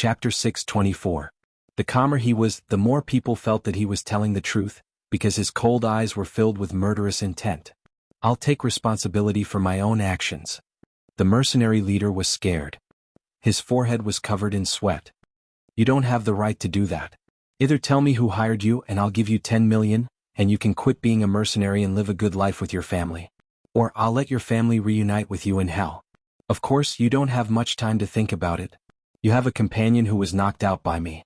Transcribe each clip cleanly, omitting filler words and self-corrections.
Chapter 624. The calmer he was, the more people felt that he was telling the truth, because his cold eyes were filled with murderous intent. I'll take responsibility for my own actions. The mercenary leader was scared. His forehead was covered in sweat. You don't have the right to do that. Either tell me who hired you and I'll give you 10 million, and you can quit being a mercenary and live a good life with your family. Or I'll let your family reunite with you in hell. Of course, you don't have much time to think about it. You have a companion who was knocked out by me.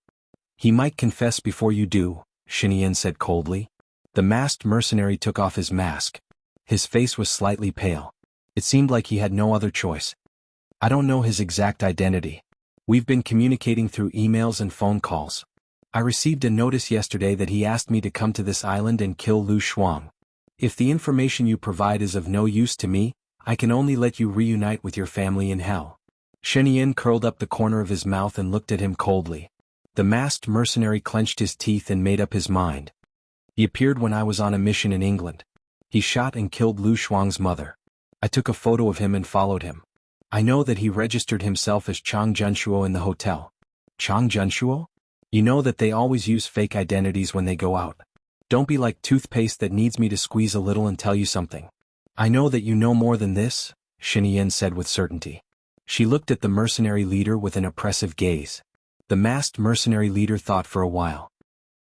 He might confess before you do, Xinyan said coldly. The masked mercenary took off his mask. His face was slightly pale. It seemed like he had no other choice. I don't know his exact identity. We've been communicating through emails and phone calls. I received a notice yesterday that he asked me to come to this island and kill Lu Shuang. If the information you provide is of no use to me, I can only let you reunite with your family in hell. Xinyan curled up the corner of his mouth and looked at him coldly. The masked mercenary clenched his teeth and made up his mind. He appeared when I was on a mission in England. He shot and killed Lu Shuang's mother. I took a photo of him and followed him. I know that he registered himself as Chang Junshuo in the hotel. Chang Junshuo? You know that they always use fake identities when they go out. Don't be like toothpaste that needs me to squeeze a little and tell you something. I know that you know more than this, Xinyan said with certainty. She looked at the mercenary leader with an oppressive gaze. The masked mercenary leader thought for a while.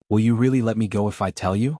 Will you really let me go if I tell you?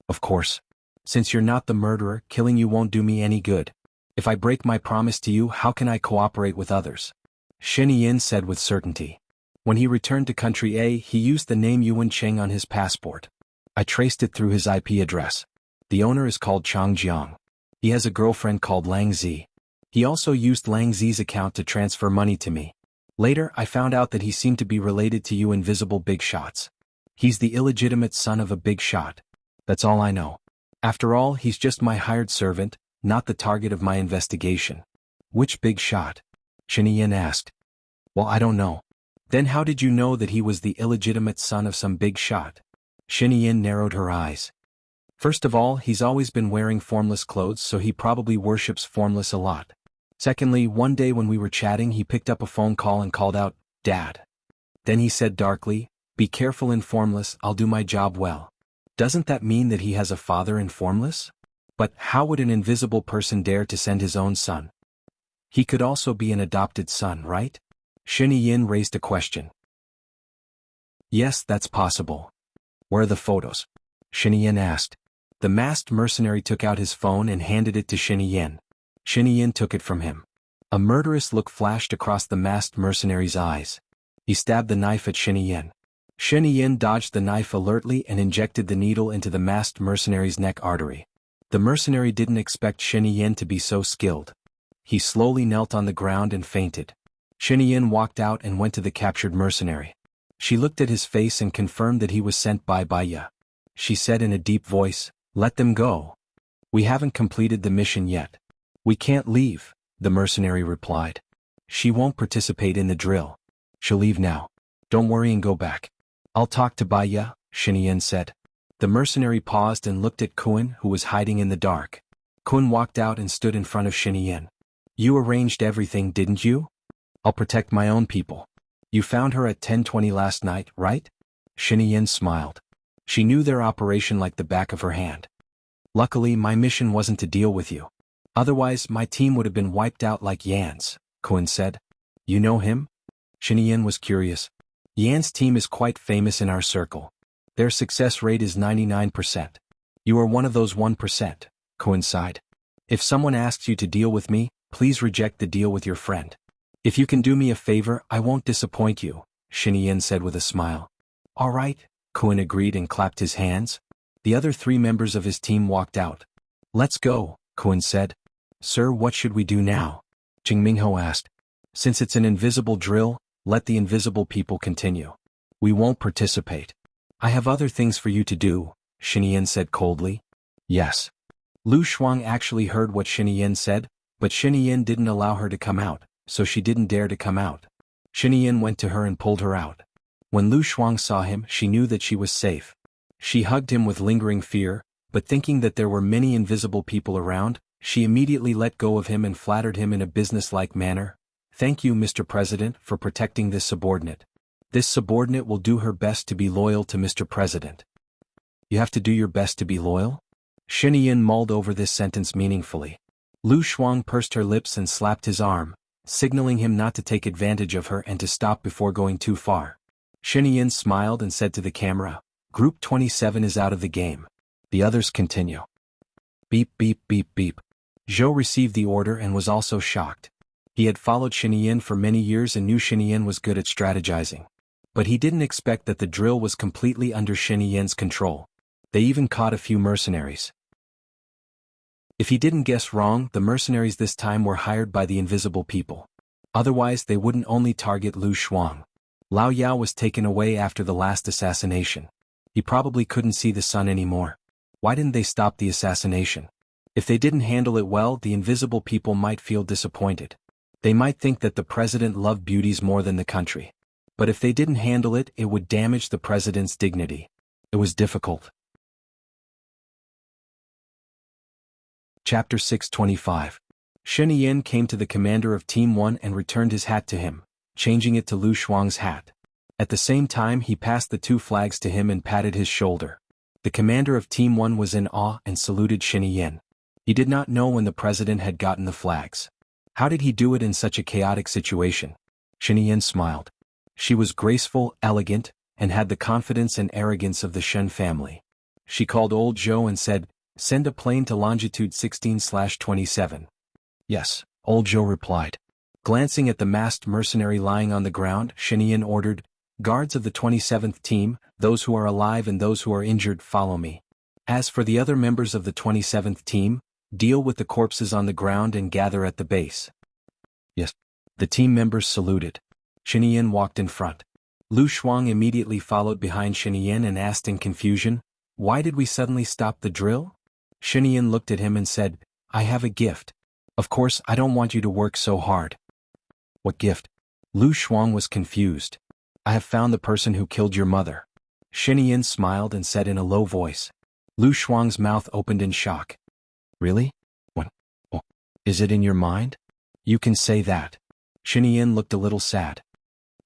Of course. Since you're not the murderer, killing you won't do me any good. If I break my promise to you, how can I cooperate with others? Xinyan said with certainty. When he returned to country A, he used the name Yuan Cheng on his passport. I traced it through his IP address. The owner is called Chang Jiang. He has a girlfriend called Lang Zi. He also used Lang Zi's account to transfer money to me. Later, I found out that he seemed to be related to you invisible big shots. He's the illegitimate son of a big shot. That's all I know. After all, he's just my hired servant, not the target of my investigation. Which big shot? Xinyan asked. Well, I don't know. Then how did you know that he was the illegitimate son of some big shot? Xinyan narrowed her eyes. First of all, he's always been wearing formless clothes, so he probably worships formless a lot. Secondly, one day when we were chatting, he picked up a phone call and called out, Dad. Then he said darkly, be careful in formless, I'll do my job well. Doesn't that mean that he has a father in formless? But how would an invisible person dare to send his own son? He could also be an adopted son, right? Xinyan raised a question. Yes, that's possible. Where are the photos? Xinyan asked. The masked mercenary took out his phone and handed it to Xinyan. Xinyan took it from him. A murderous look flashed across the masked mercenary's eyes. He stabbed the knife at Xinyan. Xinyan dodged the knife alertly and injected the needle into the masked mercenary's neck artery. The mercenary didn't expect Xinyan to be so skilled. He slowly knelt on the ground and fainted. Xinyan walked out and went to the captured mercenary. She looked at his face and confirmed that he was sent by Baiya. She said in a deep voice, let them go. We haven't completed the mission yet. We can't leave, the mercenary replied. She won't participate in the drill. She'll leave now. Don't worry and go back. I'll talk to Baiya, Xinyan said. The mercenary paused and looked at Kun, who was hiding in the dark. Kun walked out and stood in front of Xinyan. You arranged everything, didn't you? I'll protect my own people. You found her at 10:20 last night, right? Xinyan smiled. She knew their operation like the back of her hand. Luckily, my mission wasn't to deal with you. Otherwise, my team would have been wiped out like Yan's, Kun said. You know him? Xinyan was curious. Yan's team is quite famous in our circle. Their success rate is 99%. You are one of those 1%, Kun sighed. If someone asks you to deal with me, please reject the deal with your friend. If you can do me a favor, I won't disappoint you, Xinyan said with a smile. All right, Kun agreed and clapped his hands. The other 3 members of his team walked out. Let's go, Kun said. Sir, what should we do now? Jing Mingho asked. Since it's an invisible drill, let the invisible people continue. We won't participate. I have other things for you to do, Xinyan said coldly. Yes. Lu Shuang actually heard what Xinyan said, but Xinyan didn't allow her to come out, so she didn't dare to come out. Xinyan went to her and pulled her out. When Lu Shuang saw him, she knew that she was safe. She hugged him with lingering fear, but thinking that there were many invisible people around, she immediately let go of him and flattered him in a businesslike manner. "Thank you, Mr. President, for protecting this subordinate. This subordinate will do her best to be loyal to Mr. President." You have to do your best to be loyal? Xinyan mulled over this sentence meaningfully. Lu Shuang pursed her lips and slapped his arm, signaling him not to take advantage of her and to stop before going too far. Xinyan smiled and said to the camera, "Group 27 is out of the game. The others continue." Beep beep beep beep. Zhou received the order and was also shocked. He had followed Xinyan for many years and knew Xinyan was good at strategizing. But he didn't expect that the drill was completely under Xinyan's control. They even caught a few mercenaries. If he didn't guess wrong, the mercenaries this time were hired by the invisible people. Otherwise they wouldn't only target Lu Shuang. Lao Yao was taken away after the last assassination. He probably couldn't see the sun anymore. Why didn't they stop the assassination? If they didn't handle it well, the invisible people might feel disappointed. They might think that the president loved beauties more than the country. But if they didn't handle it, it would damage the president's dignity. It was difficult. Chapter 625. Xinyan came to the commander of Team 1 and returned his hat to him, changing it to Lu Shuang's hat. At the same time he passed the 2 flags to him and patted his shoulder. The commander of Team 1 was in awe and saluted Xinyan. He did not know when the president had gotten the flags. How did he do it in such a chaotic situation? Xinyan smiled. She was graceful, elegant, and had the confidence and arrogance of the Shen family. She called old Zhou and said, "Send a plane to longitude 16/27. "Yes," old Zhou replied. Glancing at the masked mercenary lying on the ground, Xinyan ordered, "Guards of the 27th team, those who are alive and those who are injured, follow me. As for the other members of the 27th team, deal with the corpses on the ground and gather at the base." "Yes." The team members saluted. Xinyan walked in front. Lu Shuang immediately followed behind Xinyan and asked in confusion, "Why did we suddenly stop the drill?" Xinyan looked at him and said, "I have a gift. Of course, I don't want you to work so hard." "What gift?" Lu Shuang was confused. "I have found the person who killed your mother." Xinyan smiled and said in a low voice. Lu Shuang's mouth opened in shock. "Really? What? Oh, is it in your mind? You can say that." Xinyan looked a little sad.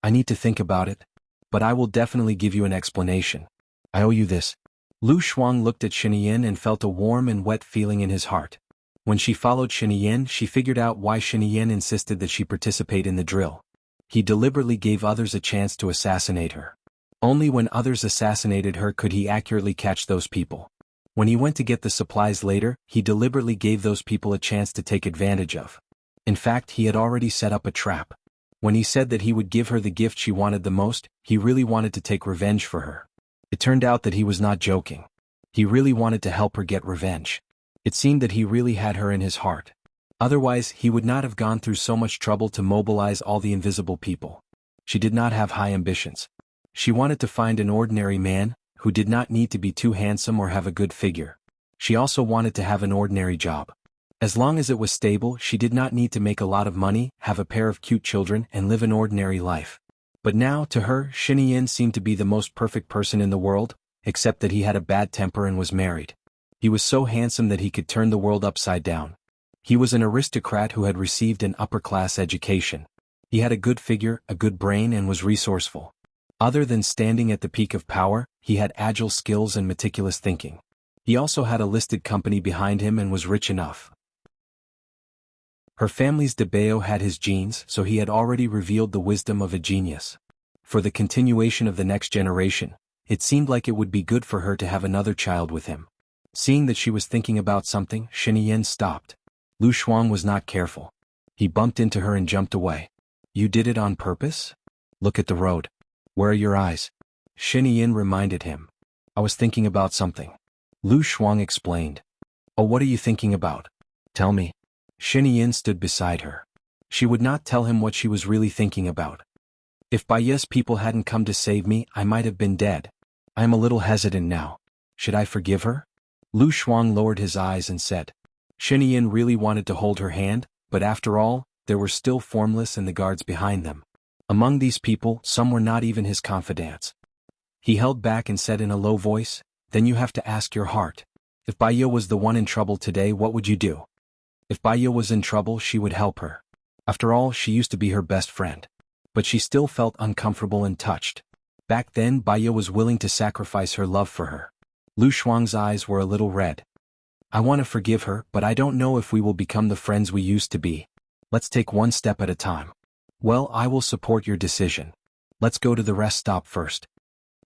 "I need to think about it. But I will definitely give you an explanation. I owe you this." Lu Shuang looked at Xinyan and felt a warm and wet feeling in his heart. When she followed Xinyan, she figured out why Xinyan insisted that she participate in the drill. He deliberately gave others a chance to assassinate her. Only when others assassinated her could he accurately catch those people. When he went to get the supplies later, he deliberately gave those people a chance to take advantage of. In fact, he had already set up a trap. When he said that he would give her the gift she wanted the most, he really wanted to take revenge for her. It turned out that he was not joking. He really wanted to help her get revenge. It seemed that he really had her in his heart. Otherwise, he would not have gone through so much trouble to mobilize all the invisible people. She did not have high ambitions. She wanted to find an ordinary man, who did not need to be too handsome or have a good figure. She also wanted to have an ordinary job. As long as it was stable, she did not need to make a lot of money, have a pair of cute children, and live an ordinary life. But now, to her, Xinyan seemed to be the most perfect person in the world, except that he had a bad temper and was married. He was so handsome that he could turn the world upside down. He was an aristocrat who had received an upper-class education. He had a good figure, a good brain, and was resourceful. Other than standing at the peak of power, he had agile skills and meticulous thinking. He also had a listed company behind him and was rich enough. Her family's Debeo had his genes, so he had already revealed the wisdom of a genius. For the continuation of the next generation, it seemed like it would be good for her to have another child with him. Seeing that she was thinking about something, Xinyan stopped. Lu Shuang was not careful. He bumped into her and jumped away. "You did it on purpose? Look at the road. Where are your eyes?" Xinyan reminded him. "I was thinking about something." Lu Shuang explained. "Oh, what are you thinking about? Tell me." Xinyan stood beside her. She would not tell him what she was really thinking about. "If Baiye's people hadn't come to save me, I might have been dead. I am a little hesitant now. Should I forgive her?" Lu Shuang lowered his eyes and said. Xinyan really wanted to hold her hand, but after all, there were still Formless and the guards behind them. Among these people, some were not even his confidants. He held back and said in a low voice, "Then you have to ask your heart. If Baiye was the one in trouble today, what would you do?" If Baiye was in trouble, she would help her. After all, she used to be her best friend. But she still felt uncomfortable and touched. Back then, Baya was willing to sacrifice her love for her. Lu Shuang's eyes were a little red. I want to forgive her, but I don't know if we will become the friends we used to be. Let's take one step at a time. Well, I will support your decision. Let's go to the rest stop first.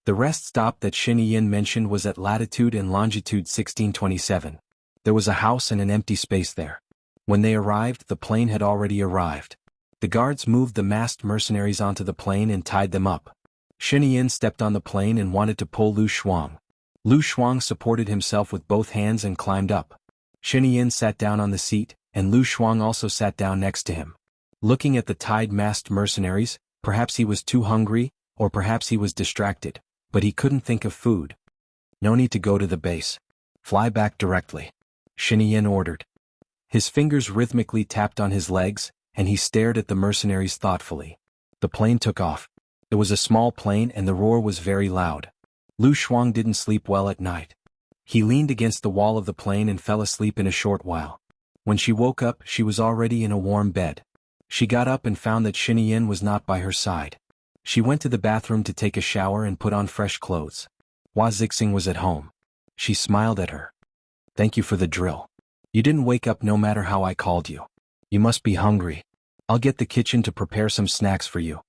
The rest stop that Xin Yin mentioned was at latitude and longitude 1627. There was a house and an empty space there. When they arrived, the plane had already arrived. The guards moved the masked mercenaries onto the plane and tied them up. Xin Yin stepped on the plane and wanted to pull Lu Shuang. Lu Shuang supported himself with both hands and climbed up. Xin Yin sat down on the seat, and Lu Shuang also sat down next to him. Looking at the tied masked mercenaries, perhaps he was too hungry, or perhaps he was distracted, but he couldn't think of food. No need to go to the base. Fly back directly. Xin Yin ordered. His fingers rhythmically tapped on his legs, and he stared at the mercenaries thoughtfully. The plane took off. It was a small plane and the roar was very loud. Lu Shuang didn't sleep well at night. He leaned against the wall of the plane and fell asleep in a short while. When she woke up, she was already in a warm bed. She got up and found that Xin Yin was not by her side. She went to the bathroom to take a shower and put on fresh clothes. Hua Zixing was at home. She smiled at her. Thank you for the drill. You didn't wake up no matter how I called you. You must be hungry. I'll get the kitchen to prepare some snacks for you.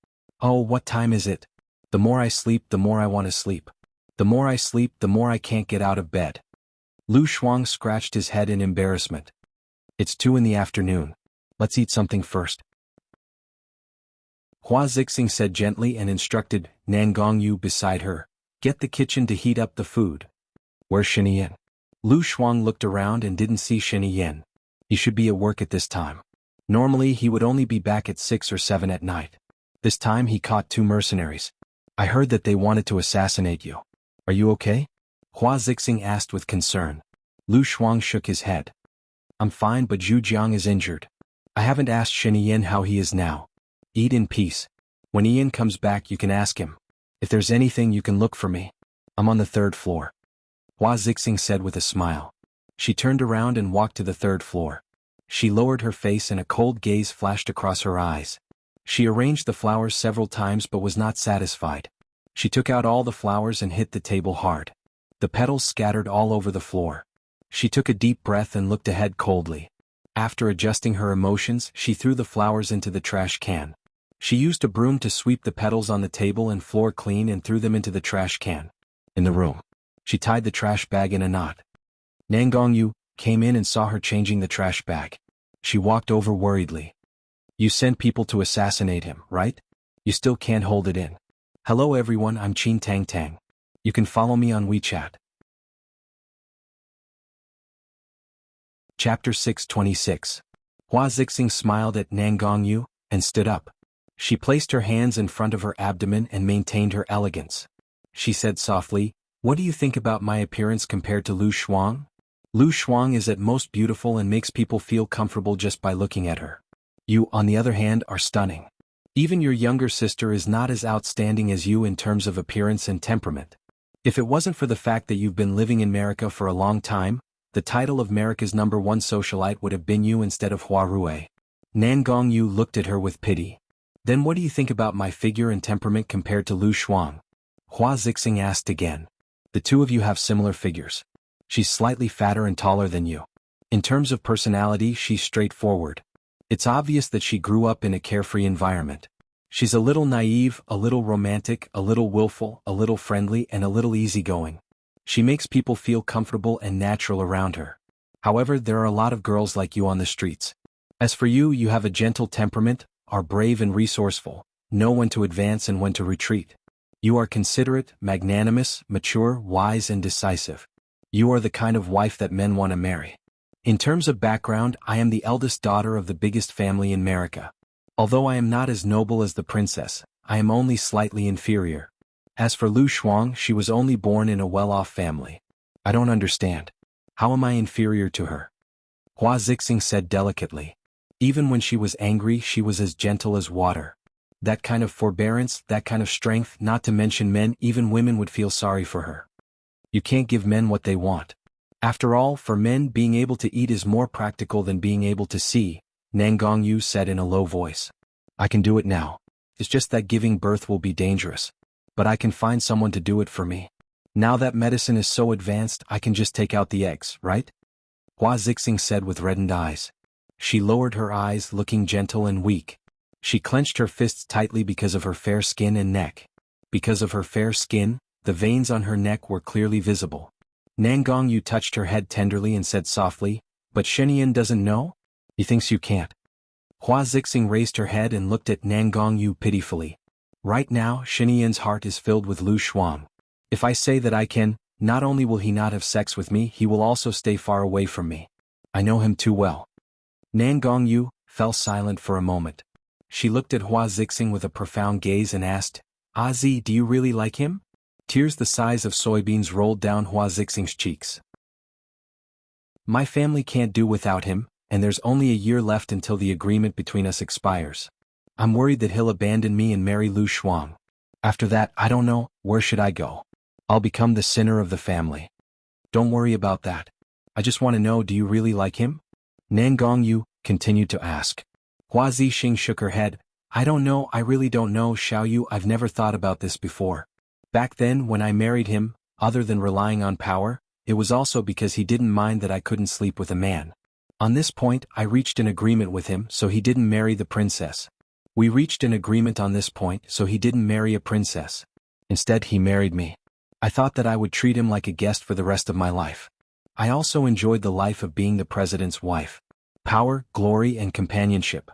Oh, what time is it? The more I sleep, the more I want to sleep. The more I sleep, the more I can't get out of bed. Lu Shuang scratched his head in embarrassment. It's 2 in the afternoon. Let's eat something first. Hua Zixing said gently and instructed Nan Gongyu beside her. Get the kitchen to heat up the food. Where's Xin Yin? Lu Shuang looked around and didn't see Xin Yin. He should be at work at this time. Normally he would only be back at 6 or 7 at night. This time he caught 2 mercenaries. I heard that they wanted to assassinate you. Are you okay? Hua Zixing asked with concern. Lu Shuang shook his head. I'm fine, but Zhu Jiang is injured. I haven't asked Xin Yin how he is now. Eat in peace. When Ian comes back you can ask him. If there's anything you can look for me. I'm on the 3rd floor. Hua Zixing said with a smile. She turned around and walked to the 3rd floor. She lowered her face and a cold gaze flashed across her eyes. She arranged the flowers several times but was not satisfied. She took out all the flowers and hit the table hard. The petals scattered all over the floor. She took a deep breath and looked ahead coldly. After adjusting her emotions, she threw the flowers into the trash can. She used a broom to sweep the petals on the table and floor clean and threw them into the trash can. In the room, she tied the trash bag in a knot. Nan Gongyu came in and saw her changing the trash bag. She walked over worriedly. You sent people to assassinate him, right? You still can't hold it in. Hello everyone, I'm Qin Tang Tang. You can follow me on WeChat. Chapter 626. Hua Zixing smiled at Nan Gongyu and stood up. She placed her hands in front of her abdomen and maintained her elegance. She said softly, what do you think about my appearance compared to Lu Shuang? Lu Shuang is at most beautiful and makes people feel comfortable just by looking at her. You, on the other hand, are stunning. Even your younger sister is not as outstanding as you in terms of appearance and temperament. If it wasn't for the fact that you've been living in America for a long time, the title of America's #1 socialite would have been you instead of Hua Rui. Nan Gongyu looked at her with pity. Then what do you think about my figure and temperament compared to Lu Shuang? Hua Zixing asked again. The two of you have similar figures. She's slightly fatter and taller than you. In terms of personality, she's straightforward. It's obvious that she grew up in a carefree environment. She's a little naive, a little romantic, a little willful, a little friendly, and a little easygoing. She makes people feel comfortable and natural around her. However, there are a lot of girls like you on the streets. As for you, you have a gentle temperament, are brave and resourceful, know when to advance and when to retreat. You are considerate, magnanimous, mature, wise, and decisive. You are the kind of wife that men want to marry. In terms of background, I am the eldest daughter of the biggest family in America. Although I am not as noble as the princess, I am only slightly inferior. As for Lu Shuang, she was only born in a well-off family. I don't understand. How am I inferior to her? Hua Zixing said delicately. Even when she was angry, she was as gentle as water. That kind of forbearance, that kind of strength, not to mention men, even women would feel sorry for her. You can't give men what they want. After all, for men, being able to eat is more practical than being able to see, Nangongyu said in a low voice. I can do it now. It's just that giving birth will be dangerous. But I can find someone to do it for me. Now that medicine is so advanced, I can just take out the eggs, right? Hua Zixing said with reddened eyes. She lowered her eyes, looking gentle and weak. She clenched her fists tightly because of her fair skin and neck. Because of her fair skin, the veins on her neck were clearly visible. Nangongyu touched her head tenderly and said softly, But Shenyan doesn't know? He thinks you can't. Hua Zixing raised her head and looked at Nangongyu pitifully. Right now, Shenyan's heart is filled with Lu Shuang. If I say that I can, not only will he not have sex with me, he will also stay far away from me. I know him too well. Nangongyu fell silent for a moment. She looked at Hua Zixing with a profound gaze and asked, Zi, do you really like him? Tears the size of soybeans rolled down Hua Zixing's cheeks. My family can't do without him, and there's only a year left until the agreement between us expires. I'm worried that he'll abandon me and marry Lu Shuang. After that, I don't know, where should I go? I'll become the sinner of the family. Don't worry about that. I just want to know, do you really like him? Nangongyu continued to ask. Hua Zixing shook her head. I don't know, I really don't know, Xiaoyu, I've never thought about this before. Back then, when I married him, other than relying on power, it was also because he didn't mind that I couldn't sleep with a man. On this point, I reached an agreement with him, so he didn't marry the princess. We reached an agreement on this point, so he didn't marry a princess. Instead, he married me. I thought that I would treat him like a guest for the rest of my life. I also enjoyed the life of being the president's wife. Power, glory, and companionship.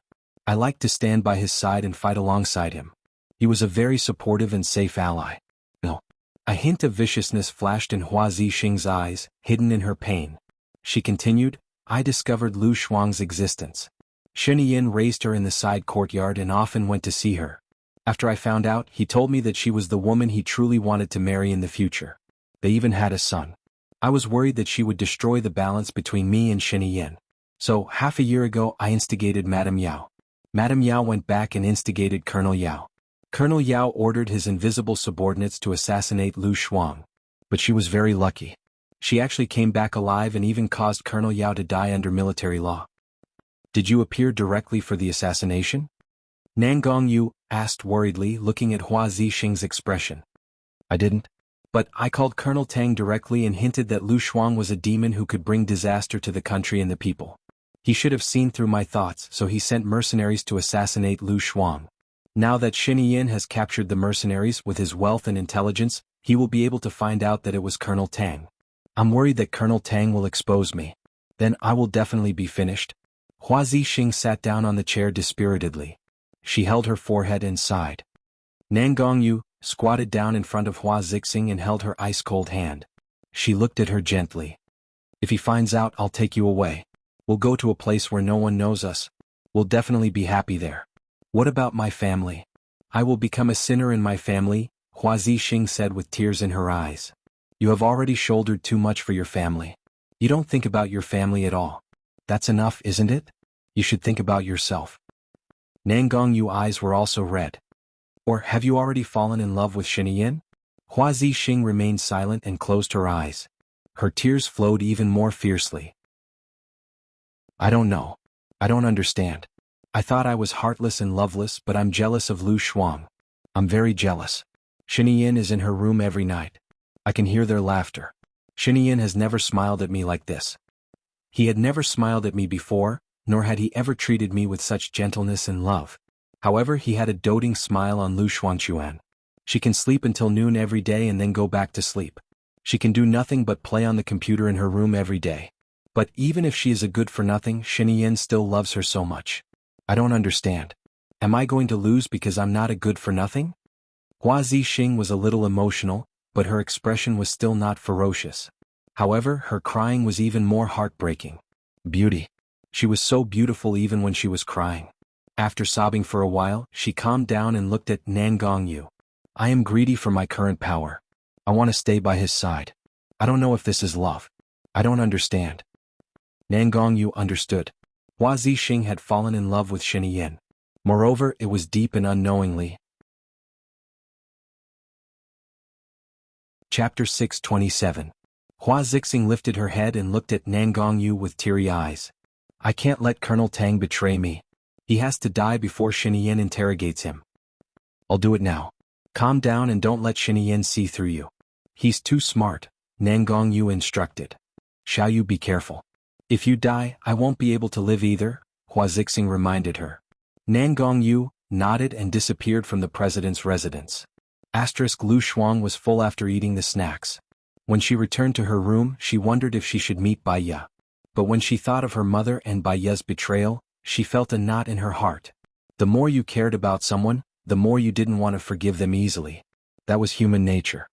I liked to stand by his side and fight alongside him. He was a very supportive and safe ally. No. A hint of viciousness flashed in Hua Zixing's eyes, hidden in her pain. She continued, I discovered Lu Shuang's existence. Shenyan raised her in the side courtyard and often went to see her. After I found out, he told me that she was the woman he truly wanted to marry in the future. They even had a son. I was worried that she would destroy the balance between me and Shenyan. So, half a year ago, I instigated Madame Yao. Madame Yao went back and instigated Colonel Yao. Colonel Yao ordered his invisible subordinates to assassinate Lu Shuang. But she was very lucky. She actually came back alive and even caused Colonel Yao to die under military law. Did you appear directly for the assassination? Nangongyu asked worriedly, looking at Hua Zixing's expression. I didn't. But I called Colonel Tang directly and hinted that Lu Shuang was a demon who could bring disaster to the country and the people. He should have seen through my thoughts, so he sent mercenaries to assassinate Lu Shuang. Now that Shenyan has captured the mercenaries with his wealth and intelligence, he will be able to find out that it was Colonel Tang. I'm worried that Colonel Tang will expose me. Then I will definitely be finished. Hua Zixing sat down on the chair dispiritedly. She held her forehead and sighed. Nangongyu squatted down in front of Hua Zixing and held her ice-cold hand. She looked at her gently. If he finds out, I'll take you away. We'll go to a place where no one knows us. We'll definitely be happy there. What about my family? I will become a sinner in my family, Hua Zixing said with tears in her eyes. You have already shouldered too much for your family. You don't think about your family at all. That's enough, isn't it? You should think about yourself. Nangongyu's eyes were also red. Or have you already fallen in love with Shenyan? Hua Zixing remained silent and closed her eyes. Her tears flowed even more fiercely. I don't know. I don't understand. I thought I was heartless and loveless, but I'm jealous of Lu Shuang. I'm very jealous. Shenyan is in her room every night. I can hear their laughter. Shenyan has never smiled at me like this. He had never smiled at me before, nor had he ever treated me with such gentleness and love. However, he had a doting smile on Lu Shuangchuan. She can sleep until noon every day and then go back to sleep. She can do nothing but play on the computer in her room every day. But even if she is a good-for-nothing, Shenyan still loves her so much. I don't understand. Am I going to lose because I'm not a good-for-nothing? Hua Zixing was a little emotional, but her expression was still not ferocious. However, her crying was even more heartbreaking. Beauty. She was so beautiful even when she was crying. After sobbing for a while, she calmed down and looked at Nangongyu. I am greedy for my current power. I want to stay by his side. I don't know if this is love. I don't understand. Nangongyu understood. Hua Zixing had fallen in love with Shenyan. Moreover, it was deep and unknowingly. Chapter 627. Hua Zixing lifted her head and looked at Nangongyu with teary eyes. I can't let Colonel Tang betray me. He has to die before Xinyan interrogates him. I'll do it now. Calm down and don't let Xinyan see through you. He's too smart, Nangong Yu instructed. Shall you be careful? If you die, I won't be able to live either, Hua Zixing reminded her. Nangong Yu nodded and disappeared from the president's residence. Lu Shuang was full after eating the snacks. When she returned to her room, she wondered if she should meet Bai Ye. But when she thought of her mother and Bai Ye's betrayal, she felt a knot in her heart. The more you cared about someone, the more you didn't want to forgive them easily. That was human nature.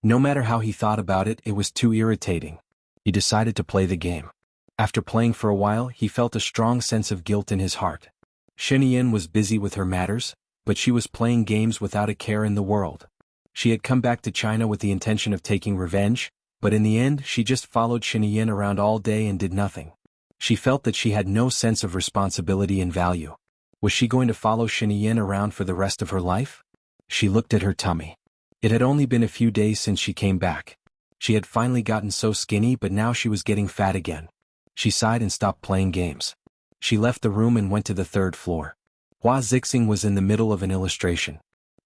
No matter how he thought about it, it was too irritating. He decided to play the game. After playing for a while, he felt a strong sense of guilt in his heart. Xinyan was busy with her matters, but she was playing games without a care in the world. She had come back to China with the intention of taking revenge, but in the end she just followed Xinyan around all day and did nothing. She felt that she had no sense of responsibility and value. Was she going to follow Xinyan around for the rest of her life? She looked at her tummy. It had only been a few days since she came back. She had finally gotten so skinny, but now she was getting fat again. She sighed and stopped playing games. She left the room and went to the third floor. Hua Zixing was in the middle of an illustration.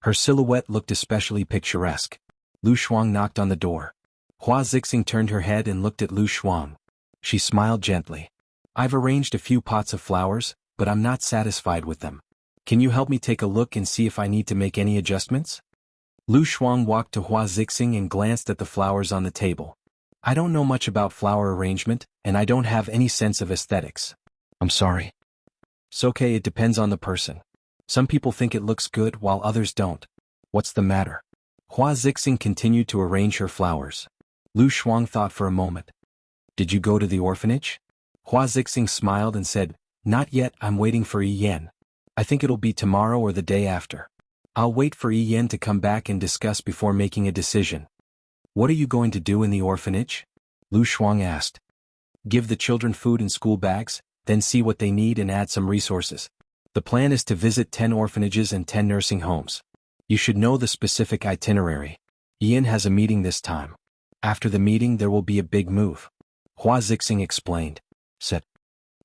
Her silhouette looked especially picturesque. Lu Shuang knocked on the door. Hua Zixing turned her head and looked at Lu Shuang. She smiled gently. I've arranged a few pots of flowers, but I'm not satisfied with them. Can you help me take a look and see if I need to make any adjustments? Lu Shuang walked to Hua Zixing and glanced at the flowers on the table. I don't know much about flower arrangement, and I don't have any sense of aesthetics. I'm sorry. It's okay, it depends on the person. Some people think it looks good while others don't. What's the matter? Hua Zixing continued to arrange her flowers. Lu Shuang thought for a moment. Did you go to the orphanage? Hua Zixing smiled and said, Not yet, I'm waiting for Yi Yan. I think it'll be tomorrow or the day after. I'll wait for Yi Yan to come back and discuss before making a decision. What are you going to do in the orphanage? Lu Shuang asked. Give the children food in school bags, then see what they need and add some resources. The plan is to visit 10 orphanages and 10 nursing homes. You should know the specific itinerary. Ian has a meeting this time. After the meeting there will be a big move. Hua Zixing explained. Said.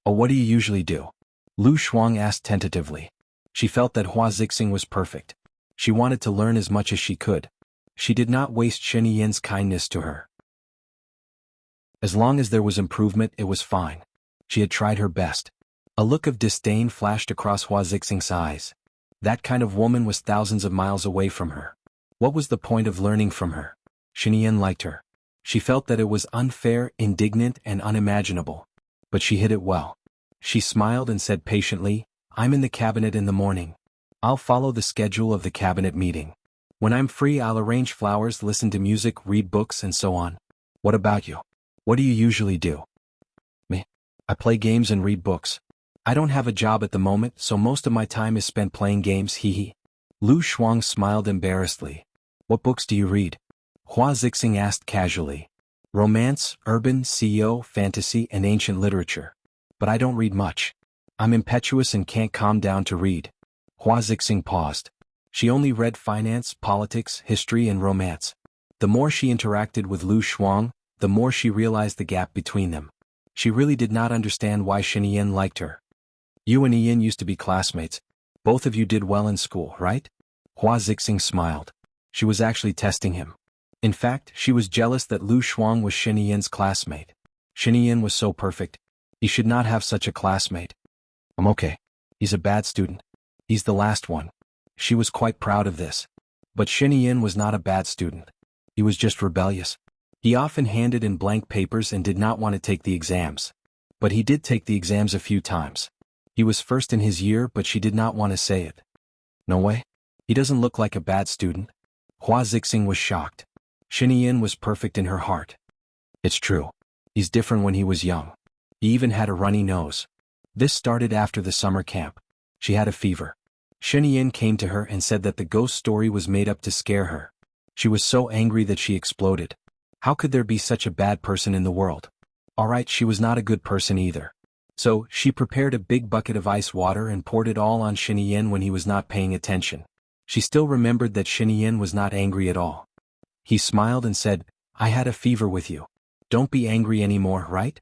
Oh, what do you usually do? Lu Shuang asked tentatively. She felt that Hua Zixing was perfect. She wanted to learn as much as she could. She did not waste Xinyan's kindness to her. As long as there was improvement, it was fine. She had tried her best. A look of disdain flashed across Hua Zixing's eyes. That kind of woman was thousands of miles away from her. What was the point of learning from her? Xinyan liked her. She felt that it was unfair, indignant, and unimaginable. But she hid it well. She smiled and said patiently, I'm in the cabinet in the morning. I'll follow the schedule of the cabinet meeting. When I'm free, I'll arrange flowers, listen to music, read books, and so on. What about you? What do you usually do? Me? I play games and read books. I don't have a job at the moment, so most of my time is spent playing games, hee. Lu Shuang smiled embarrassedly. What books do you read? Hua Zixing asked casually. Romance, urban, CEO, fantasy, and ancient literature. But I don't read much. I'm impetuous and can't calm down to read. Hua Zixing paused. She only read finance, politics, history, and romance. The more she interacted with Lu Shuang, the more she realized the gap between them. She really did not understand why Xinyan liked her. You and Ian used to be classmates. Both of you did well in school, right? Hua Zixing smiled. She was actually testing him. In fact, she was jealous that Lu Shuang was Xinyan's classmate. Xinyan was so perfect. He should not have such a classmate. I'm okay. He's a bad student. He's the last one. She was quite proud of this. But Xinyan was not a bad student. He was just rebellious. He often handed in blank papers and did not want to take the exams. But he did take the exams a few times. He was first in his year, but she did not want to say it. No way. He doesn't look like a bad student. Hua Zixing was shocked. Xinyan was perfect in her heart. It's true. He's different when he was young. He even had a runny nose. This started after the summer camp. She had a fever. Xinyan came to her and said that the ghost story was made up to scare her. She was so angry that she exploded. How could there be such a bad person in the world? Alright, she was not a good person either. So, she prepared a big bucket of ice water and poured it all on Xinyan when he was not paying attention. She still remembered that Xinyan was not angry at all. He smiled and said, I had a fever with you. Don't be angry anymore, right?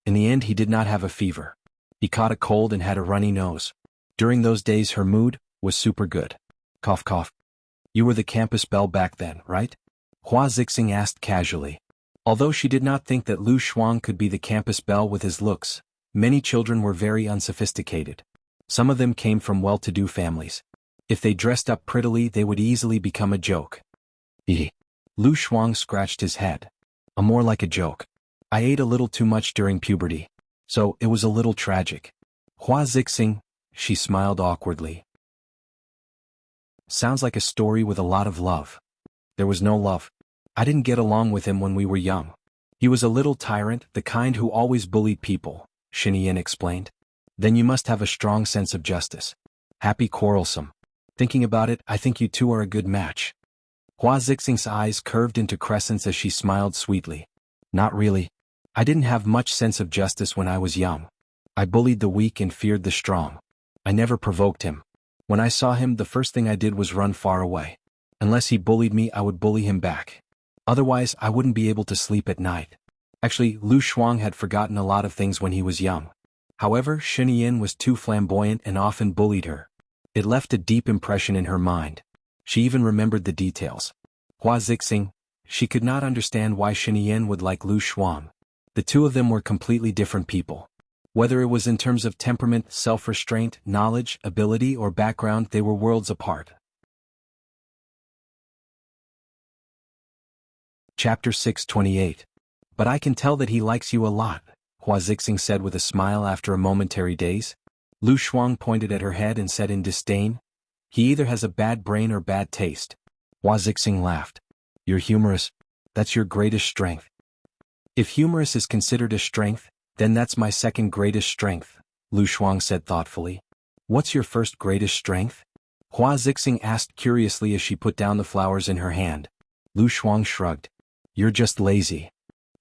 In the end he did not have a fever. He caught a cold and had a runny nose. During those days her mood was super good. Cough cough. You were the campus belle back then, right? Hua Zixing asked casually. Although she did not think that Lu Shuang could be the campus belle with his looks, many children were very unsophisticated. Some of them came from well-to-do families. If they dressed up prettily they would easily become a joke. Lu Shuang scratched his head. More like a joke. I ate a little too much during puberty, so it was a little tragic. Hua Zixing, she smiled awkwardly. Sounds like a story with a lot of love. There was no love. I didn't get along with him when we were young. He was a little tyrant, the kind who always bullied people, Xinyan explained. Then you must have a strong sense of justice. Happy quarrelsome. Thinking about it, I think you two are a good match. Hua Zixing's eyes curved into crescents as she smiled sweetly. Not really. I didn't have much sense of justice when I was young. I bullied the weak and feared the strong. I never provoked him. When I saw him, the first thing I did was run far away. Unless he bullied me, I would bully him back. Otherwise, I wouldn't be able to sleep at night. Actually, Lu Shuang had forgotten a lot of things when he was young. However, Xinyan was too flamboyant and often bullied her. It left a deep impression in her mind. She even remembered the details. Hua Zixing, she could not understand why Xinyan would like Lu Shuang. The two of them were completely different people. Whether it was in terms of temperament, self-restraint, knowledge, ability, or background, they were worlds apart. Chapter 628. But I can tell that he likes you a lot, Hua Zixing said with a smile after a momentary daze. Lu Shuang pointed at her head and said in disdain, he either has a bad brain or bad taste. Hua Zixing laughed. You're humorous. That's your greatest strength. If humorous is considered a strength, then that's my second greatest strength, Lu Shuang said thoughtfully. What's your first greatest strength? Hua Zixing asked curiously as she put down the flowers in her hand. Lu Shuang shrugged. You're just lazy.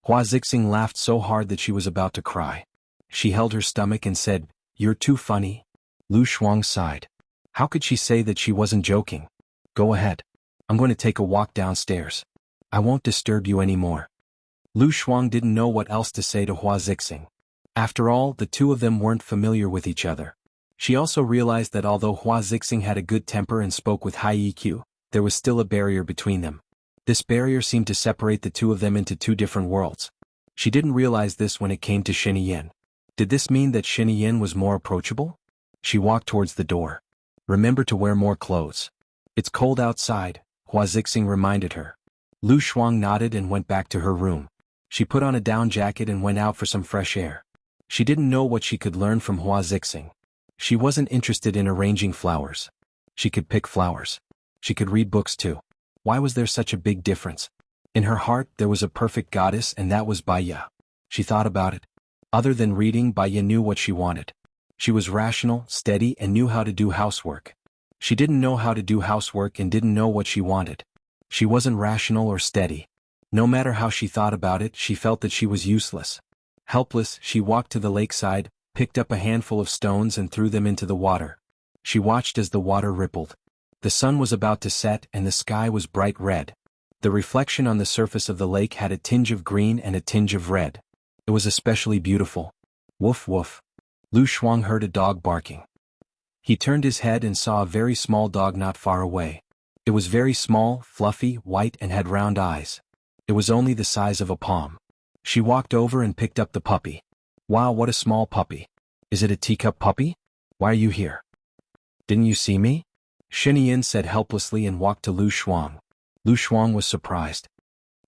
Hua Zixing laughed so hard that she was about to cry. She held her stomach and said, you're too funny. Lu Shuang sighed. How could she say that she wasn't joking? Go ahead. I'm going to take a walk downstairs. I won't disturb you anymore. Lu Shuang didn't know what else to say to Hua Zixing. After all, the two of them weren't familiar with each other. She also realized that although Hua Zixing had a good temper and spoke with high EQ, there was still a barrier between them. This barrier seemed to separate the two of them into two different worlds. She didn't realize this when it came to Xinyan. Did this mean that Xinyan was more approachable? She walked towards the door. Remember to wear more clothes. It's cold outside, Hua Zixing reminded her. Lu Shuang nodded and went back to her room. She put on a down jacket and went out for some fresh air. She didn't know what she could learn from Hua Zixing. She wasn't interested in arranging flowers. She could pick flowers. She could read books too. Why was there such a big difference? In her heart there was a perfect goddess, and that was Baiya. She thought about it. Other than reading, Baiya knew what she wanted. She was rational, steady, and knew how to do housework. She didn't know how to do housework and didn't know what she wanted. She wasn't rational or steady. No matter how she thought about it, she felt that she was useless. Helpless, she walked to the lakeside, picked up a handful of stones and threw them into the water. She watched as the water rippled. The sun was about to set and the sky was bright red. The reflection on the surface of the lake had a tinge of green and a tinge of red. It was especially beautiful. Woof woof. Lu Shuang heard a dog barking. He turned his head and saw a very small dog not far away. It was very small, fluffy, white, and had round eyes. It was only the size of a palm. She walked over and picked up the puppy. Wow, what a small puppy. Is it a teacup puppy? Why are you here? Didn't you see me? Xinyan said helplessly and walked to Lu Shuang. Lu Shuang was surprised.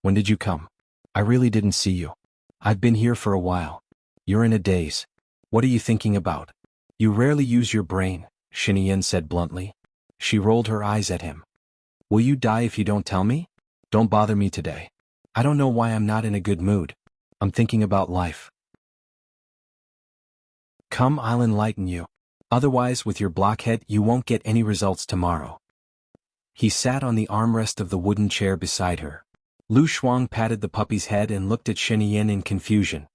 When did you come? I really didn't see you. I've been here for a while. You're in a daze. What are you thinking about? You rarely use your brain, Xinyan said bluntly. She rolled her eyes at him. Will you die if you don't tell me? Don't bother me today. I don't know why I'm not in a good mood. I'm thinking about life. Come, I'll enlighten you. Otherwise, with your blockhead, you won't get any results tomorrow. He sat on the armrest of the wooden chair beside her. Lu Shuang patted the puppy's head and looked at Xinyan in confusion.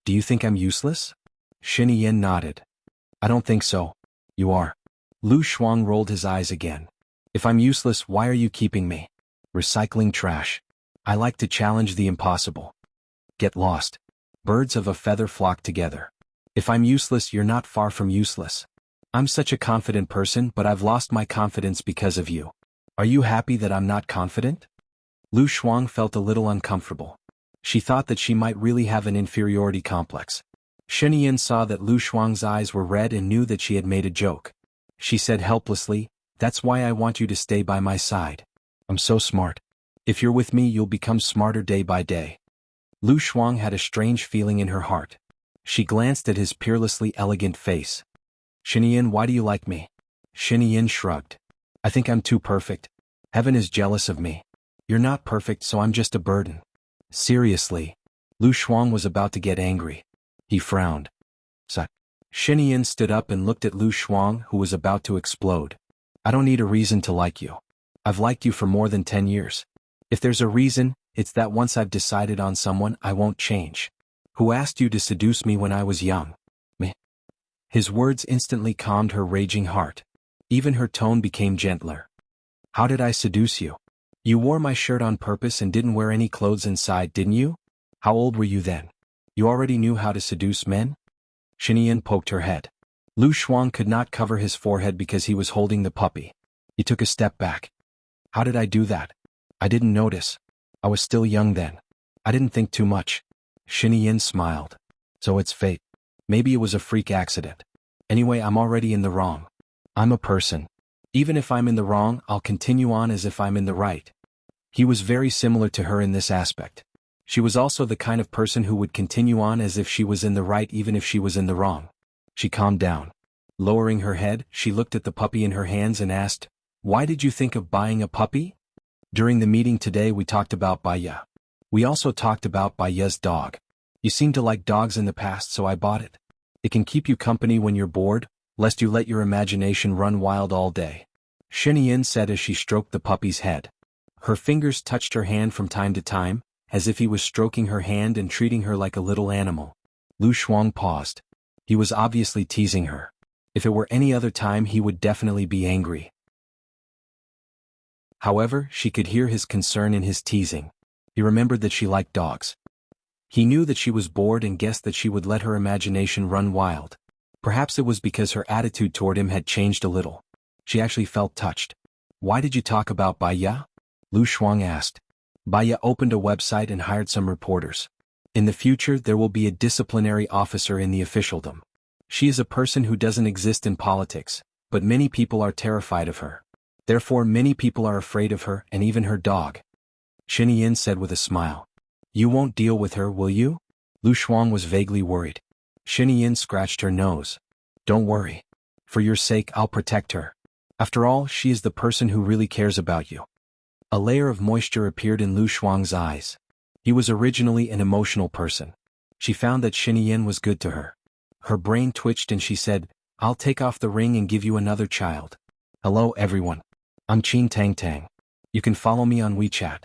Do you think I'm useless? Xinyan nodded. I don't think so. You are. Lu Shuang rolled his eyes again. If I'm useless, why are you keeping me? Recycling trash. I like to challenge the impossible. Get lost. Birds of a feather flock together. If I'm useless, you're not far from useless. I'm such a confident person, but I've lost my confidence because of you. Are you happy that I'm not confident? Lu Shuang felt a little uncomfortable. She thought that she might really have an inferiority complex. Shenian saw that Lu Shuang's eyes were red and knew that she had made a joke. She said helplessly, "That's why I want you to stay by my side. I'm so smart. If you're with me, you'll become smarter day by day." Lu Shuang had a strange feeling in her heart. She glanced at his peerlessly elegant face. "Shenian, why do you like me?" Shenian shrugged. "I think I'm too perfect. Heaven is jealous of me. You're not perfect, so I'm just a burden." Seriously. Lu Shuang was about to get angry. He frowned. "Suck." Shenian stood up and looked at Lu Shuang, who was about to explode. "I don't need a reason to like you. I've liked you for more than 10 years. If there's a reason, it's that once I've decided on someone, I won't change. Who asked you to seduce me when I was young?" Me. His words instantly calmed her raging heart. Even her tone became gentler. "How did I seduce you? You wore my shirt on purpose and didn't wear any clothes inside, didn't you? How old were you then? You already knew how to seduce men?" Shenian poked her head. Lu Shuang could not cover his forehead because he was holding the puppy. He took a step back. "How did I do that? I didn't notice. I was still young then. I didn't think too much." Shenian smiled. "So it's fate. Maybe it was a freak accident. Anyway, I'm already in the wrong. I'm a person. Even if I'm in the wrong, I'll continue on as if I'm in the right." He was very similar to her in this aspect. She was also the kind of person who would continue on as if she was in the right even if she was in the wrong. She calmed down. Lowering her head, she looked at the puppy in her hands and asked, "Why did you think of buying a puppy?" "During the meeting today we talked about Baya. We also talked about Baya's dog. You seemed to like dogs in the past, so I bought it. It can keep you company when you're bored, lest you let your imagination run wild all day," Shenian said as she stroked the puppy's head. Her fingers touched her hand from time to time, as if he was stroking her hand and treating her like a little animal. Lu Shuang paused. He was obviously teasing her. If it were any other time, he would definitely be angry. However, she could hear his concern in his teasing. He remembered that she liked dogs. He knew that she was bored and guessed that she would let her imagination run wild. Perhaps it was because her attitude toward him had changed a little. She actually felt touched. "Why did you talk about Baya?" Lu Shuang asked. "Baya opened a website and hired some reporters. In the future there will be a disciplinary officer in the officialdom. She is a person who doesn't exist in politics, but many people are terrified of her. Therefore many people are afraid of her and even her dog." Shenian said with a smile. "You won't deal with her, will you?" Lu Shuang was vaguely worried. Shenian scratched her nose. "Don't worry. For your sake I'll protect her. After all, she is the person who really cares about you." A layer of moisture appeared in Lu Shuang's eyes. He was originally an emotional person. She found that Shenian was good to her. Her brain twitched and she said, "I'll take off the ring and give you another child. Hello everyone. I'm Qin Tang Tang. You can follow me on WeChat."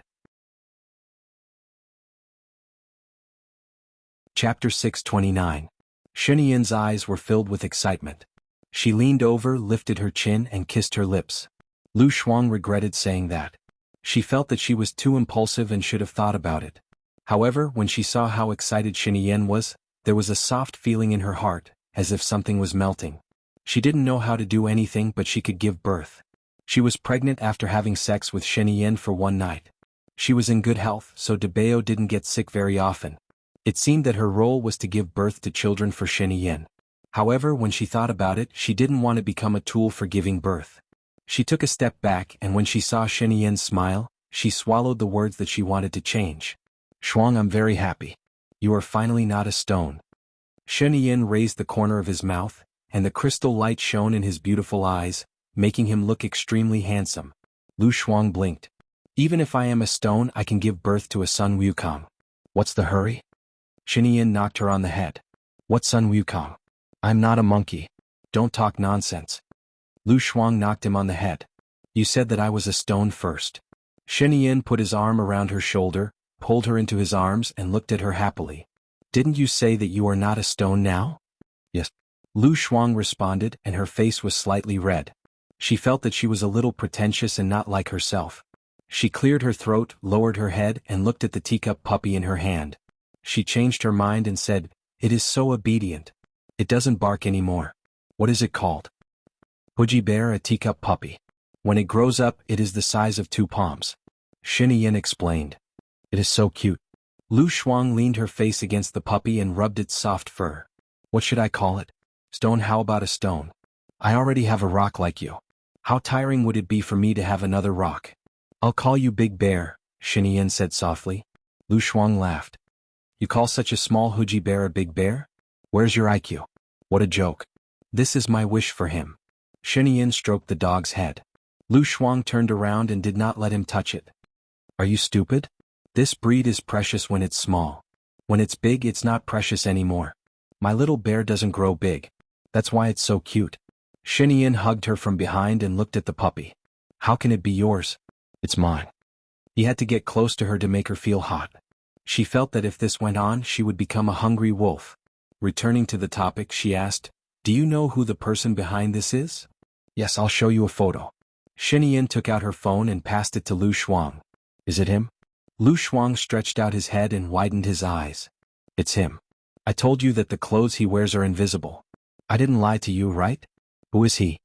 Chapter 629. Shenian's eyes were filled with excitement. She leaned over, lifted her chin and kissed her lips. Lu Shuang regretted saying that. She felt that she was too impulsive and should have thought about it. However, when she saw how excited Shenian was, there was a soft feeling in her heart, as if something was melting. She didn't know how to do anything, but she could give birth. She was pregnant after having sex with Shenian for one night. She was in good health, so Debeo didn't get sick very often. It seemed that her role was to give birth to children for Shenian. However, when she thought about it, she didn't want to become a tool for giving birth. She took a step back, and when she saw Shenian's smile, she swallowed the words that she wanted to change. "Shuang, I'm very happy. You are finally not a stone." Shenian raised the corner of his mouth, and the crystal light shone in his beautiful eyes, making him look extremely handsome. Lu Shuang blinked. "Even if I am a stone, I can give birth to a son Wukong. What's the hurry?" Shenian knocked her on the head. "What son Wukong? I'm not a monkey. Don't talk nonsense." Lu Shuang knocked him on the head. "You said that I was a stone first." Shenian put his arm around her shoulder, pulled her into his arms and looked at her happily. "Didn't you say that you are not a stone now?" "Yes." Lu Shuang responded, and her face was slightly red. She felt that she was a little pretentious and not like herself. She cleared her throat, lowered her head and looked at the teacup puppy in her hand. She changed her mind and said, "It is so obedient. It doesn't bark anymore." "What is it called?" "Huji bear, a teacup puppy. When it grows up, it is the size of 2 palms. Xinyan explained. "It is so cute." Lu Shuang leaned her face against the puppy and rubbed its soft fur. "What should I call it? Stone? How about a stone? I already have a rock like you. How tiring would it be for me to have another rock?" "I'll call you Big Bear," Xinyan said softly. Lu Shuang laughed. "You call such a small Huji bear a big bear? Where's your IQ? What a joke. This is my wish for him." Xinyan stroked the dog's head. Lu Shuang turned around and did not let him touch it. "Are you stupid? This breed is precious when it's small. When it's big, it's not precious anymore. My little bear doesn't grow big. That's why it's so cute." Xinyan hugged her from behind and looked at the puppy. "How can it be yours? It's mine." He had to get close to her to make her feel hot. She felt that if this went on, she would become a hungry wolf. Returning to the topic, she asked, "Do you know who the person behind this is?" "Yes, I'll show you a photo." Xinyan took out her phone and passed it to Lu Shuang. "Is it him?" Lu Shuang stretched out his head and widened his eyes. "It's him. I told you that the clothes he wears are invisible. I didn't lie to you, right? Who is he?"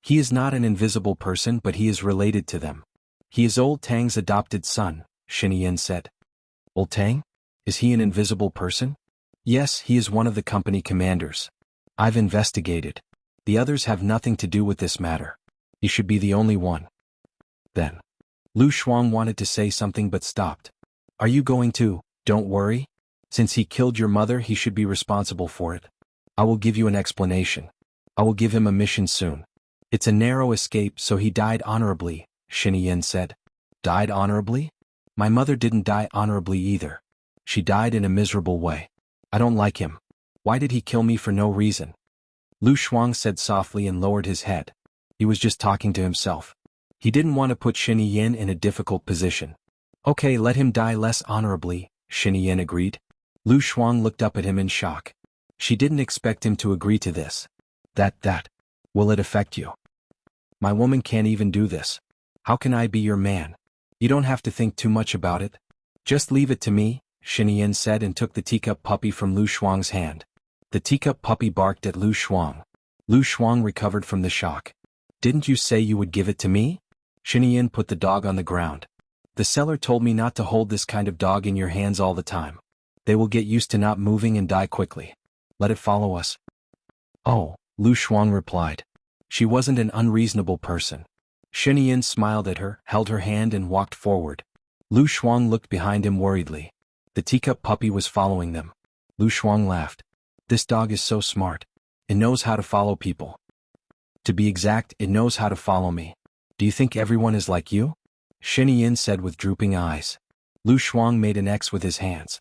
"He is not an invisible person, but he is related to them. He is Old Tang's adopted son," Xinyan said. "Old Tang? Is he an invisible person?" "Yes, he is one of the company commanders. I've investigated. The others have nothing to do with this matter. He should be the only one." Then, Lu Shuang wanted to say something but stopped. "Are you going to? Don't worry. Since he killed your mother, he should be responsible for it. I will give you an explanation. I will give him a mission soon. It's a narrow escape, so he died honorably," Xinyan said. "Died honorably? My mother didn't die honorably either. She died in a miserable way. I don't like him. Why did he kill me for no reason?" Lu Shuang said softly and lowered his head. He was just talking to himself. He didn't want to put Xinyan in a difficult position. "Okay, let him die less honorably," Xinyan agreed. Lu Shuang looked up at him in shock. She didn't expect him to agree to this. That. Will it affect you? My woman can't even do this. How can I be your man? You don't have to think too much about it. Just leave it to me," Xinyan said and took the teacup puppy from Lu Shuang's hand. The teacup puppy barked at Lu Shuang. Lu Shuang recovered from the shock. "Didn't you say you would give it to me?" Xinyan put the dog on the ground. "The seller told me not to hold this kind of dog in your hands all the time. They will get used to not moving and die quickly. Let it follow us." "Oh," Lu Shuang replied. She wasn't an unreasonable person. Xinyan smiled at her, held her hand and walked forward. Lu Shuang looked behind him worriedly. The teacup puppy was following them. Lu Shuang laughed. "This dog is so smart. It knows how to follow people. To be exact, it knows how to follow me. Do you think everyone is like you?" Xinyan said with drooping eyes. Lu Shuang made an X with his hands.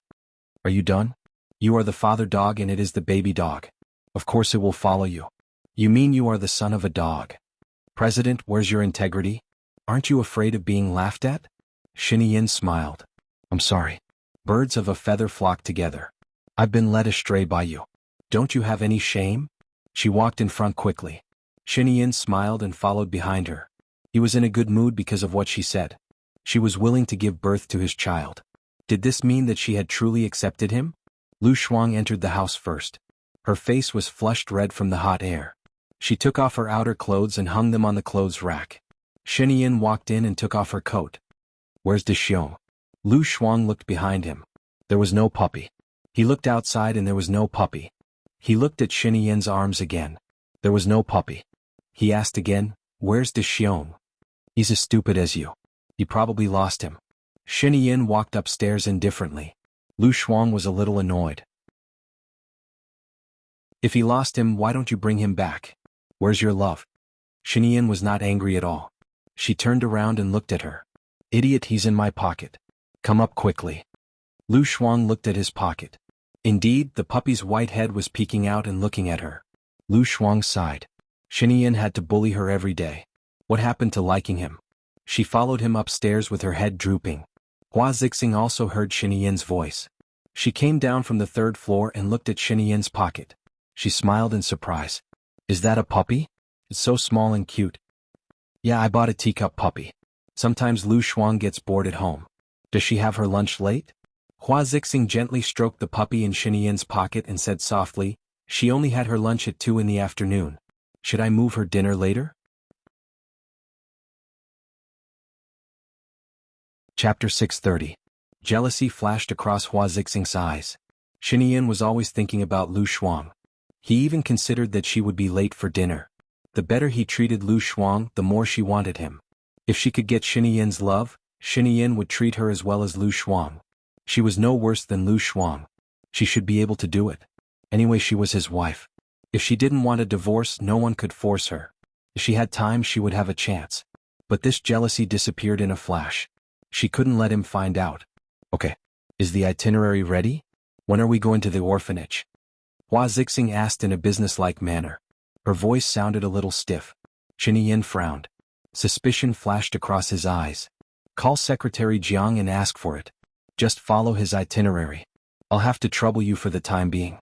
"Are you done? You are the father dog and it is the baby dog. Of course it will follow you. You mean you are the son of a dog? President, where's your integrity? Aren't you afraid of being laughed at?" Xinyan smiled. "I'm sorry. Birds of a feather flock together. I've been led astray by you. Don't you have any shame?" She walked in front quickly. Xinyan smiled and followed behind her. He was in a good mood because of what she said. She was willing to give birth to his child. Did this mean that she had truly accepted him? Lu Shuang entered the house first. Her face was flushed red from the hot air. She took off her outer clothes and hung them on the clothes rack. Xinyan walked in and took off her coat. "Where's the Xiong?" Lu Shuang looked behind him. There was no puppy. He looked outside and there was no puppy. He looked at Xinyan's arms again. There was no puppy. He asked again, "Where's the Xiong?" "He's as stupid as you. You probably lost him." Xinyan walked upstairs indifferently. Lu Shuang was a little annoyed. "If he lost him, why don't you bring him back? Where's your love?" Xinyan was not angry at all. She turned around and looked at her. "Idiot, he's in my pocket. Come up quickly." Lu Shuang looked at his pocket. Indeed, the puppy's white head was peeking out and looking at her. Lu Shuang sighed. Xinyan had to bully her every day. What happened to liking him? She followed him upstairs with her head drooping. Hua Zixing also heard Xinyan's voice. She came down from the 3rd floor and looked at Xinyan's pocket. She smiled in surprise. "Is that a puppy? It's so small and cute." "Yeah, I bought a teacup puppy. Sometimes Lu Shuang gets bored at home. Does she have her lunch late? Hua Zixing gently stroked the puppy in Xinyan's pocket and said softly, she only had her lunch at 2 in the afternoon. Should I move her dinner later? Chapter 630. Jealousy flashed across Hua Zixing's eyes. Xinyan was always thinking about Lu Shuang. He even considered that she would be late for dinner. The better he treated Lu Shuang, the more she wanted him. If she could get Xinyan's love, Xinyan would treat her as well as Lu Shuang. She was no worse than Lu Shuang. She should be able to do it. Anyway, she was his wife. If she didn't want a divorce, no one could force her. If she had time, she would have a chance. But this jealousy disappeared in a flash. She couldn't let him find out. Okay. Is the itinerary ready? When are we going to the orphanage? Hua Zixing asked in a businesslike manner. Her voice sounded a little stiff. Xinyan frowned. Suspicion flashed across his eyes. Call Secretary Jiang and ask for it. Just follow his itinerary. I'll have to trouble you for the time being.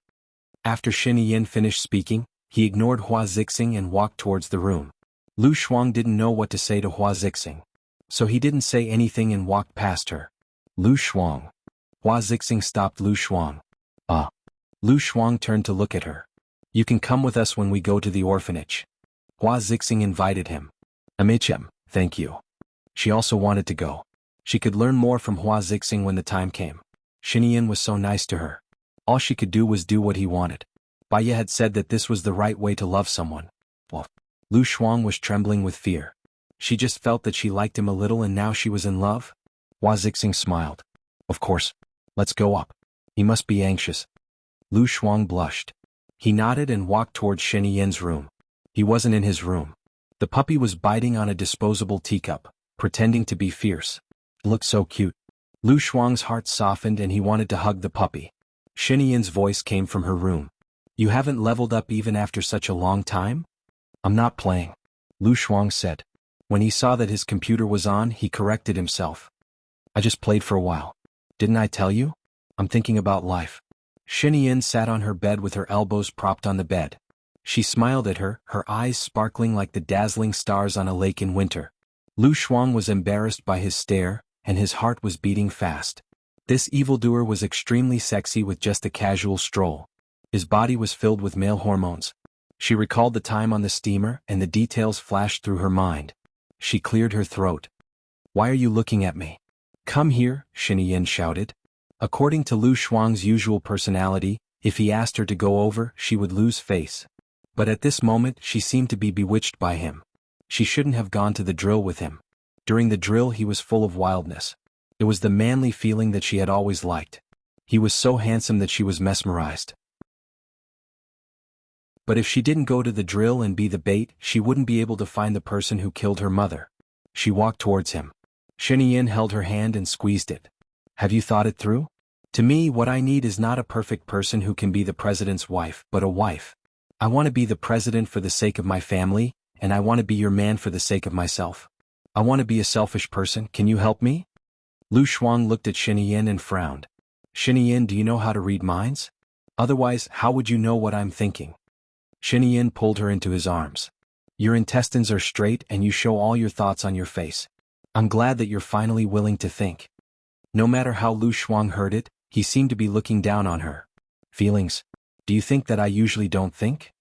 After Xinyan finished speaking, he ignored Hua Zixing and walked towards the room. Lu Shuang didn't know what to say to Hua Zixing. So he didn't say anything and walked past her. Lu Shuang. Hua Zixing stopped Lu Shuang. Lu Shuang turned to look at her. You can come with us when we go to the orphanage. Hua Zixing invited him. Thank you. She also wanted to go. She could learn more from Hua Zixing when the time came. Xinyan was so nice to her. All she could do was do what he wanted. Baiye had said that this was the right way to love someone. Well, Lu Shuang was trembling with fear. She just felt that she liked him a little and now she was in love. Hua Zixing smiled. Of course. Let's go up. He must be anxious. Lu Shuang blushed. He nodded and walked towards Xinyan's room. He wasn't in his room. The puppy was biting on a disposable teacup, pretending to be fierce. It looked so cute. Lu Shuang's heart softened and he wanted to hug the puppy. Xinyan's voice came from her room. You haven't leveled up even after such a long time? I'm not playing. Lu Shuang said. When he saw that his computer was on, he corrected himself. I just played for a while. Didn't I tell you? I'm thinking about life. Xinyan sat on her bed with her elbows propped on the bed. She smiled at her, her eyes sparkling like the dazzling stars on a lake in winter. Lu Shuang was embarrassed by his stare, and his heart was beating fast. This evildoer was extremely sexy with just a casual stroll. His body was filled with male hormones. She recalled the time on the steamer, and the details flashed through her mind. She cleared her throat. Why are you looking at me? Come here, Xinyan shouted. According to Lu Shuang's usual personality, if he asked her to go over, she would lose face. But at this moment, she seemed to be bewitched by him. She shouldn't have gone to the drill with him. During the drill, he was full of wildness. It was the manly feeling that she had always liked. He was so handsome that she was mesmerized. But if she didn't go to the drill and be the bait, she wouldn't be able to find the person who killed her mother. She walked towards him. Xinyan held her hand and squeezed it. Have you thought it through? To me, what I need is not a perfect person who can be the president's wife, but a wife. I want to be the president for the sake of my family, and I want to be your man for the sake of myself. I want to be a selfish person, can you help me? Lu Shuang looked at Xinyan and frowned. Xinyan, do you know how to read minds? Otherwise, how would you know what I'm thinking? Xinyan pulled her into his arms. Your intestines are straight and you show all your thoughts on your face. I'm glad that you're finally willing to think. No matter how Lu Shuang heard it, he seemed to be looking down on her. Feelings? Do you think that I usually don't think?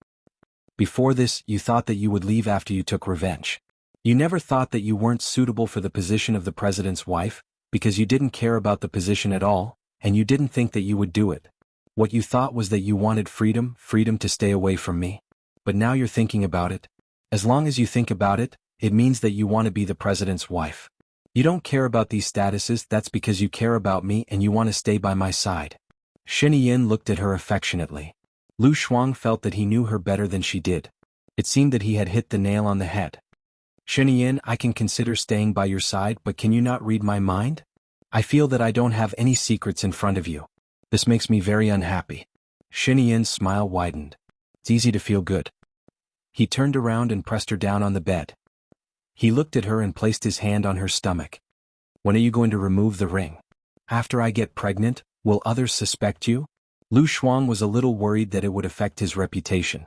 Before this, you thought that you would leave after you took revenge. You never thought that you weren't suitable for the position of the president's wife, because you didn't care about the position at all, and you didn't think that you would do it. What you thought was that you wanted freedom to stay away from me. But now you're thinking about it. As long as you think about it, it means that you want to be the president's wife. You don't care about these statuses, that's because you care about me and you want to stay by my side. Xinyan looked at her affectionately. Lu Shuang felt that he knew her better than she did. It seemed that he had hit the nail on the head. Xinyan, I can consider staying by your side, but can you not read my mind? I feel that I don't have any secrets in front of you. This makes me very unhappy. Xinyan's smile widened. It's easy to feel good. He turned around and pressed her down on the bed. He looked at her and placed his hand on her stomach. When are you going to remove the ring? After I get pregnant, will others suspect you? Lu Shuang was a little worried that it would affect his reputation.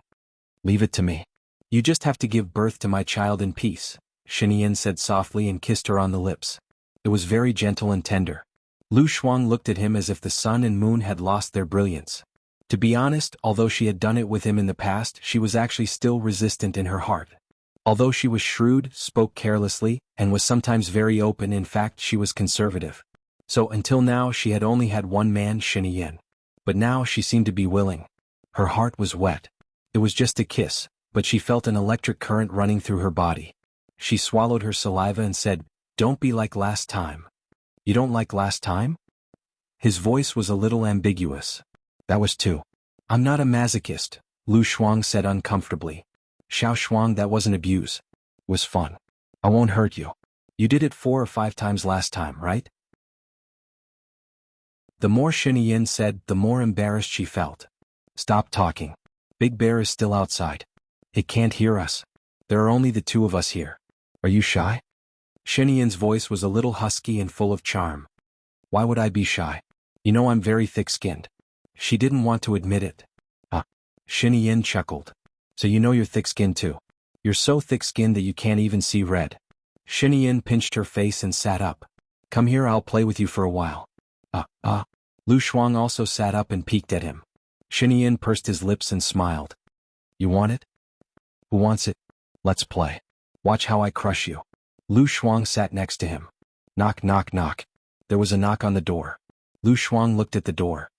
Leave it to me. You just have to give birth to my child in peace, Xinyan said softly and kissed her on the lips. It was very gentle and tender. Lu Shuang looked at him as if the sun and moon had lost their brilliance. To be honest, although she had done it with him in the past, she was actually still resistant in her heart. Although she was shrewd, spoke carelessly, and was sometimes very open, in fact she was conservative. So until now she had only had one man, Shiniyin. But now she seemed to be willing. Her heart was wet. It was just a kiss, but she felt an electric current running through her body. She swallowed her saliva and said, "Don't be like last time." "You don't like last time?" His voice was a little ambiguous. "That was too. I'm not a masochist," Lu Shuang said uncomfortably. "Xiao Shuang, that wasn't abuse. It was fun. I won't hurt you. You did it 4 or 5 times last time, right?" The more Shiniyin said, the more embarrassed she felt. "Stop talking. Big Bear is still outside. It can't hear us. There are only the 2 of us here. Are you shy?" Shiniyin's voice was a little husky and full of charm. "Why would I be shy? You know I'm very thick-skinned." She didn't want to admit it. Shiniyin chuckled. "So you know you're thick-skinned too. You're so thick-skinned that you can't even see red." Shiniyin pinched her face and sat up. "Come here, I'll play with you for a while." Lu Shuang also sat up and peeked at him. Shiniyin pursed his lips and smiled. "You want it? Who wants it? Let's play. Watch how I crush you." Lu Shuang sat next to him. Knock, knock, knock. There was a knock on the door. Lu Shuang looked at the door.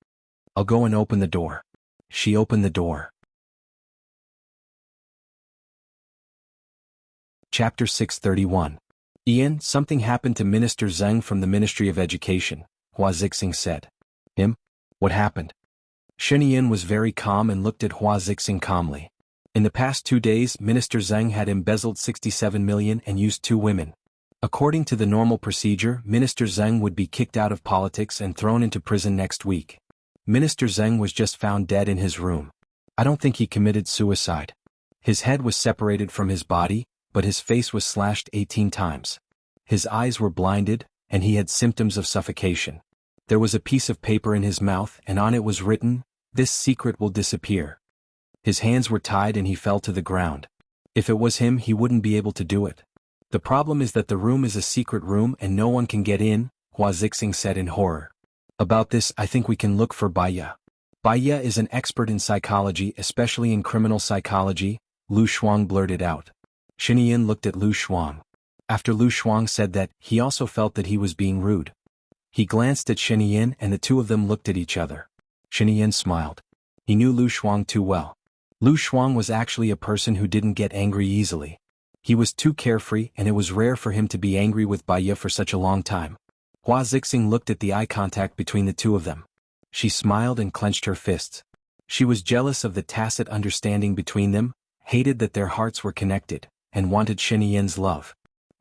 "I'll go and open the door." She opened the door. Chapter 631. "Ian, something happened to Minister Zheng from the Ministry of Education," Hua Zixing said. "Him? What happened?" Shiniyin was very calm and looked at Hua Zixing calmly. In the past 2 days, Minister Zheng had embezzled 67 million and used 2 women. According to the normal procedure, Minister Zheng would be kicked out of politics and thrown into prison next week. Minister Zheng was just found dead in his room. I don't think he committed suicide. His head was separated from his body, but his face was slashed 18 times. His eyes were blinded, and he had symptoms of suffocation. There was a piece of paper in his mouth, and on it was written, "This secret will disappear." His hands were tied and he fell to the ground. If it was him, he wouldn't be able to do it. "The problem is that the room is a secret room and no one can get in," Hua Zixing said in horror. "About this, I think we can look for Baya. Baya is an expert in psychology, especially in criminal psychology," Lu Shuang blurted out. Shiniyin looked at Lu Shuang. After Lu Shuang said that, he also felt that he was being rude. He glanced at Shiniyin and the 2 of them looked at each other. Shiniyin smiled. He knew Lu Shuang too well. Lu Shuang was actually a person who didn't get angry easily. He was too carefree and it was rare for him to be angry with Baya for such a long time. Hua Zixing looked at the eye contact between the 2 of them. She smiled and clenched her fists. She was jealous of the tacit understanding between them, hated that their hearts were connected, and wanted Shiniyin's love.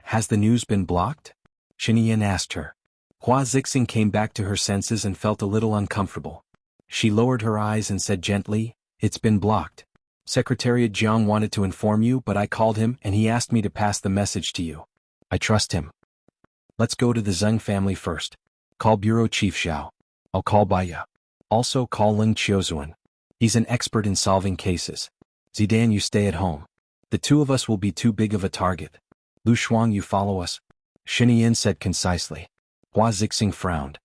"Has the news been blocked?" Shiniyin asked her. Hua Zixing came back to her senses and felt a little uncomfortable. She lowered her eyes and said gently, "It's been blocked. Secretariat Jiang wanted to inform you, but I called him and he asked me to pass the message to you. I trust him. Let's go to the Zheng family first. Call Bureau Chief Xiao. I'll call Baya. Also call Ling Qiuzuan. He's an expert in solving cases. Zidan, you stay at home. The 2 of us will be too big of a target. Lu Shuang, you follow us." Shiniyin said concisely. Hua Zixing frowned.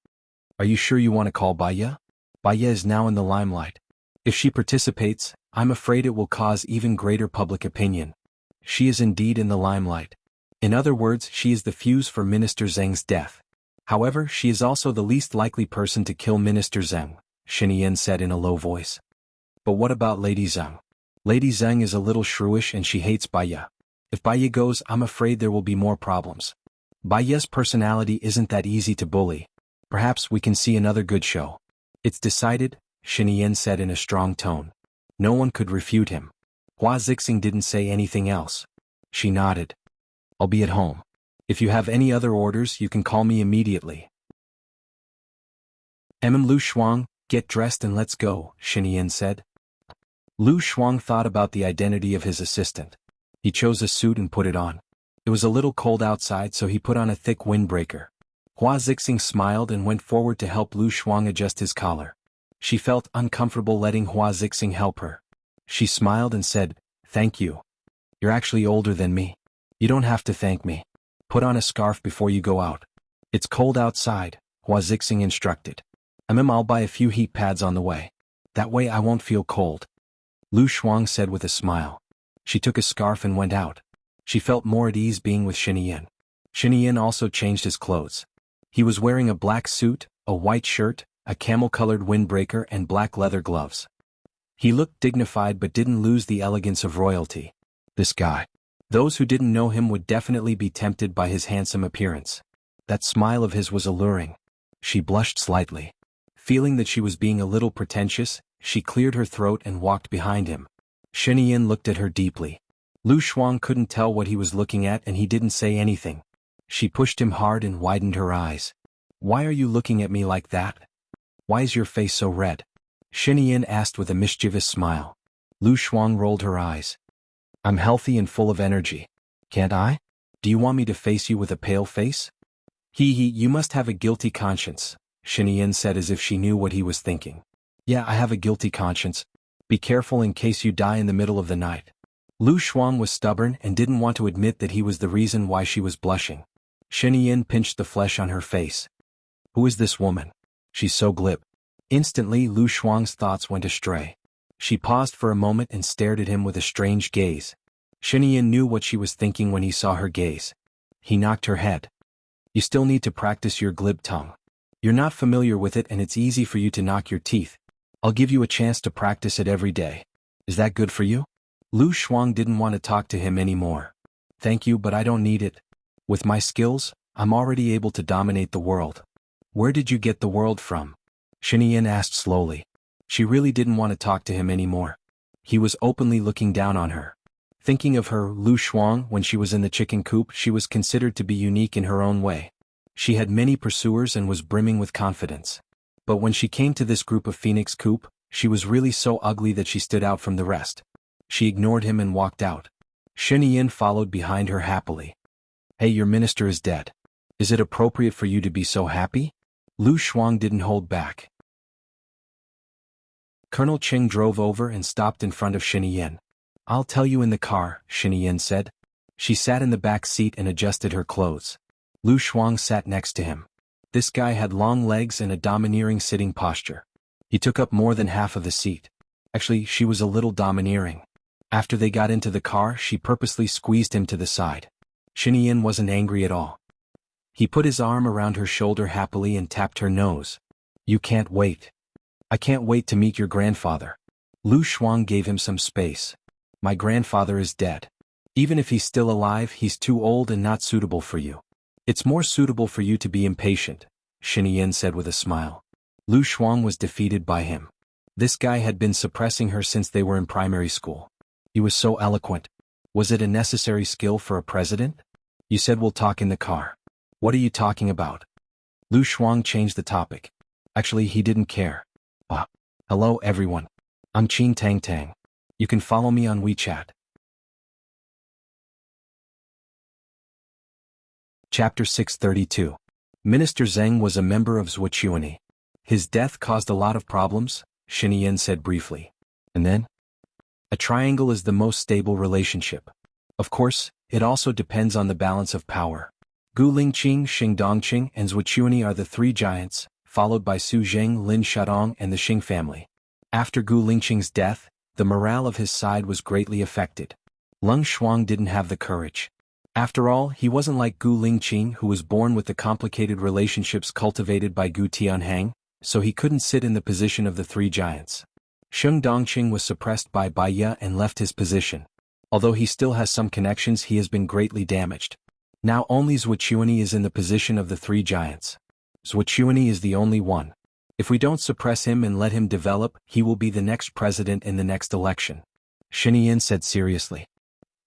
"Are you sure you want to call Baya? Baya is now in the limelight. If she participates, I'm afraid it will cause even greater public opinion. She is indeed in the limelight. In other words, she is the fuse for Minister Zheng's death. However, she is also the least likely person to kill Minister Zheng," Shiniyin said in a low voice. "But what about Lady Zheng? Lady Zheng is a little shrewish and she hates Baya. If Baya goes, I'm afraid there will be more problems. Baya's personality isn't that easy to bully. Perhaps we can see another good show." "It's decided," Shiniyin said in a strong tone. No one could refute him. Hua Zixing didn't say anything else. She nodded. "I'll be at home. If you have any other orders, you can call me immediately." Lu Shuang, get dressed and let's go," Shiniyin said. Lu Shuang thought about the identity of his assistant. He chose a suit and put it on. It was a little cold outside, so he put on a thick windbreaker. Hua Zixing smiled and went forward to help Lu Shuang adjust his collar. She felt uncomfortable letting Hua Zixing help her. She smiled and said, "Thank you. You're actually older than me. You don't have to thank me. Put on a scarf before you go out. It's cold outside," Hua Zixing instructed. I'll buy a few heat pads on the way. That way I won't feel cold. Lu Shuang said with a smile. She took a scarf and went out. She felt more at ease being with Xinyan. Xinyan also changed his clothes. He was wearing a black suit, a white shirt, a camel-colored windbreaker and black leather gloves. He looked dignified but didn't lose the elegance of royalty. This guy. Those who didn't know him would definitely be tempted by his handsome appearance. That smile of his was alluring. She blushed slightly. Feeling that she was being a little pretentious, she cleared her throat and walked behind him. Xinyan looked at her deeply. Lu Shuang couldn't tell what he was looking at and he didn't say anything. She pushed him hard and widened her eyes. Why are you looking at me like that? Why is your face so red? Xinyan asked with a mischievous smile. Lu Shuang rolled her eyes. I'm healthy and full of energy. Can't I? Do you want me to face you with a pale face? You must have a guilty conscience, Xinyan said as if she knew what he was thinking. Yeah, I have a guilty conscience. Be careful in case you die in the middle of the night. Lu Shuang was stubborn and didn't want to admit that he was the reason why she was blushing. Xinyan pinched the flesh on her face. Who is this woman? She's so glib. Instantly Lu Shuang's thoughts went astray. She paused for a moment and stared at him with a strange gaze. Xinyan knew what she was thinking when he saw her gaze. He knocked her head. You still need to practice your glib tongue. You're not familiar with it and it's easy for you to knock your teeth. I'll give you a chance to practice it every day. Is that good for you? Lu Shuang didn't want to talk to him anymore. Thank you, but I don't need it. With my skills, I'm already able to dominate the world. Where did you get the world from? Xinyan asked slowly. She really didn't want to talk to him anymore. He was openly looking down on her. Thinking of her, Lu Shuang, when she was in the chicken coop, she was considered to be unique in her own way. She had many pursuers and was brimming with confidence. But when she came to this group of Phoenix Coop, she was really so ugly that she stood out from the rest. She ignored him and walked out. Xinyan followed behind her happily. Hey, your minister is dead. Is it appropriate for you to be so happy? Lu Shuang didn't hold back. Colonel Qing drove over and stopped in front of Xinyan. I'll tell you in the car, Xinyan said. She sat in the back seat and adjusted her clothes. Lu Shuang sat next to him. This guy had long legs and a domineering sitting posture. He took up more than half of the seat. Actually, she was a little domineering. After they got into the car, she purposely squeezed him to the side. Xinyan wasn't angry at all. He put his arm around her shoulder happily and tapped her nose. You can't wait. I can't wait to meet your grandfather. Lu Shuang gave him some space. My grandfather is dead. Even if he's still alive, he's too old and not suitable for you. It's more suitable for you to be impatient, Xinyan said with a smile. Lu Shuang was defeated by him. This guy had been suppressing her since they were in primary school. He was so eloquent. Was it a necessary skill for a president? You said we'll talk in the car. What are you talking about? Lu Shuang changed the topic. Actually, he didn't care. Hello everyone. I'm Qin Tang Tang. You can follow me on WeChat. Chapter 632. Minister Zheng was a member of Zhuochuani. His death caused a lot of problems, Xinyan said briefly. And then? A triangle is the most stable relationship. Of course, it also depends on the balance of power. Gu Lingqing, Xing Dongqing, and Zhuochuani are the three giants, followed by Su Zheng, Lin Shadong, and the Xing family. After Gu Lingqing's death, the morale of his side was greatly affected. Leng Shuang didn't have the courage. After all, he wasn't like Gu Lingqing, who was born with the complicated relationships cultivated by Gu Tianhang, so he couldn't sit in the position of the three giants. Xing Dongqing was suppressed by Bai Ye and left his position. Although he still has some connections, he has been greatly damaged. Now only Zhuochuani is in the position of the three giants. Zhuochuani is the only one. If we don't suppress him and let him develop, he will be the next president in the next election. Xinyan said seriously.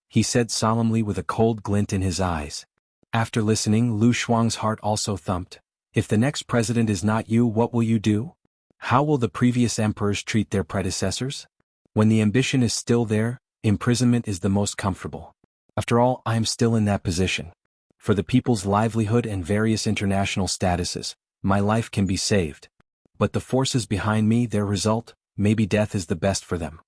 He said solemnly with a cold glint in his eyes. After listening, Lu Shuang's heart also thumped. If the next president is not you, what will you do? How will the previous emperors treat their predecessors? When the ambition is still there, imprisonment is the most comfortable. After all, I am still in that position. For the people's livelihood and various international statuses, my life can be saved. But the forces behind me, their result, maybe death is the best for them.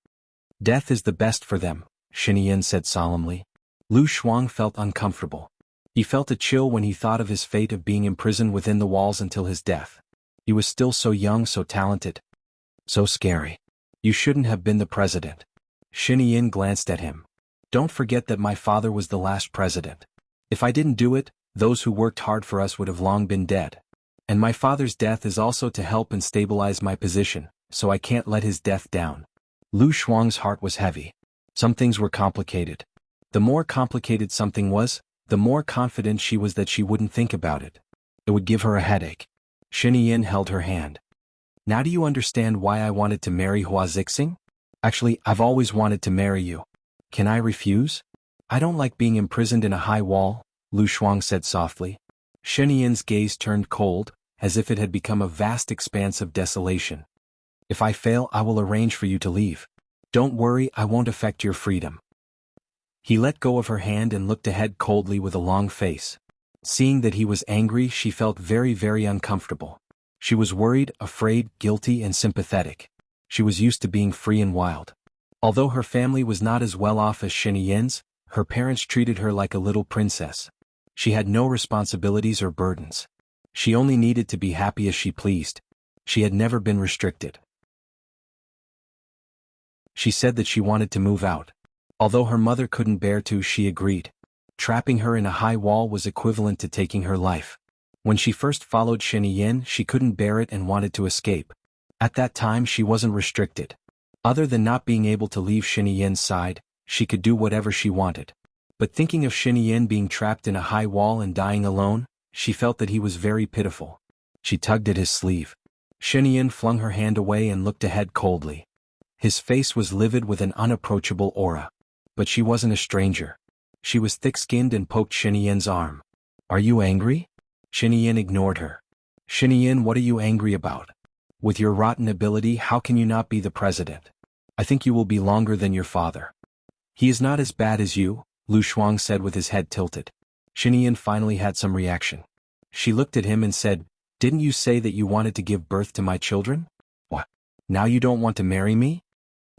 Death is the best for them, Xinyan said solemnly. Lu Shuang felt uncomfortable. He felt a chill when he thought of his fate of being imprisoned within the walls until his death. He was still so young, so talented. So scary. You shouldn't have been the president. Xinyin glanced at him. Don't forget that my father was the last president. If I didn't do it, those who worked hard for us would have long been dead. And my father's death is also to help and stabilize my position, so I can't let his death down. Lu Shuang's heart was heavy. Some things were complicated. The more complicated something was, the more confident she was that she wouldn't think about it. It would give her a headache. Xinyin held her hand. Now do you understand why I wanted to marry Hua Zixing? Actually, I've always wanted to marry you. Can I refuse? I don't like being imprisoned in a high wall, Lu Shuang said softly. Xinyan's gaze turned cold, as if it had become a vast expanse of desolation. If I fail, I will arrange for you to leave. Don't worry, I won't affect your freedom. He let go of her hand and looked ahead coldly with a long face. Seeing that he was angry, she felt very, very uncomfortable. She was worried, afraid, guilty, and sympathetic. She was used to being free and wild. Although her family was not as well off as Xinyan's, her parents treated her like a little princess. She had no responsibilities or burdens. She only needed to be happy as she pleased. She had never been restricted. She said that she wanted to move out. Although her mother couldn't bear to, she agreed. Trapping her in a high wall was equivalent to taking her life. When she first followed Xinyan, she couldn't bear it and wanted to escape. At that time she wasn't restricted. Other than not being able to leave Xinyan's side, she could do whatever she wanted. But thinking of Xinyan being trapped in a high wall and dying alone, she felt that he was very pitiful. She tugged at his sleeve. Xinyan flung her hand away and looked ahead coldly. His face was livid with an unapproachable aura. But she wasn't a stranger. She was thick-skinned and poked Xinyan's arm. Are you angry? Xinyan ignored her. Xinyan, what are you angry about? With your rotten ability, how can you not be the president? I think you will be longer than your father. He is not as bad as you, Lu Shuang said with his head tilted. Xinyan finally had some reaction. She looked at him and said, Didn't you say that you wanted to give birth to my children? What? Now you don't want to marry me?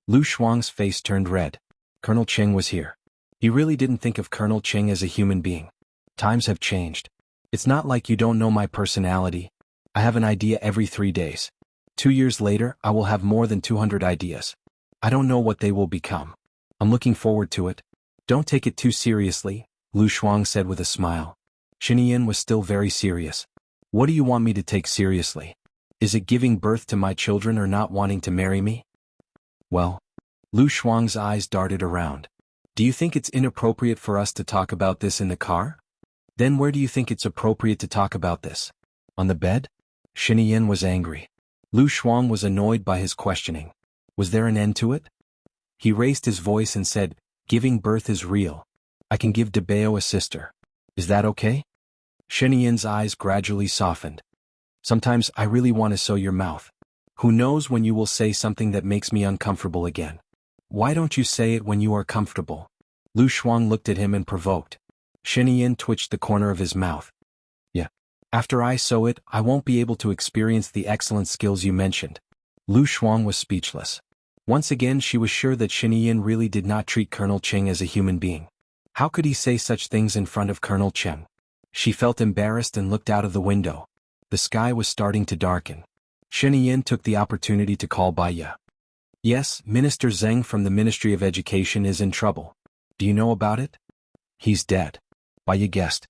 Lu Shuang's face turned red. Colonel Cheng was here. He really didn't think of Colonel Cheng as a human being. Times have changed. It's not like you don't know my personality. I have an idea every 3 days. 2 years later, I will have more than 200 ideas. I don't know what they will become. I'm looking forward to it. Don't take it too seriously, Lu Shuang said with a smile. Xinyan was still very serious. What do you want me to take seriously? Is it giving birth to my children or not wanting to marry me? Well, Lu Shuang's eyes darted around. Do you think it's inappropriate for us to talk about this in the car? Then where do you think it's appropriate to talk about this? On the bed? Xinyan was angry. Lu Shuang was annoyed by his questioning. Was there an end to it? He raised his voice and said, Giving birth is real. I can give Debeo a sister. Is that okay? Xinyan's eyes gradually softened. Sometimes I really want to sew your mouth. Who knows when you will say something that makes me uncomfortable again. Why don't you say it when you are comfortable? Lu Shuang looked at him and provoked. Xinyan twitched the corner of his mouth. Yeah. After I sew it, I won't be able to experience the excellent skills you mentioned. Lu Shuang was speechless. Once again she was sure that Xinyan really did not treat Colonel Cheng as a human being. How could he say such things in front of Colonel Cheng? She felt embarrassed and looked out of the window. The sky was starting to darken. Xinyan took the opportunity to call Baiya. Yes, Minister Zheng from the Ministry of Education is in trouble. Do you know about it? He's dead. Baiya guessed.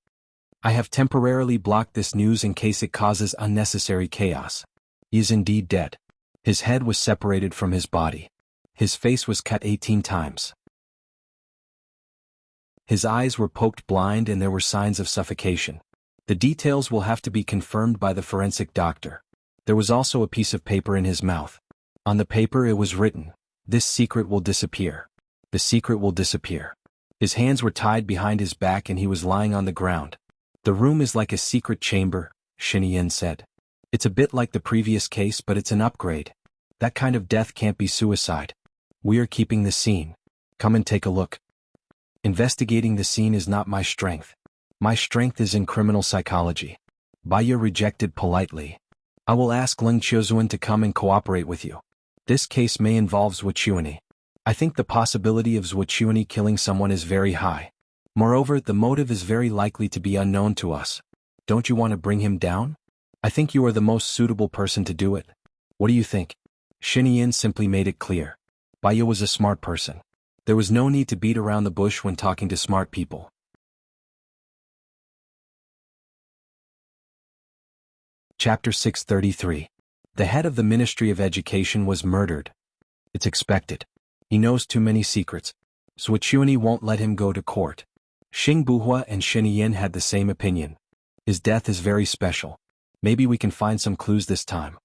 I have temporarily blocked this news in case it causes unnecessary chaos. He is indeed dead. His head was separated from his body. His face was cut 18 times. His eyes were poked blind and there were signs of suffocation. The details will have to be confirmed by the forensic doctor. There was also a piece of paper in his mouth. On the paper it was written, This secret will disappear. The secret will disappear. His hands were tied behind his back and he was lying on the ground. The room is like a secret chamber, Xinyan said. It's a bit like the previous case, but it's an upgrade. That kind of death can't be suicide. We are keeping the scene. Come and take a look. Investigating the scene is not my strength. My strength is in criminal psychology. Baiya rejected politely. I will ask Leng Qiuzuan to come and cooperate with you. This case may involve Zhuochuani. I think the possibility of Zhuochuani killing someone is very high. Moreover, the motive is very likely to be unknown to us. Don't you want to bring him down? I think you are the most suitable person to do it. What do you think? Xinyan simply made it clear. Baiya was a smart person. There was no need to beat around the bush when talking to smart people. Chapter 633. The head of the Ministry of Education was murdered. It's expected. He knows too many secrets. Zuochuani won't let him go to court. Xing Buhua and Xinyan had the same opinion. His death is very special. Maybe we can find some clues this time.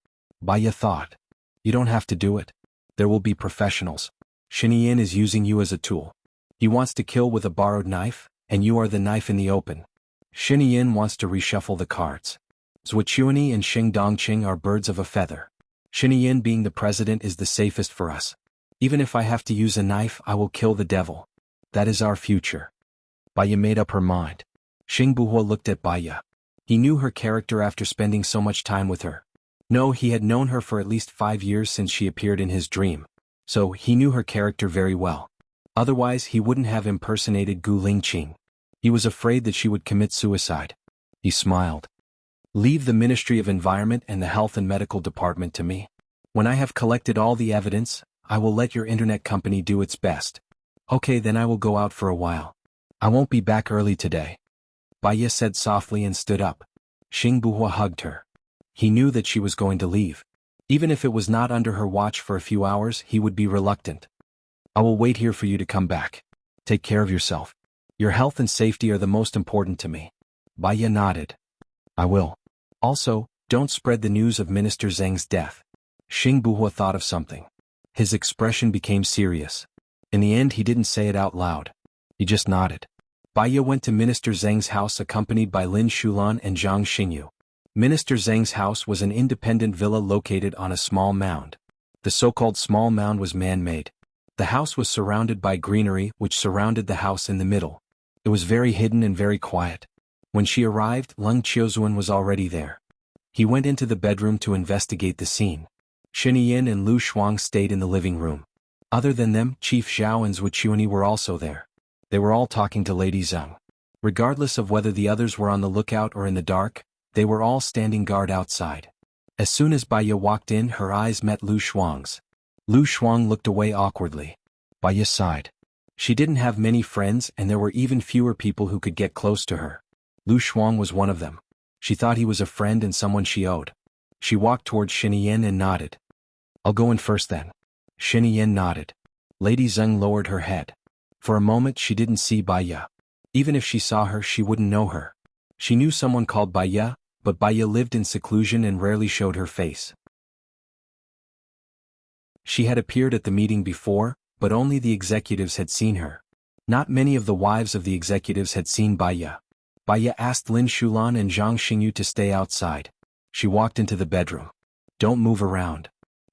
Baiya thought. You don't have to do it. There will be professionals. Xinyan is using you as a tool. He wants to kill with a borrowed knife, and you are the knife in the open. Xinyan wants to reshuffle the cards. Zuochuani and Xing Dongqing are birds of a feather. Xinyan being the president is the safest for us. Even if I have to use a knife, I will kill the devil. That is our future. Baiya made up her mind. Xing Buhua looked at Baiya. He knew her character after spending so much time with her. No, he had known her for at least 5 years since she appeared in his dream. So, he knew her character very well. Otherwise, he wouldn't have impersonated Gu Lingqing. He was afraid that she would commit suicide. He smiled. Leave the Ministry of Environment and the Health and Medical Department to me. When I have collected all the evidence, I will let your internet company do its best. Okay, then I will go out for a while. I won't be back early today. Baiya said softly and stood up. Xing Buhua hugged her. He knew that she was going to leave. Even if it was not under her watch for a few hours, he would be reluctant. I will wait here for you to come back. Take care of yourself. Your health and safety are the most important to me. Baiya nodded. I will. Also, don't spread the news of Minister Zheng's death. Xing Buhua thought of something. His expression became serious. In the end, he didn't say it out loud. He just nodded. Baiya went to Minister Zheng's house accompanied by Lin Shulan and Zhang Xingyu. Minister Zheng's house was an independent villa located on a small mound. The so-called small mound was man-made. The house was surrounded by greenery which surrounded the house in the middle. It was very hidden and very quiet. When she arrived, Leng Qiuzuan was already there. He went into the bedroom to investigate the scene. Xinyan and Lu Shuang stayed in the living room. Other than them, Chief Zhao and Zuochuani were also there. They were all talking to Lady Zheng. Regardless of whether the others were on the lookout or in the dark, they were all standing guard outside. As soon as Baiya walked in, her eyes met Lu Shuang's. Lu Shuang looked away awkwardly. Baiya sighed. She didn't have many friends and there were even fewer people who could get close to her. Lu Shuang was one of them. She thought he was a friend and someone she owed. She walked toward Xinyan and nodded. I'll go in first then. Xinyan nodded. Lady Zheng lowered her head. For a moment she didn't see Baiya. Even if she saw her, she wouldn't know her. She knew someone called Baiya, but Baiya lived in seclusion and rarely showed her face. She had appeared at the meeting before, but only the executives had seen her. Not many of the wives of the executives had seen Baiya. Baiya asked Lin Shulan and Zhang Xingyu to stay outside. She walked into the bedroom. Don't move around.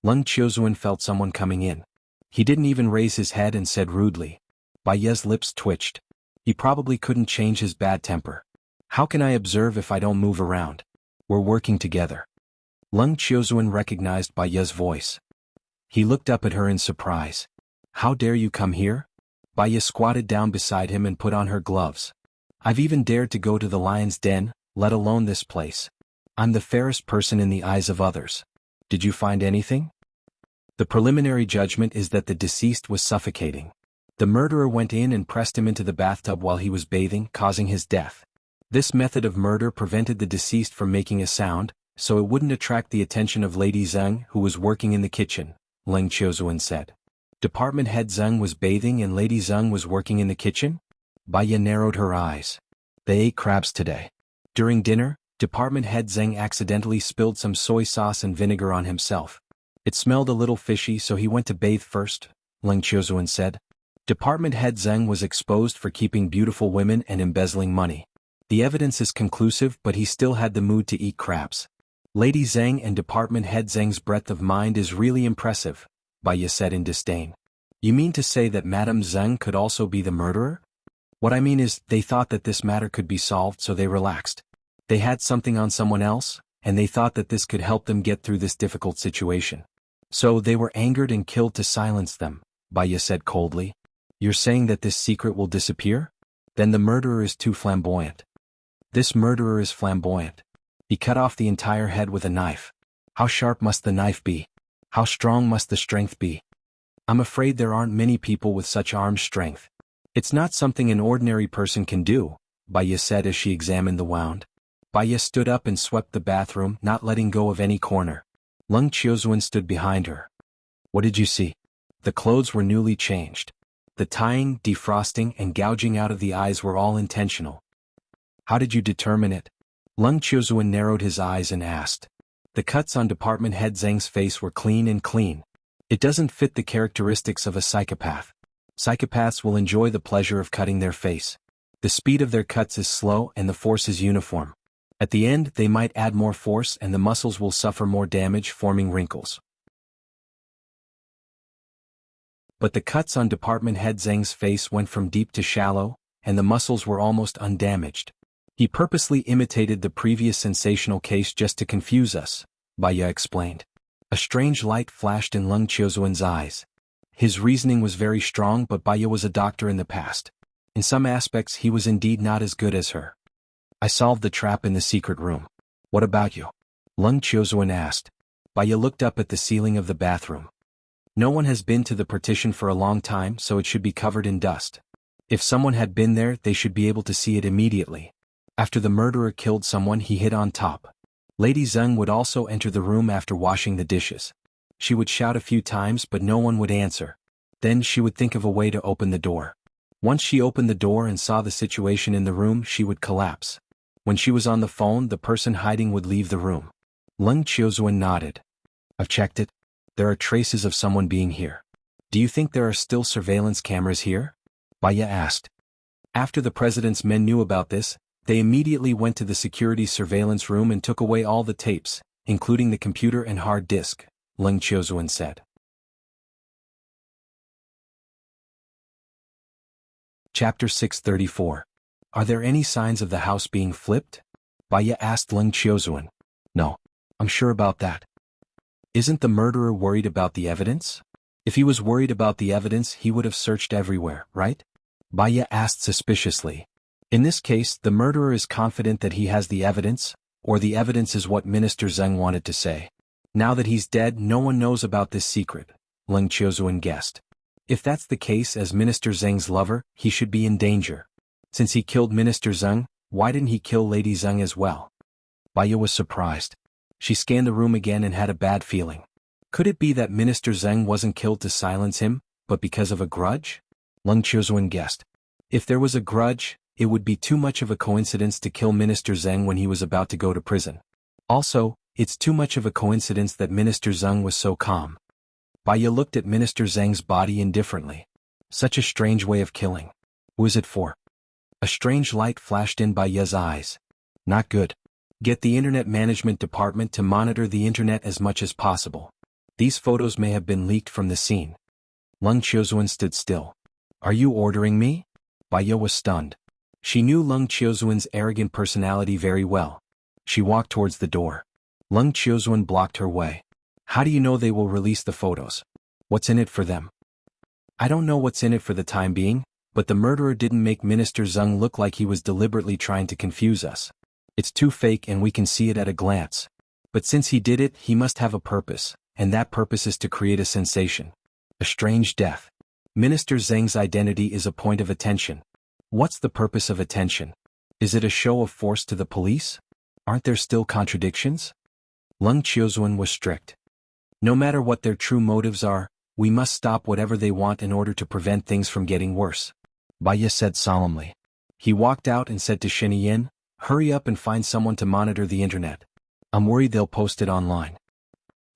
Leng Qiuzuan felt someone coming in. He didn't even raise his head and said rudely. Baiya's lips twitched. He probably couldn't change his bad temper. How can I observe if I don't move around? We're working together. Leng Qiuzuan recognized Baiya's voice. He looked up at her in surprise. How dare you come here? Baiya squatted down beside him and put on her gloves. I've even dared to go to the lion's den, let alone this place. I'm the fairest person in the eyes of others. Did you find anything? The preliminary judgment is that the deceased was suffocating. The murderer went in and pressed him into the bathtub while he was bathing, causing his death. This method of murder prevented the deceased from making a sound, so it wouldn't attract the attention of Lady Zheng, who was working in the kitchen, Leng Qiuzuan said. Department head Zheng was bathing and Lady Zheng was working in the kitchen? Baiya narrowed her eyes. They ate crabs today. During dinner, Department head Zheng accidentally spilled some soy sauce and vinegar on himself. It smelled a little fishy, so he went to bathe first, Leng Qiuzuan said. Department head Zheng was exposed for keeping beautiful women and embezzling money. The evidence is conclusive, but he still had the mood to eat crabs. Lady Zheng and Department head Zheng's breadth of mind is really impressive, Baiya said in disdain. You mean to say that Madame Zheng could also be the murderer? What I mean is, they thought that this matter could be solved, so they relaxed. They had something on someone else, and they thought that this could help them get through this difficult situation. So they were angered and killed to silence them, Baiya said coldly. You're saying that this secret will disappear? Then the murderer is too flamboyant. This murderer is flamboyant. He cut off the entire head with a knife. How sharp must the knife be? How strong must the strength be? I'm afraid there aren't many people with such arm strength. It's not something an ordinary person can do, Baya said as she examined the wound. Baya stood up and swept the bathroom, not letting go of any corner. Lung Qiuzuan stood behind her. What did you see? The clothes were newly changed. The tying, defrosting, and gouging out of the eyes were all intentional. How did you determine it? Lung Qiuzuan narrowed his eyes and asked. The cuts on Department Head Zheng's face were clean and clean. It doesn't fit the characteristics of a psychopath. Psychopaths will enjoy the pleasure of cutting their face. The speed of their cuts is slow and the force is uniform. At the end, they might add more force and the muscles will suffer more damage, forming wrinkles. But the cuts on Department Head Zheng's face went from deep to shallow, and the muscles were almost undamaged. He purposely imitated the previous sensational case just to confuse us, Baya explained. A strange light flashed in Lung Qiuzuan's eyes. His reasoning was very strong, but Baya was a doctor in the past. In some aspects he was indeed not as good as her. I solved the trap in the secret room. What about you? Lung Qiuzuan asked. Baya looked up at the ceiling of the bathroom. No one has been to the partition for a long time, so it should be covered in dust. If someone had been there, they should be able to see it immediately. After the murderer killed someone, he hid on top. Lady Zheng would also enter the room after washing the dishes. She would shout a few times, but no one would answer. Then she would think of a way to open the door. Once she opened the door and saw the situation in the room, she would collapse. When she was on the phone, the person hiding would leave the room. Lung Qiuzuan nodded. I've checked it. There are traces of someone being here. Do you think there are still surveillance cameras here? Baya asked. After the president's men knew about this, they immediately went to the security surveillance room and took away all the tapes, including the computer and hard disk, Lung Qiuzuan said. Chapter 634. Are there any signs of the house being flipped? Baya asked Lung Qiuzuan. No. I'm sure about that. Isn't the murderer worried about the evidence? If he was worried about the evidence, he would have searched everywhere, right? Baya asked suspiciously. In this case, the murderer is confident that he has the evidence, or the evidence is what Minister Zheng wanted to say. Now that he's dead, no one knows about this secret, Lung Qiuzuan guessed. If that's the case, as Minister Zheng's lover, he should be in danger. Since he killed Minister Zheng, why didn't he kill Lady Zheng as well? Baya was surprised. She scanned the room again and had a bad feeling. Could it be that Minister Zheng wasn't killed to silence him, but because of a grudge? Lung Qiuzuan guessed. If there was a grudge, it would be too much of a coincidence to kill Minister Zheng when he was about to go to prison. Also, it's too much of a coincidence that Minister Zheng was so calm. Baya looked at Minister Zheng's body indifferently. Such a strange way of killing. Who is it for? A strange light flashed in Baya's eyes. Not good. Get the Internet Management Department to monitor the Internet as much as possible. These photos may have been leaked from the scene. Lung Qiuzuan stood still. Are you ordering me? Baya was stunned. She knew Lung Qiuzuan's arrogant personality very well. She walked towards the door. Lung Qiuzuan blocked her way. How do you know they will release the photos? What's in it for them? I don't know what's in it for the time being, but the murderer didn't make Minister Zheng look like he was deliberately trying to confuse us. It's too fake and we can see it at a glance. But since he did it, he must have a purpose, and that purpose is to create a sensation. A strange death. Minister Zheng's identity is a point of attention. What's the purpose of attention? Is it a show of force to the police? Aren't there still contradictions? Lung Qiuzuan was strict. No matter what their true motives are, we must stop whatever they want in order to prevent things from getting worse. Baya said solemnly. He walked out and said to Shiniyin, hurry up and find someone to monitor the internet. I'm worried they'll post it online.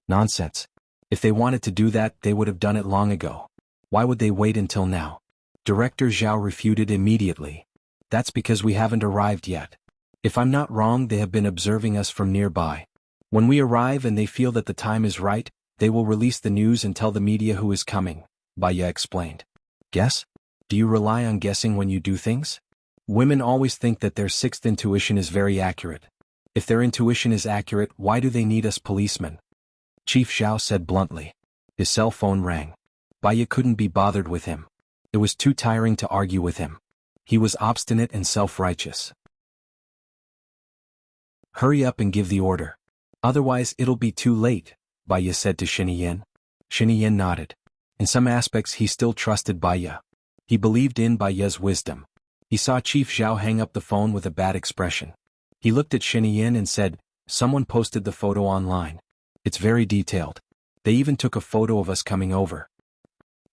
Nonsense. If they wanted to do that, they would have done it long ago. Why would they wait until now? Director Zhao refuted immediately. That's because we haven't arrived yet. If I'm not wrong, they have been observing us from nearby. When we arrive and they feel that the time is right, they will release the news and tell the media who is coming, Baya explained. Guess? Do you rely on guessing when you do things? Women always think that their sixth intuition is very accurate. If their intuition is accurate, why do they need us policemen? Chief Zhao said bluntly. His cell phone rang. Baya couldn't be bothered with him. It was too tiring to argue with him. He was obstinate and self-righteous. Hurry up and give the order. Otherwise it'll be too late, Baya said to Xinyan. Xinyan nodded. In some aspects he still trusted Baya. He believed in Baya's wisdom. He saw Chief Zhao hang up the phone with a bad expression. He looked at Xinyan and said, "Someone posted the photo online. It's very detailed. They even took a photo of us coming over."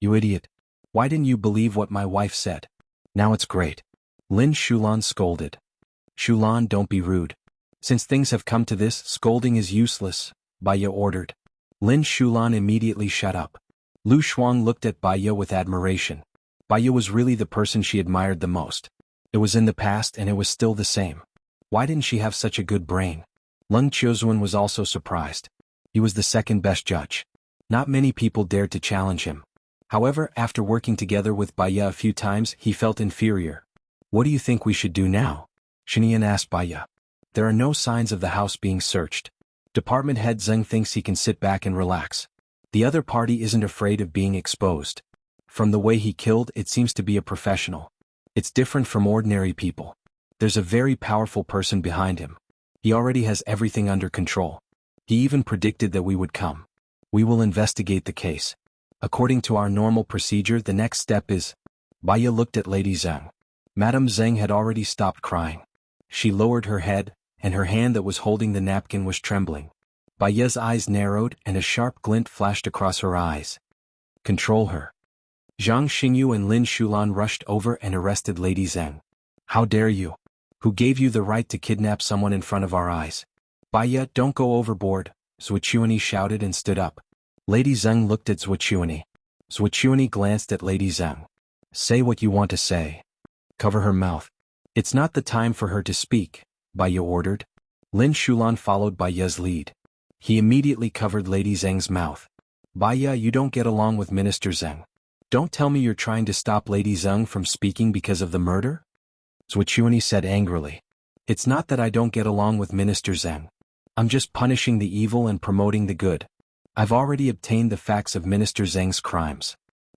"You idiot. Why didn't you believe what my wife said? Now it's great." Lin Shulan scolded. "Shulan, don't be rude. Since things have come to this, scolding is useless," Baya ordered. Lin Shulan immediately shut up. Lu Shuang looked at Baya with admiration. Baya was really the person she admired the most. It was in the past and it was still the same. Why didn't she have such a good brain? Leng Qiuzuan was also surprised. He was the second best judge. Not many people dared to challenge him. However, after working together with Baya a few times, he felt inferior. "What do you think we should do now?" Xinyan asked Baya. "There are no signs of the house being searched. Department head Zheng thinks he can sit back and relax. The other party isn't afraid of being exposed. From the way he killed, it seems to be a professional. It's different from ordinary people. There's a very powerful person behind him. He already has everything under control. He even predicted that we would come. We will investigate the case. According to our normal procedure, the next step is..." Baya looked at Lady Zheng. Madame Zheng had already stopped crying. She lowered her head, and her hand that was holding the napkin was trembling. Baya's eyes narrowed and a sharp glint flashed across her eyes. "Control her." Zhang Xingyu and Lin Shulan rushed over and arrested Lady Zheng. "How dare you? Who gave you the right to kidnap someone in front of our eyes?" "Baya, don't go overboard," Zhuochuani shouted and stood up. Lady Zheng looked at Zhuochuani. Zhuochuani glanced at Lady Zheng. "Say what you want to say. Cover her mouth." "It's not the time for her to speak," Baya ordered. Lin Shulan followed Baya's lead. He immediately covered Lady Zheng's mouth. "Baya, you don't get along with Minister Zheng. Don't tell me you're trying to stop Lady Zheng from speaking because of the murder?" Zhuochuani said angrily. "It's not that I don't get along with Minister Zheng. I'm just punishing the evil and promoting the good. I've already obtained the facts of Minister Zheng's crimes.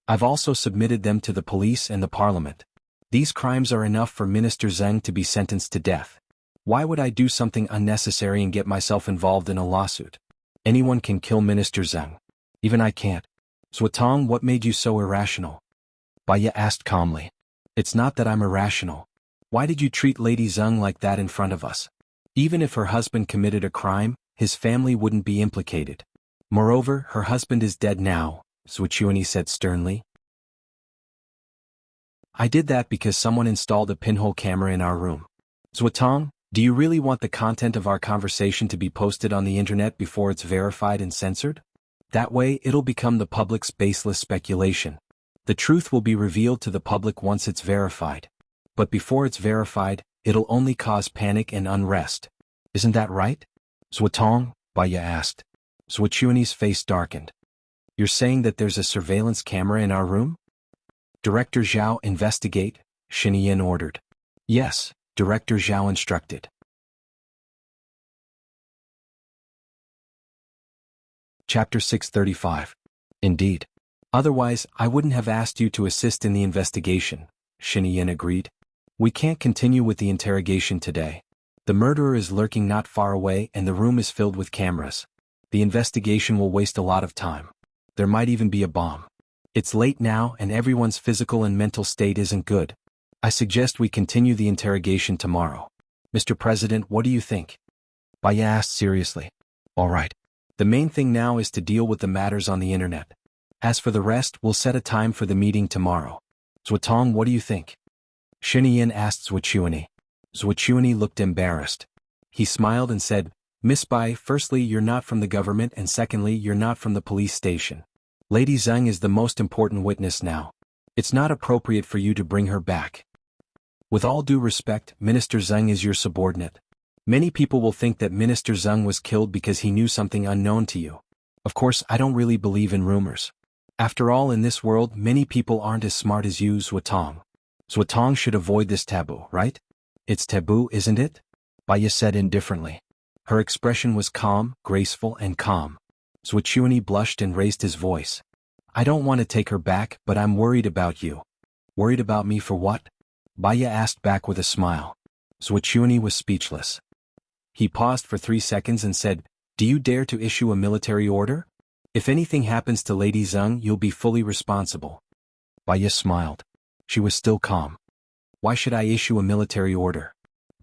I've also submitted them to the police and the parliament. These crimes are enough for Minister Zheng to be sentenced to death. Why would I do something unnecessary and get myself involved in a lawsuit? Anyone can kill Minister Zheng. Even I can't." "Zuotong, what made you so irrational?" Baya asked calmly. "It's not that I'm irrational. Why did you treat Lady Zheng like that in front of us? Even if her husband committed a crime, his family wouldn't be implicated. Moreover, her husband is dead now," Zhuochuani said sternly. "I did that because someone installed a pinhole camera in our room. Zuotong, do you really want the content of our conversation to be posted on the internet before it's verified and censored? That way, it'll become the public's baseless speculation. The truth will be revealed to the public once it's verified. But before it's verified, it'll only cause panic and unrest. Isn't that right?" "Zuotong?" Baya asked. Zhuochuani's face darkened. "You're saying that there's a surveillance camera in our room?" "Director Zhao, investigate," Xinyan ordered. "Yes," Director Zhao instructed. Chapter 635. "Indeed. Otherwise, I wouldn't have asked you to assist in the investigation," Xinyan agreed. "We can't continue with the interrogation today. The murderer is lurking not far away and the room is filled with cameras. The investigation will waste a lot of time. There might even be a bomb. It's late now and everyone's physical and mental state isn't good. I suggest we continue the interrogation tomorrow. Mr. President, what do you think?" Baya asked seriously. "All right. The main thing now is to deal with the matters on the internet. As for the rest, we'll set a time for the meeting tomorrow. Zuotong, what do you think?" Xinyan asked Zhuochuani. Zhuochuani looked embarrassed. He smiled and said, "Miss Bai, firstly, you're not from the government and secondly, you're not from the police station. Lady Zheng is the most important witness now. It's not appropriate for you to bring her back. With all due respect, Minister Zheng is your subordinate. Many people will think that Minister Zheng was killed because he knew something unknown to you. Of course, I don't really believe in rumors. After all, in this world, many people aren't as smart as you, Zuotong. Zuotong should avoid this taboo, right?" "It's taboo, isn't it?" Baya said indifferently. Her expression was calm, graceful, and calm. Zhuochuani blushed and raised his voice. "I don't want to take her back, but I'm worried about you." "Worried about me for what?" Baya asked back with a smile. Zhuqiuni was speechless. He paused for 3 seconds and said, "Do you dare to issue a military order? If anything happens to Lady Zheng, you'll be fully responsible." Baya smiled. She was still calm. "Why should I issue a military order?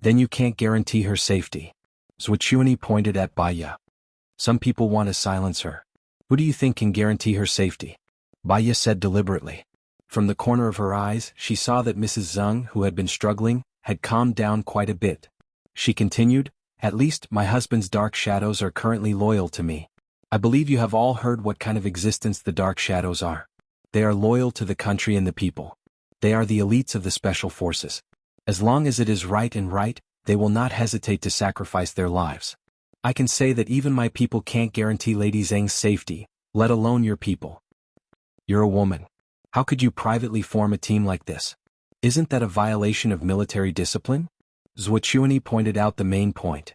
Then you can't guarantee her safety." Zhuqiuni pointed at Baya. "Some people want to silence her. Who do you think can guarantee her safety?" Baya said deliberately. From the corner of her eyes, she saw that Mrs. Zheng, who had been struggling, had calmed down quite a bit. She continued, "At least, my husband's dark shadows are currently loyal to me. I believe you have all heard what kind of existence the dark shadows are. They are loyal to the country and the people. They are the elites of the special forces. As long as it is right and right, they will not hesitate to sacrifice their lives. I can say that even my people can't guarantee Lady Zheng's safety, let alone your people. You're a woman. How could you privately form a team like this? Isn't that a violation of military discipline?" Zhuqiuni pointed out the main point.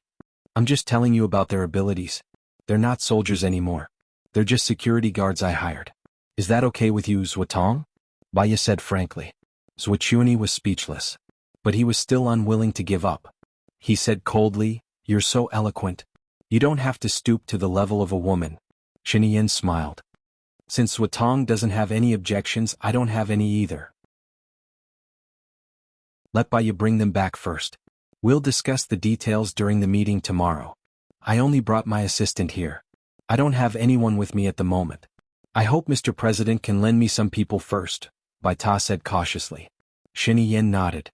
"I'm just telling you about their abilities. They're not soldiers anymore. They're just security guards I hired. Is that okay with you, Zhuotong?" Baya said frankly. Zhuqiuni was speechless. But he was still unwilling to give up. He said coldly, "You're so eloquent. You don't have to stoop to the level of a woman." Xinyan smiled. "Since Zhuotong doesn't have any objections, I don't have any either. Let Baya bring them back first. We'll discuss the details during the meeting tomorrow. I only brought my assistant here. I don't have anyone with me at the moment. I hope Mr. President can lend me some people first," Baita said cautiously. Xinyan nodded.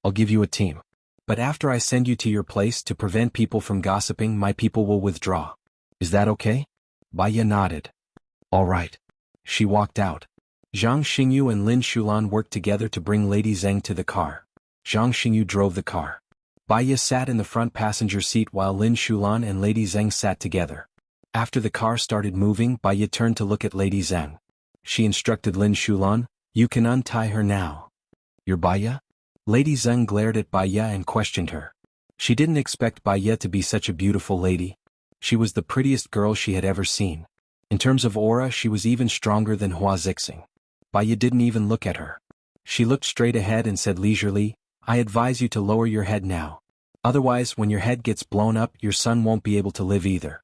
"I'll give you a team. But after I send you to your place to prevent people from gossiping, my people will withdraw. Is that okay?" Baya nodded. "All right." She walked out. Zhang Xingyu and Lin Shulan worked together to bring Lady Zheng to the car. Zhang Xingyu drove the car. Baya sat in the front passenger seat while Lin Shulan and Lady Zheng sat together. After the car started moving, Baya turned to look at Lady Zheng. She instructed Lin Shulan, "You can untie her now." "You're Baya?" Lady Zheng glared at Baya and questioned her. She didn't expect Baya to be such a beautiful lady. She was the prettiest girl she had ever seen. In terms of aura, she was even stronger than Hua Zixing. Baya didn't even look at her. She looked straight ahead and said leisurely, "I advise you to lower your head now. Otherwise, when your head gets blown up, your son won't be able to live either."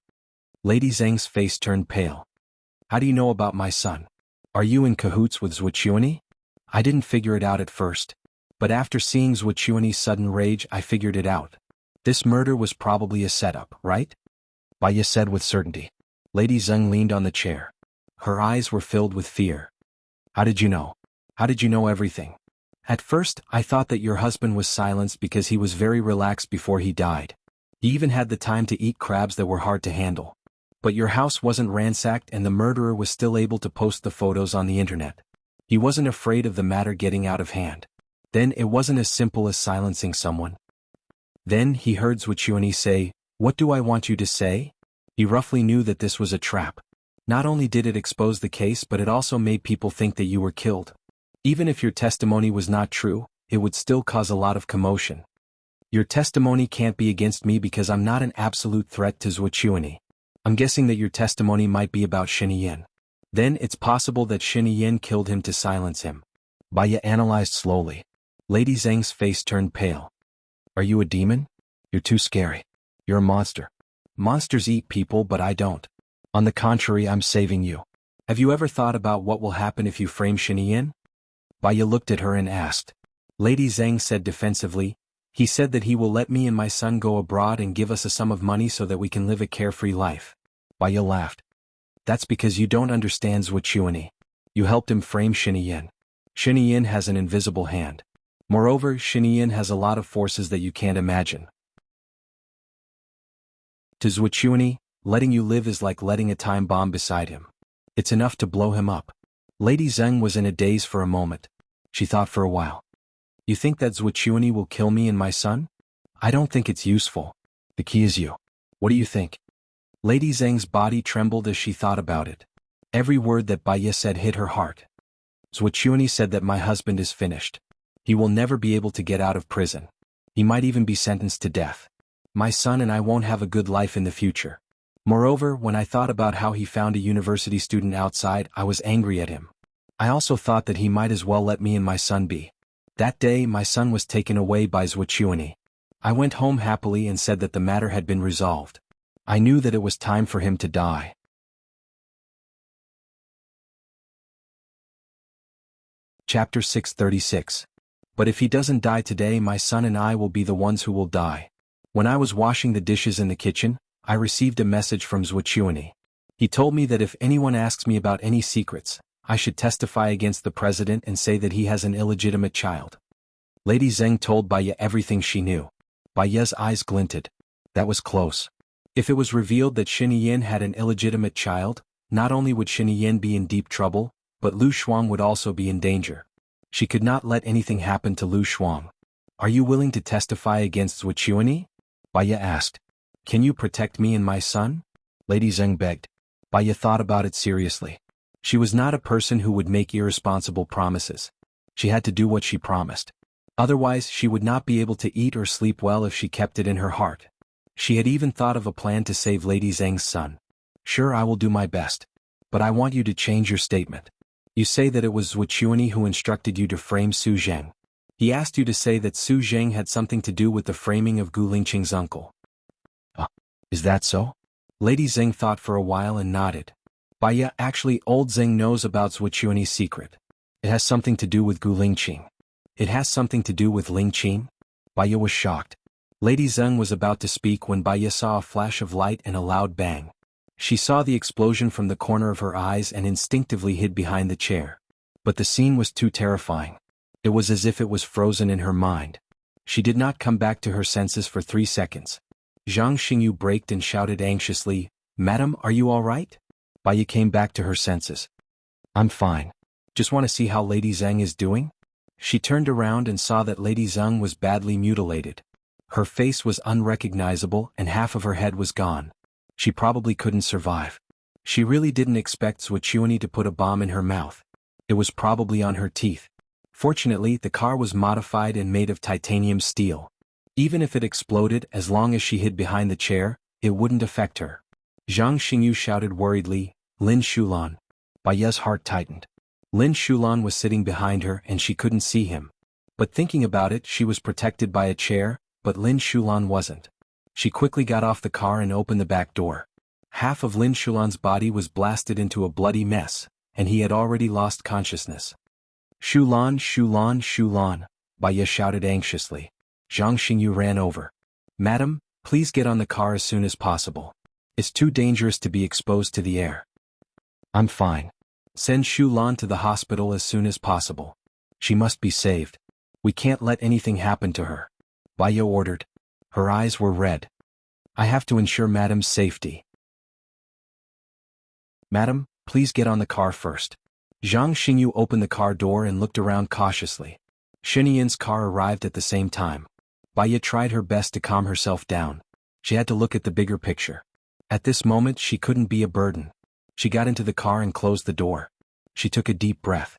Lady Zheng's face turned pale. "How do you know about my son? Are you in cahoots with Zhuqiuni?" "I didn't figure it out at first. But after seeing Zhuqiuni's sudden rage, I figured it out. This murder was probably a setup, right?" Baya said with certainty. Lady Zheng leaned on the chair. Her eyes were filled with fear. "How did you know? How did you know everything?" "At first, I thought that your husband was silenced because he was very relaxed before he died. He even had the time to eat crabs that were hard to handle. But your house wasn't ransacked and the murderer was still able to post the photos on the internet. He wasn't afraid of the matter getting out of hand. Then it wasn't as simple as silencing someone." Then he heard Zhuqiuni say, "What do I want you to say?" He roughly knew that this was a trap. Not only did it expose the case, but it also made people think that you were killed. Even if your testimony was not true, it would still cause a lot of commotion. Your testimony can't be against me because I'm not an absolute threat to Zhuqiuni. I'm guessing that your testimony might be about Xinyan. Then it's possible that Xinyan killed him to silence him." Baya analyzed slowly. Lady Zheng's face turned pale. "Are you a demon? You're too scary. You're a monster. Monsters eat people, but I don't. On the contrary, I'm saving you. Have you ever thought about what will happen if you frame Xinyan?" Baya looked at her and asked. Lady Zheng said defensively, "He said that he will let me and my son go abroad and give us a sum of money so that we can live a carefree life." Baya laughed. "That's because you don't understand Zhuqiuni. You helped him frame Xinyan. Xinyan has an invisible hand. Moreover, Xinyan has a lot of forces that you can't imagine. To Zhuqiuni, letting you live is like letting a time bomb beside him. It's enough to blow him up." Lady Zheng was in a daze for a moment. She thought for a while. "You think that Zhuqiuni will kill me and my son? I don't think it's useful. The key is you. What do you think?" Lady Zheng's body trembled as she thought about it. Every word that Baya said hit her heart. Zhuqiuni said that my husband is finished. He will never be able to get out of prison. He might even be sentenced to death. My son and I won't have a good life in the future. Moreover, when I thought about how he found a university student outside, I was angry at him. I also thought that he might as well let me and my son be. That day my son was taken away by Zwichuani. I went home happily and said that the matter had been resolved. I knew that it was time for him to die. Chapter 636. But if he doesn't die today, my son and I will be the ones who will die. When I was washing the dishes in the kitchen, I received a message from Zwichuani. He told me that if anyone asks me about any secrets, I should testify against the president and say that he has an illegitimate child. Lady Zheng told Baya everything she knew. Baya's eyes glinted. That was close. If it was revealed that Xinyin had an illegitimate child, not only would Xinyin be in deep trouble, but Lu Shuang would also be in danger. She could not let anything happen to Lu Shuang. Are you willing to testify against Zwichuani? Baya asked. Can you protect me and my son? Lady Zheng begged. Baya thought about it seriously. She was not a person who would make irresponsible promises. She had to do what she promised. Otherwise she would not be able to eat or sleep well if she kept it in her heart. She had even thought of a plan to save Lady Zheng's son. Sure, I will do my best. But I want you to change your statement. You say that it was Zwichuani who instructed you to frame Su Zheng. He asked you to say that Su Zheng had something to do with the framing of Gu Lingqing's uncle. Is that so? Lady Zheng thought for a while and nodded. Baya, actually old Zheng knows about Zwichuani's secret. It has something to do with Gu Lingqing. It has something to do with Lingqing? Baya was shocked. Lady Zheng was about to speak when Baya saw a flash of light and a loud bang. She saw the explosion from the corner of her eyes and instinctively hid behind the chair. But the scene was too terrifying. It was as if it was frozen in her mind. She did not come back to her senses for 3 seconds. Zhang Xingyu braked and shouted anxiously, Madam, are you all right? Baya came back to her senses. I'm fine. Just want to see how Lady Zheng is doing? She turned around and saw that Lady Zheng was badly mutilated. Her face was unrecognizable and half of her head was gone. She probably couldn't survive. She really didn't expect Zwichuani to put a bomb in her mouth. It was probably on her teeth. Fortunately, the car was modified and made of titanium steel. Even if it exploded, as long as she hid behind the chair, it wouldn't affect her. Zhang Xingyu shouted worriedly, Lin Shulan. Baya's heart tightened. Lin Shulan was sitting behind her and she couldn't see him. But thinking about it, she was protected by a chair, but Lin Shulan wasn't. She quickly got off the car and opened the back door. Half of Lin Shulan's body was blasted into a bloody mess, and he had already lost consciousness. Shulan, Shulan, Shulan, Baya shouted anxiously. Zhang Xingyu ran over. Madam, please get on the car as soon as possible. It's too dangerous to be exposed to the air. I'm fine. Send Shulan to the hospital as soon as possible. She must be saved. We can't let anything happen to her. Baya ordered. Her eyes were red. I have to ensure Madam's safety. Madam, please get on the car first. Zhang Xingyu opened the car door and looked around cautiously. Xinyan's car arrived at the same time. Baya tried her best to calm herself down. She had to look at the bigger picture. At this moment she couldn't be a burden. She got into the car and closed the door. She took a deep breath.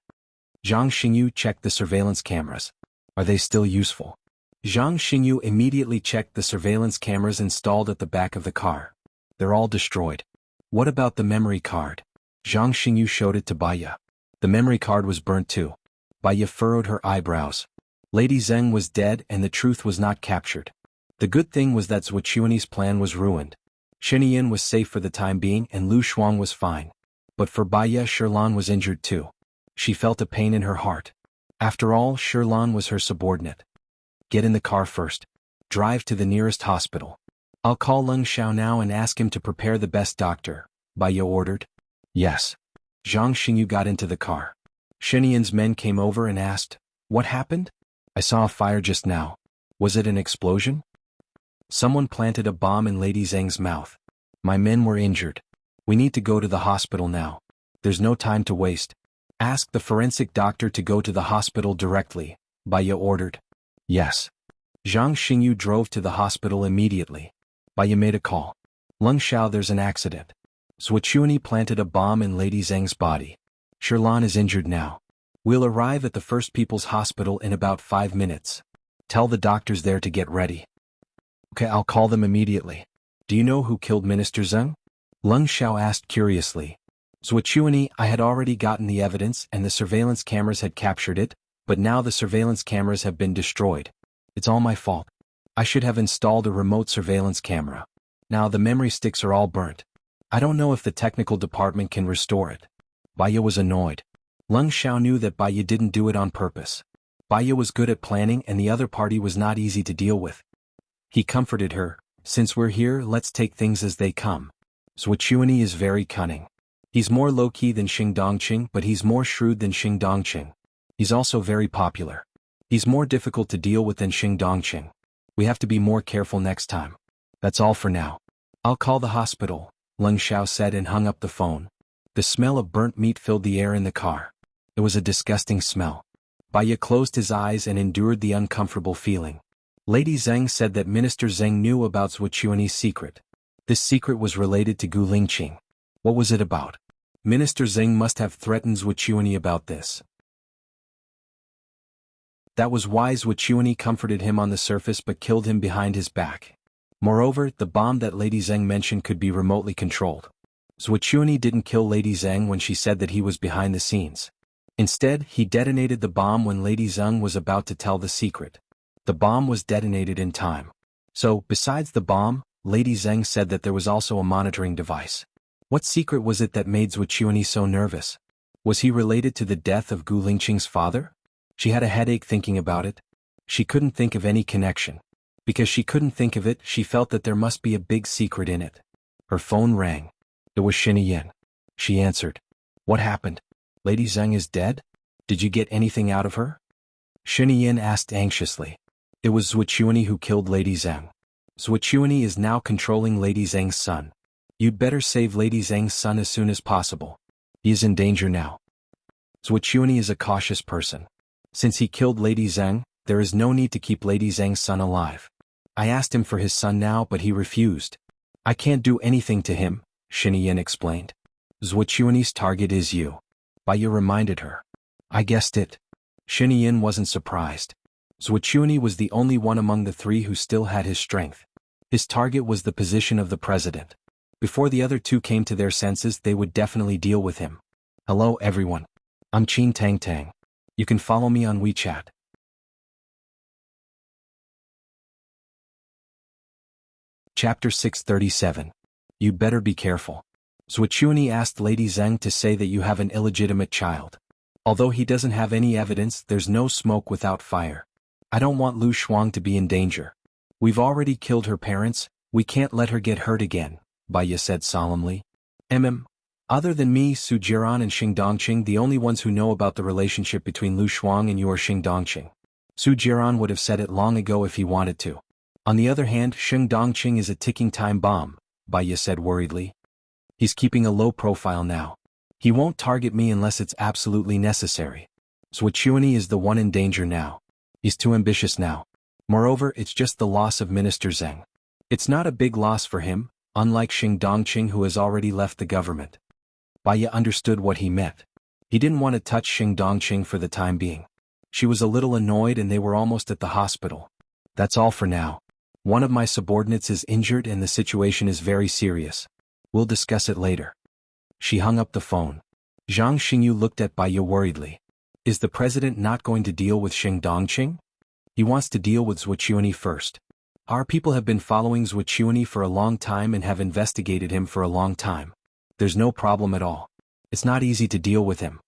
Zhang Xingyu checked the surveillance cameras. Are they still useful? Zhang Xingyu immediately checked the surveillance cameras installed at the back of the car. They're all destroyed. What about the memory card? Zhang Xingyu showed it to Baya. The memory card was burnt too. Baya furrowed her eyebrows. Lady Zheng was dead and the truth was not captured. The good thing was that Zwichuani's plan was ruined. Xinyan was safe for the time being and Lu Shuang was fine. But for Baya, Sherlan was injured too. She felt a pain in her heart. After all, Sherlan was her subordinate. Get in the car first. Drive to the nearest hospital. I'll call Leng Xiao now and ask him to prepare the best doctor, Baya ordered. Yes. Zhang Xingyu got into the car. Xinyan's men came over and asked, What happened? I saw a fire just now. Was it an explosion? Someone planted a bomb in Lady Zheng's mouth. My men were injured. We need to go to the hospital now. There's no time to waste. Ask the forensic doctor to go to the hospital directly, Baya ordered. Yes. Zhang Xingyu drove to the hospital immediately. Baya made a call. Leng Xiao, there's an accident. Zwichuani planted a bomb in Lady Zheng's body. Sherlan is injured now. We'll arrive at the First People's Hospital in about 5 minutes. Tell the doctors there to get ready. Okay, I'll call them immediately. Do you know who killed Minister Zheng? Leng Xiao asked curiously. Zwichuani, I had already gotten the evidence and the surveillance cameras had captured it, But now the surveillance cameras have been destroyed. It's all my fault. I should have installed a remote surveillance camera. Now the memory sticks are all burnt. I don't know if the technical department can restore it. Baya was annoyed. Lung Xiao knew that Baya didn't do it on purpose. Baya was good at planning and the other party was not easy to deal with. He comforted her, "Since we're here, let's take things as they come. Zhuqiuni is very cunning. He's more low-key than Xing Dongqing, but he's more shrewd than Xing Dongqing. He's also very popular. He's more difficult to deal with than Xing Dongqing. We have to be more careful next time. That's all for now. I'll call the hospital," Lung Xiao said and hung up the phone. The smell of burnt meat filled the air in the car. It was a disgusting smell. Baya closed his eyes and endured the uncomfortable feeling. Lady Zheng said that Minister Zheng knew about Zhuqiuni's secret. This secret was related to Gu Lingqing. What was it about? Minister Zheng must have threatened Zhuqiuni about this. That was why Zhuqiuni comforted him on the surface but killed him behind his back. Moreover, the bomb that Lady Zheng mentioned could be remotely controlled. Zhuqiuni didn't kill Lady Zheng when she said that he was behind the scenes. Instead, he detonated the bomb when Lady Zheng was about to tell the secret. The bomb was detonated in time. So, besides the bomb, Lady Zheng said that there was also a monitoring device. What secret was it that made Zhuqiuni so nervous? Was he related to the death of Gu Lingqing's father? She had a headache thinking about it. She couldn't think of any connection. Because she couldn't think of it, she felt that there must be a big secret in it. Her phone rang. It was Xiniyin. She answered. "What happened? Lady Zheng is dead? Did you get anything out of her?" Xiniyin asked anxiously. "It was Zhuqiuni who killed Lady Zheng. Zhuqiuni is now controlling Lady Zheng's son. You'd better save Lady Zheng's son as soon as possible. He is in danger now." Zhuqiuni is a cautious person. Since he killed Lady Zheng, there is no need to keep Lady Zheng's son alive. I asked him for his son now but he refused. "I can't do anything to him," Xiniyin explained. "Zhuqiuni's target is you." Baya reminded her. "I guessed it." Xiniyin wasn't surprised. Zhuqiuni was the only one among the three who still had his strength. His target was the position of the president. Before the other two came to their senses, they would definitely deal with him. "Hello everyone. I'm Qin Tang Tang. You can follow me on WeChat." Chapter 637. You'd better be careful. Zhuqiuni asked Lady Zheng to say that you have an illegitimate child. Although he doesn't have any evidence, there's no smoke without fire. I don't want Lu Shuang to be in danger. We've already killed her parents, we can't let her get hurt again, Baya said solemnly. Other than me, Su Jiran and Xing Dongqing, the only ones who know about the relationship between Lu Shuang and you are Xing Dongqing. Su Jiran would have said it long ago if he wanted to. On the other hand, Xing Dongqing is a ticking time bomb, Baya said worriedly. He's keeping a low profile now. He won't target me unless it's absolutely necessary. Zhuqiuni is the one in danger now. He's too ambitious now. Moreover, it's just the loss of Minister Zheng. It's not a big loss for him, unlike Xing Dongqing who has already left the government. Baya understood what he meant. He didn't want to touch Xing Dongqing for the time being. She was a little annoyed and they were almost at the hospital. That's all for now. One of my subordinates is injured and the situation is very serious. We'll discuss it later. She hung up the phone. Zhang Xingyu looked at Baya worriedly. Is the president not going to deal with Xing Dongqing? He wants to deal with Zhuqiuni first. Our people have been following Zhuqiuni for a long time and have investigated him for a long time. There's no problem at all. It's not easy to deal with him.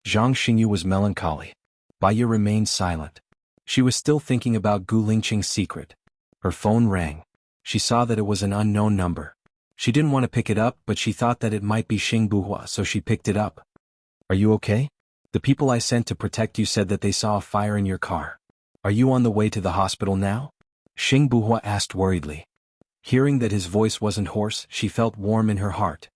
Zhang Xingyu was melancholy. Baya remained silent. She was still thinking about Gu Lingqing's secret. Her phone rang. She saw that it was an unknown number. She didn't want to pick it up, but she thought that it might be Xing Buhua, so she picked it up. Are you okay? The people I sent to protect you said that they saw a fire in your car. Are you on the way to the hospital now? Xing Buhua asked worriedly. Hearing that his voice wasn't hoarse, she felt warm in her heart.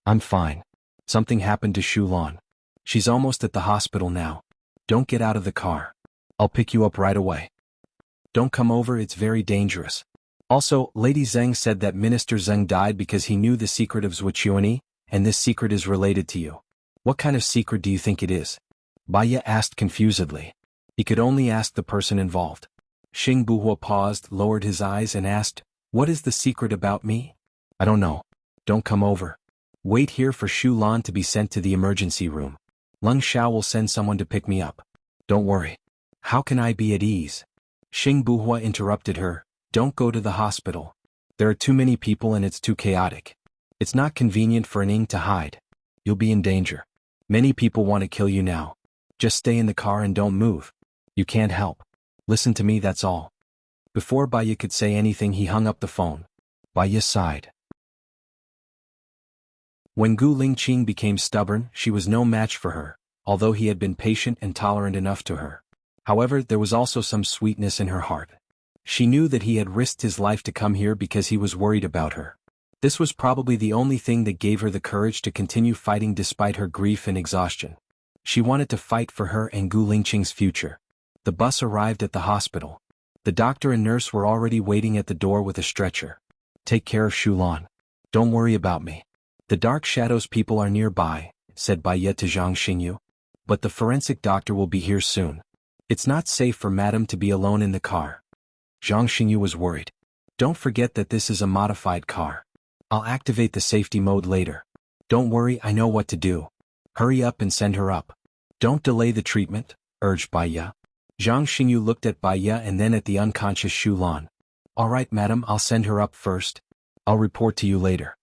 I'm fine. Something happened to Shulan. She's almost at the hospital now. Don't get out of the car. I'll pick you up right away. Don't come over, it's very dangerous. Also, Lady Zheng said that Minister Zheng died because he knew the secret of Zhuqiuni, and this secret is related to you. What kind of secret do you think it is? Baya asked confusedly. He could only ask the person involved. Xing Buhua paused, lowered his eyes and asked, What is the secret about me? I don't know. Don't come over. Wait here for Shu Lan to be sent to the emergency room. Lung Xiao will send someone to pick me up. Don't worry. How can I be at ease? Xing Buhua interrupted her. Don't go to the hospital. There are too many people and it's too chaotic. It's not convenient for an Ing to hide. You'll be in danger. Many people want to kill you now. Just stay in the car and don't move. You can't help. Listen to me, that's all. Before Baya could say anything, he hung up the phone. Baya sighed. When Gu Lingqing became stubborn, she was no match for her, although he had been patient and tolerant enough to her. However, there was also some sweetness in her heart. She knew that he had risked his life to come here because he was worried about her. This was probably the only thing that gave her the courage to continue fighting despite her grief and exhaustion. She wanted to fight for her and Gu Lingqing's future. The bus arrived at the hospital. The doctor and nurse were already waiting at the door with a stretcher. Take care of Shulan. Don't worry about me. The Dark Shadows people are nearby, said Baya to Zhang Xingyu. But the forensic doctor will be here soon. It's not safe for Madame to be alone in the car. Zhang Xingyu was worried. Don't forget that this is a modified car. I'll activate the safety mode later. Don't worry, I know what to do. Hurry up and send her up. Don't delay the treatment, urged Baya. Zhang Xingyu looked at Baya and then at the unconscious Shulan. All right, madam, I'll send her up first. I'll report to you later.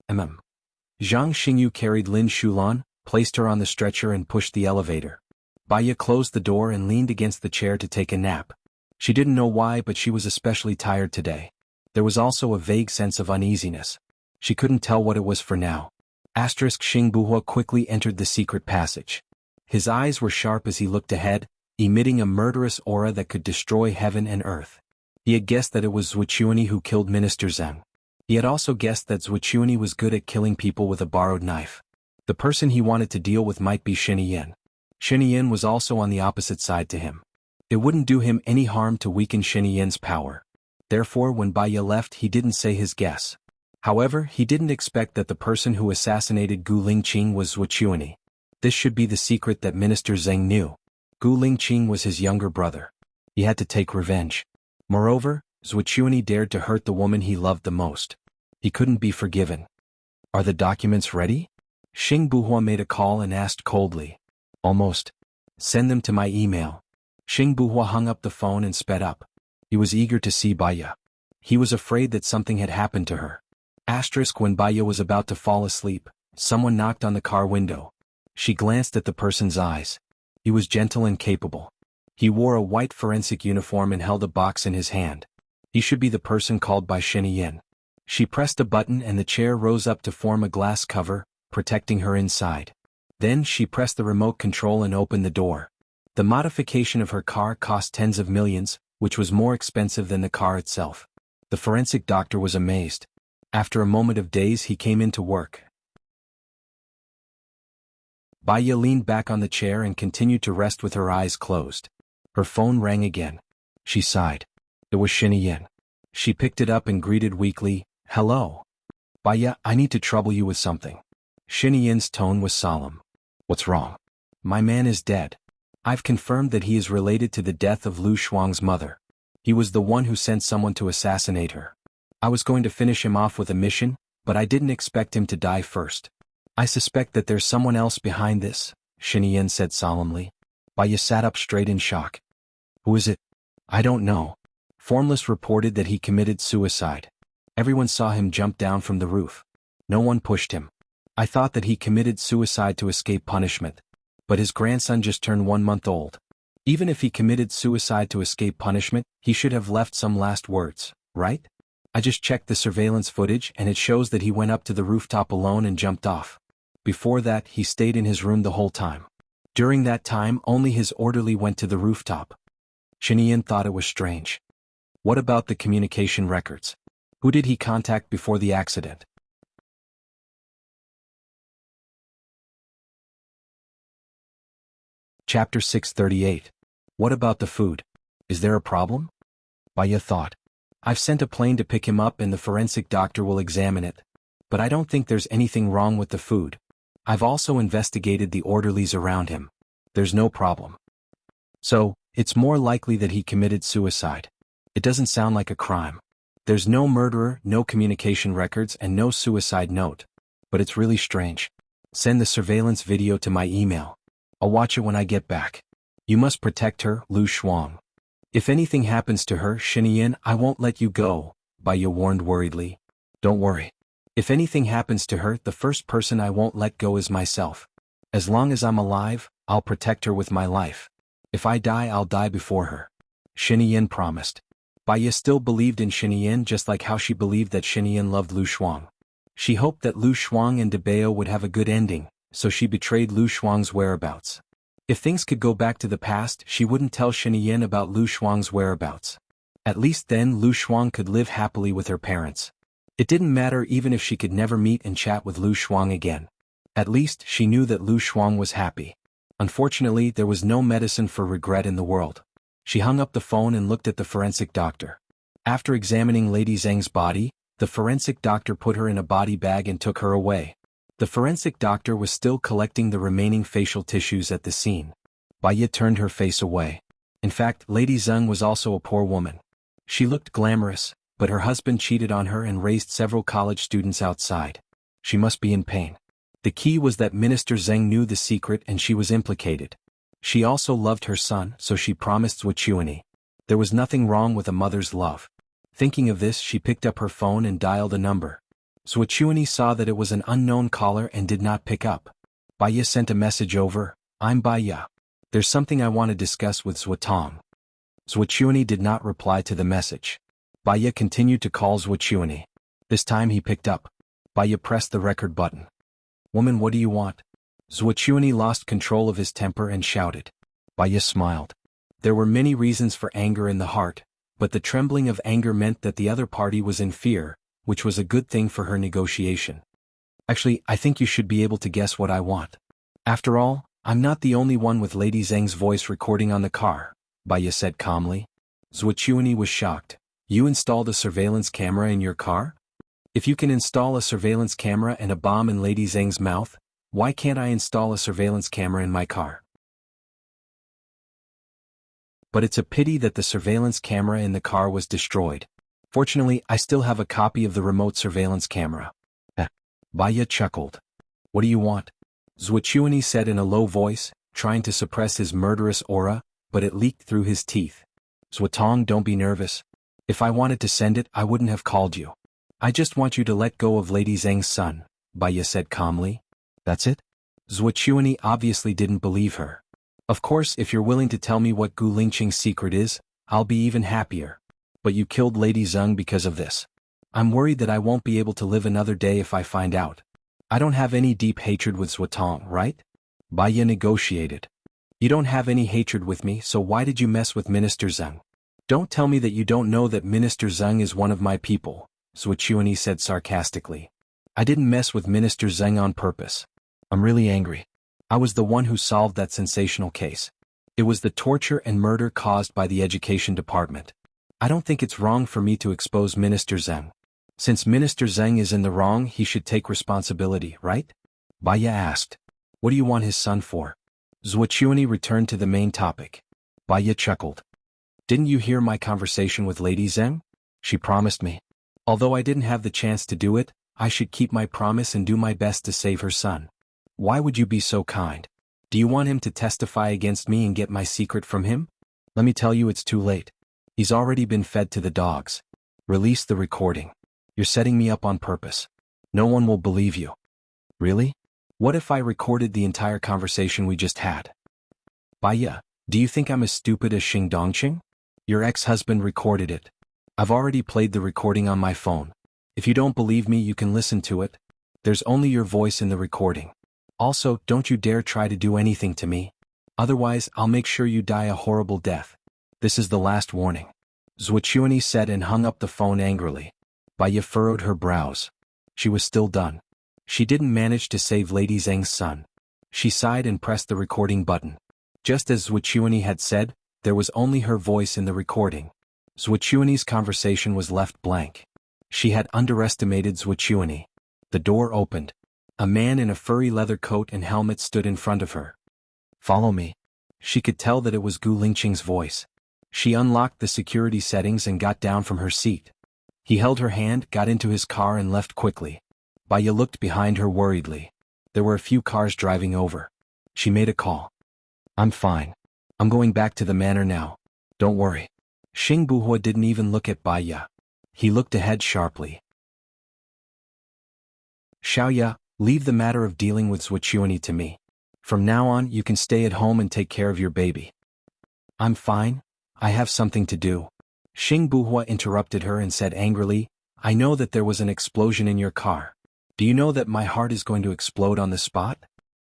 Zhang Xingyu carried Lin Shulan, placed her on the stretcher and pushed the elevator. Baya closed the door and leaned against the chair to take a nap. She didn't know why, but she was especially tired today. There was also a vague sense of uneasiness. She couldn't tell what it was for now. Xing Buhua quickly entered the secret passage. His eyes were sharp as he looked ahead, emitting a murderous aura that could destroy heaven and earth. He had guessed that it was Zhuqiuni who killed Minister Zheng. He had also guessed that Zhuqiuni was good at killing people with a borrowed knife. The person he wanted to deal with might be Xinyan. Xinyan was also on the opposite side to him. It wouldn't do him any harm to weaken Xinyan's power. Therefore, when Baya left, he didn't say his guess. However, he didn't expect that the person who assassinated Gu Lingqing was Zhuqiuni. This should be the secret that Minister Zheng knew. Gu Lingqing was his younger brother. He had to take revenge. Moreover, Zhuqiuni dared to hurt the woman he loved the most. He couldn't be forgiven. Are the documents ready? Xing Buhua made a call and asked coldly. Almost. Send them to my email. Xing Buhua hung up the phone and sped up. He was eager to see Baya. He was afraid that something had happened to her. When Baya was about to fall asleep, someone knocked on the car window. She glanced at the person's eyes. He was gentle and capable. He wore a white forensic uniform and held a box in his hand. He should be the person called by Xinyan. She pressed a button and the chair rose up to form a glass cover, protecting her inside. Then she pressed the remote control and opened the door. The modification of her car cost tens of millions, which was more expensive than the car itself. The forensic doctor was amazed. After a moment of daze, he came into work. Baya leaned back on the chair and continued to rest with her eyes closed. Her phone rang again. She sighed. It was Xinyan. She picked it up and greeted weakly, "Hello. Baya, I need to trouble you with something." Xinyan's tone was solemn. "What's wrong?" "My man is dead. I've confirmed that he is related to the death of Lu Shuang's mother. He was the one who sent someone to assassinate her. I was going to finish him off with a mission, but I didn't expect him to die first. I suspect that there's someone else behind this," Xinyan said solemnly. Baya sat up straight in shock. "Who is it?" "I don't know. Formless reported that he committed suicide. Everyone saw him jump down from the roof. No one pushed him. I thought that he committed suicide to escape punishment. But his grandson just turned 1 month old. Even if he committed suicide to escape punishment, he should have left some last words, right? I just checked the surveillance footage and it shows that he went up to the rooftop alone and jumped off. Before that, he stayed in his room the whole time. During that time, only his orderly went to the rooftop." Xinyan thought it was strange. What about the communication records? Who did he contact before the accident? Chapter 638. What about the food? Is there a problem? Baya thought. I've sent a plane to pick him up and the forensic doctor will examine it. But I don't think there's anything wrong with the food. I've also investigated the orderlies around him. There's no problem. So, it's more likely that he committed suicide. It doesn't sound like a crime. There's no murderer, no communication records, and no suicide note. But it's really strange. Send the surveillance video to my email. I'll watch it when I get back. You must protect her, Lu Shuang. If anything happens to her, Xinyan, I won't let you go, Baiya warned worriedly. Don't worry. If anything happens to her, the first person I won't let go is myself. As long as I'm alive, I'll protect her with my life. If I die, I'll die before her. Xinyan promised. Baiya still believed in Xinyan just like how she believed that Xinyan loved Lu Shuang. She hoped that Lu Shuang and Debao would have a good ending, so she betrayed Lu Shuang's whereabouts. If things could go back to the past, she wouldn't tell Xinyan about Lu Shuang's whereabouts. At least then Lu Shuang could live happily with her parents. It didn't matter even if she could never meet and chat with Lu Shuang again. At least she knew that Lu Shuang was happy. Unfortunately, there was no medicine for regret in the world. She hung up the phone and looked at the forensic doctor. After examining Lady Zheng's body, the forensic doctor put her in a body bag and took her away. The forensic doctor was still collecting the remaining facial tissues at the scene. Baiya turned her face away. In fact, Lady Zheng was also a poor woman. She looked glamorous, but her husband cheated on her and raised several college students outside. She must be in pain. The key was that Minister Zheng knew the secret and she was implicated. She also loved her son, so she promised Wuxia. There was nothing wrong with a mother's love. Thinking of this, she picked up her phone and dialed a number. Wuxia saw that it was an unknown caller and did not pick up. Baiya sent a message over, I'm Baiya. There's something I want to discuss with Zuotong. Wuxia did not reply to the message. Baiya continued to call Wuxia. This time he picked up. Baiya pressed the record button. Woman, what do you want? Wuxia lost control of his temper and shouted. Baiya smiled. There were many reasons for anger in the heart, but the trembling of anger meant that the other party was in fear, which was a good thing for her negotiation. Actually, I think you should be able to guess what I want. After all, I'm not the only one with Lady Zheng's voice recording on the car, Baiya said calmly. Wuxia was shocked. You installed a surveillance camera in your car? If you can install a surveillance camera and a bomb in Lady Zheng's mouth, why can't I install a surveillance camera in my car? But it's a pity that the surveillance camera in the car was destroyed. Fortunately, I still have a copy of the remote surveillance camera. Baiya chuckled. What do you want? Wuxia said in a low voice, trying to suppress his murderous aura, but it leaked through his teeth. Zuotong, don't be nervous. If I wanted to send it, I wouldn't have called you. I just want you to let go of Lady Zheng's son, Baiya said calmly. That's it? Wuxia obviously didn't believe her. Of course, if you're willing to tell me what Gu Lingqing's secret is, I'll be even happier. But you killed Lady Zheng because of this. I'm worried that I won't be able to live another day if I find out. I don't have any deep hatred with Zuotong, right? Baiya negotiated. You don't have any hatred with me, so why did you mess with Minister Zheng? Don't tell me that you don't know that Minister Zheng is one of my people, Wuxia said sarcastically. I didn't mess with Minister Zheng on purpose. I'm really angry. I was the one who solved that sensational case. It was the torture and murder caused by the education department. I don't think it's wrong for me to expose Minister Zheng. Since Minister Zheng is in the wrong, he should take responsibility, right? Baiya asked. What do you want his son for? Wuxia returned to the main topic. Baiya chuckled. Didn't you hear my conversation with Lady Zheng? She promised me. Although I didn't have the chance to do it, I should keep my promise and do my best to save her son. Why would you be so kind? Do you want him to testify against me and get my secret from him? Let me tell you, it's too late. He's already been fed to the dogs. Release the recording. You're setting me up on purpose. No one will believe you. Really? What if I recorded the entire conversation we just had? Baiya, do you think I'm as stupid as Xing Dongqing? Your ex-husband recorded it. I've already played the recording on my phone. If you don't believe me, you can listen to it. There's only your voice in the recording. Also, don't you dare try to do anything to me. Otherwise, I'll make sure you die a horrible death. This is the last warning. Wuxia said and hung up the phone angrily. Baiya furrowed her brows. She was still done. She didn't manage to save Lady Zheng's son. She sighed and pressed the recording button. Just as Wuxia had said, there was only her voice in the recording. Wuxia's conversation was left blank. She had underestimated Wuxia. The door opened. A man in a furry leather coat and helmet stood in front of her. Follow me. She could tell that it was Gu Lingqing's voice. She unlocked the security settings and got down from her seat. He held her hand, got into his car and left quickly. Baiya looked behind her worriedly. There were a few cars driving over. She made a call. I'm fine. I'm going back to the manor now. Don't worry. Xing Buhua didn't even look at Bai Ye. He looked ahead sharply. Xiaoya, leave the matter of dealing with Zuochuani to me. From now on, you can stay at home and take care of your baby. I'm fine. I have something to do. Xing Buhua interrupted her and said angrily, I know that there was an explosion in your car. Do you know that my heart is going to explode on the spot?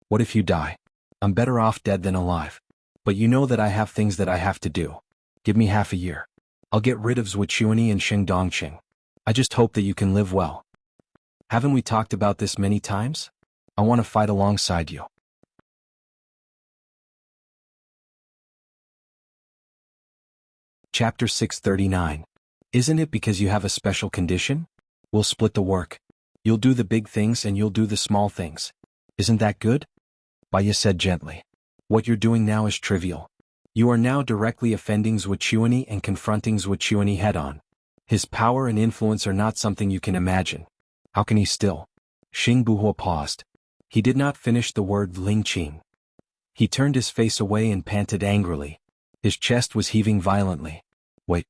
What if you die? I'm better off dead than alive. But you know that I have things that I have to do. Give me half a year. I'll get rid of Zuochuani and Sheng Dongqing. I just hope that you can live well. Haven't we talked about this many times? I want to fight alongside you. Chapter 639. Isn't it because you have a special condition? We'll split the work. You'll do the big things and you'll do the small things. Isn't that good? Bai Ye said gently. What you're doing now is trivial. You are now directly offending Zuochuani and confronting Zuochuani head-on. His power and influence are not something you can imagine. How can he still? Xing Buhua paused. He did not finish the word Lingqing. He turned his face away and panted angrily. His chest was heaving violently. Wait.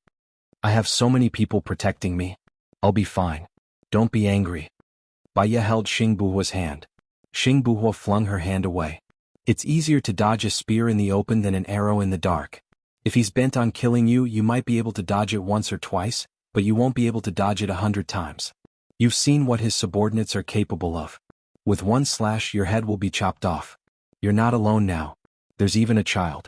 I have so many people protecting me. I'll be fine. Don't be angry. Bai Ye held Xing Buhua's hand. Xing Buhua flung her hand away. It's easier to dodge a spear in the open than an arrow in the dark. If he's bent on killing you, you might be able to dodge it once or twice, but you won't be able to dodge it 100 times. You've seen what his subordinates are capable of. With one slash, your head will be chopped off. You're not alone now. There's even a child.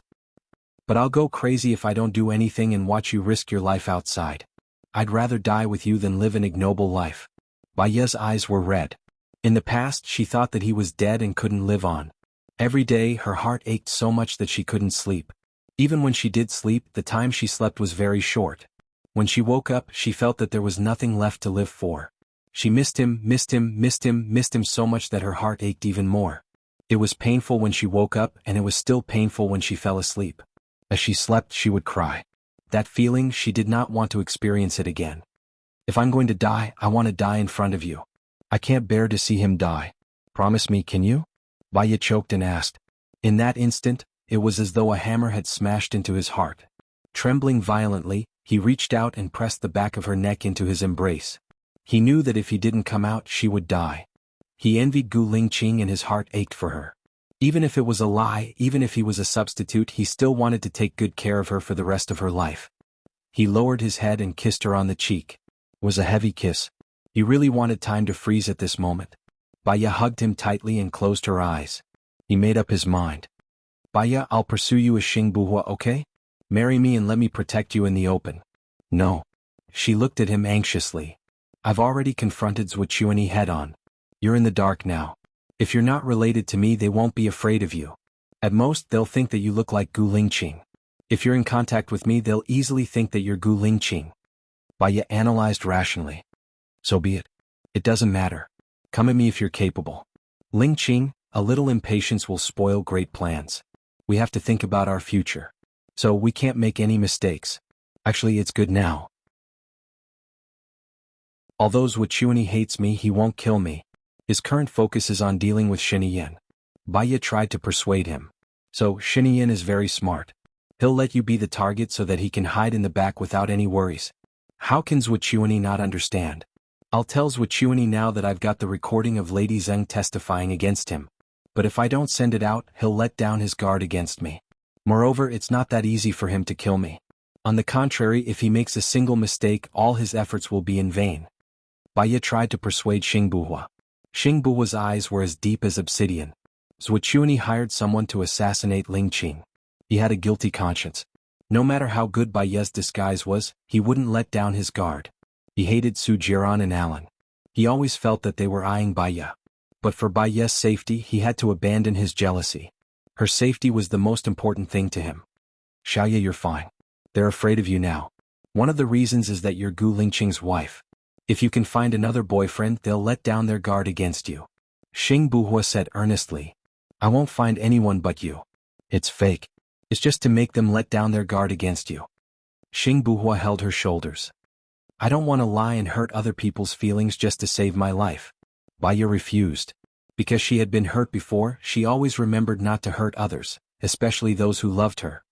But I'll go crazy if I don't do anything and watch you risk your life outside. I'd rather die with you than live an ignoble life. Bai Ye's eyes were red. In the past, she thought that he was dead and couldn't live on. Every day, her heart ached so much that she couldn't sleep. Even when she did sleep, the time she slept was very short. When she woke up, she felt that there was nothing left to live for. She missed him so much that her heart ached even more. It was painful when she woke up, and it was still painful when she fell asleep. As she slept, she would cry. That feeling, she did not want to experience it again. If I'm going to die, I want to die in front of you. I can't bear to see him die. Promise me, can you? Bai Ye choked and asked. In that instant, it was as though a hammer had smashed into his heart. Trembling violently, he reached out and pressed the back of her neck into his embrace. He knew that if he didn't come out, she would die. He envied Gu Lingqing and his heart ached for her. Even if it was a lie, even if he was a substitute, he still wanted to take good care of her for the rest of her life. He lowered his head and kissed her on the cheek. It was a heavy kiss. He really wanted time to freeze at this moment. Bai Ye hugged him tightly and closed her eyes. He made up his mind. Bai Ye, I'll pursue you as Xing Buhua, okay? Marry me and let me protect you in the open. No. She looked at him anxiously. I've already confronted Zuochuani head-on. You're in the dark now. If you're not related to me, they won't be afraid of you. At most, they'll think that you look like Gu Lingqing. If you're in contact with me, they'll easily think that you're Gu Lingqing. Bai Ye analyzed rationally. So be it. It doesn't matter. Come at me if you're capable. Lingqing, a little impatience will spoil great plans. We have to think about our future. So we can't make any mistakes. Actually, it's good now. Although Zuochuani hates me, he won't kill me. His current focus is on dealing with Xinyan. Bai Ye tried to persuade him. So, Xinyan is very smart. He'll let you be the target so that he can hide in the back without any worries. How can Zuochuani not understand? I'll tell Zuochuani now that I've got the recording of Lady Zheng testifying against him. But if I don't send it out, he'll let down his guard against me. Moreover, it's not that easy for him to kill me. On the contrary, if he makes a single mistake, all his efforts will be in vain. Bai Ye tried to persuade Xing Buhua. Xing Buhua's eyes were as deep as obsidian. Zuochuani hired someone to assassinate Lingqing. He had a guilty conscience. No matter how good Bai Ye's disguise was, he wouldn't let down his guard. He hated Su Jiran and Alan. He always felt that they were eyeing Bai Ye. But for Bai Ye's safety, he had to abandon his jealousy. Her safety was the most important thing to him. Xiaoya, you're fine. They're afraid of you now. One of the reasons is that you're Gu Lingqing's wife. If you can find another boyfriend, they'll let down their guard against you. Xing Buhua said earnestly. I won't find anyone but you. It's fake. It's just to make them let down their guard against you. Xing Buhua held her shoulders. I don't want to lie and hurt other people's feelings just to save my life. Bai Ye refused. Because she had been hurt before, she always remembered not to hurt others, especially those who loved her.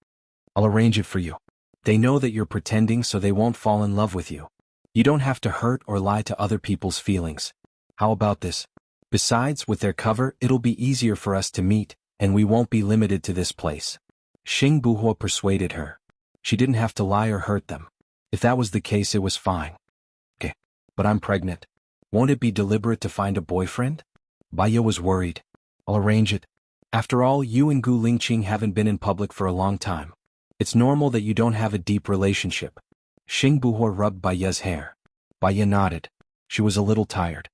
I'll arrange it for you. They know that you're pretending so they won't fall in love with you. You don't have to hurt or lie to other people's feelings. How about this? Besides, with their cover, it'll be easier for us to meet, and we won't be limited to this place. Xing Buhua persuaded her. She didn't have to lie or hurt them. If that was the case, it was fine. Okay, but I'm pregnant. Won't it be deliberate to find a boyfriend? Baya was worried. I'll arrange it. After all, you and Gu Lingqing haven't been in public for a long time. It's normal that you don't have a deep relationship. Xing Buhua rubbed Baya's hair. Baya nodded. She was a little tired.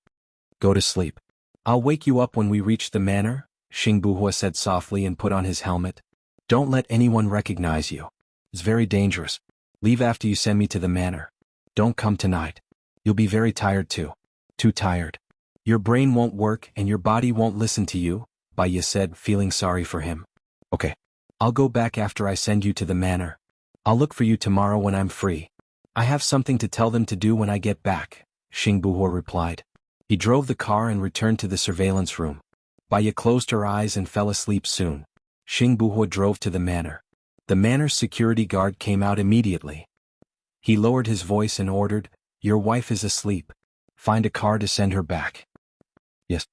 Go to sleep. I'll wake you up when we reach the manor, Xing Buhua said softly and put on his helmet. Don't let anyone recognize you. It's very dangerous. Leave after you send me to the manor. Don't come tonight. You'll be very tired too. Too tired. Your brain won't work and your body won't listen to you, Baya said, feeling sorry for him. Okay. I'll go back after I send you to the manor. I'll look for you tomorrow when I'm free. I have something to tell them to do when I get back, Xing Buhua replied. He drove the car and returned to the surveillance room. Baya closed her eyes and fell asleep soon. Xing Buhua drove to the manor. The manor's security guard came out immediately. He lowered his voice and ordered, "Your wife is asleep. Find a car to send her back." Yes.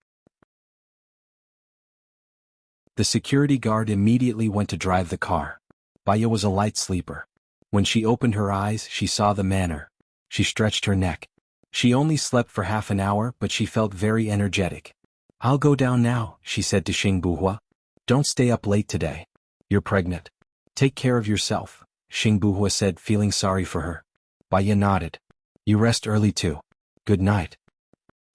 The security guard immediately went to drive the car. Baya was a light sleeper. When she opened her eyes, she saw the manor. She stretched her neck. She only slept for half an hour, but she felt very energetic. I'll go down now, she said to Xing Buhua. Don't stay up late today. You're pregnant. Take care of yourself, Xing Buhua said, feeling sorry for her. Baya nodded. You rest early too. Good night.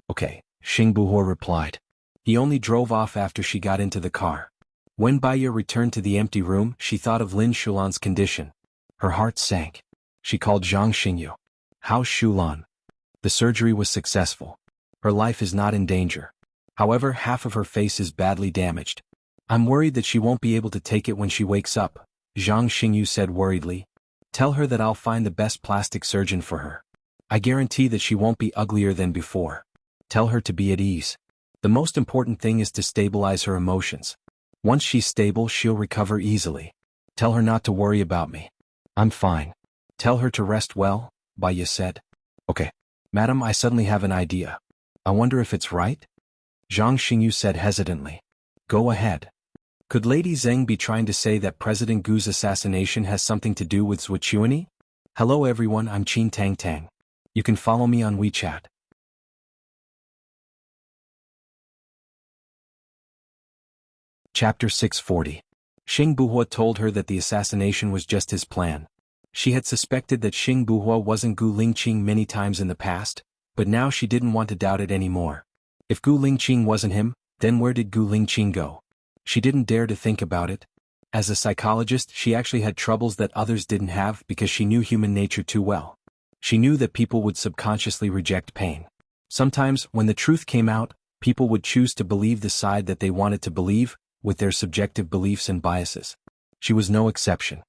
Okay, Xing Buhua replied. He only drove off after she got into the car. When Baya returned to the empty room, she thought of Lin Shulan's condition. Her heart sank. She called Zhang Xingyu. How's Shulan? The surgery was successful. Her life is not in danger. However, half of her face is badly damaged. I'm worried that she won't be able to take it when she wakes up, Zhang Xingyu said worriedly. Tell her that I'll find the best plastic surgeon for her. I guarantee that she won't be uglier than before. Tell her to be at ease. The most important thing is to stabilize her emotions. Once she's stable, she'll recover easily. Tell her not to worry about me. I'm fine. Tell her to rest well, Baya said. Okay. Madam, I suddenly have an idea. I wonder if it's right? Zhang Xingyu said hesitantly. Go ahead. Could Lady Zheng be trying to say that President Gu's assassination has something to do with Zhuchuani? Hello everyone, I'm Qin Tang Tang. You can follow me on WeChat. Chapter 640. Xing Buhua told her that the assassination was just his plan. She had suspected that Xing Buhua wasn't Gu Lingqing many times in the past, but now she didn't want to doubt it anymore. If Gu Lingqing wasn't him, then where did Gu Lingqing go? She didn't dare to think about it. As a psychologist, she actually had troubles that others didn't have because she knew human nature too well. She knew that people would subconsciously reject pain. Sometimes, when the truth came out, people would choose to believe the side that they wanted to believe, with their subjective beliefs and biases. She was no exception.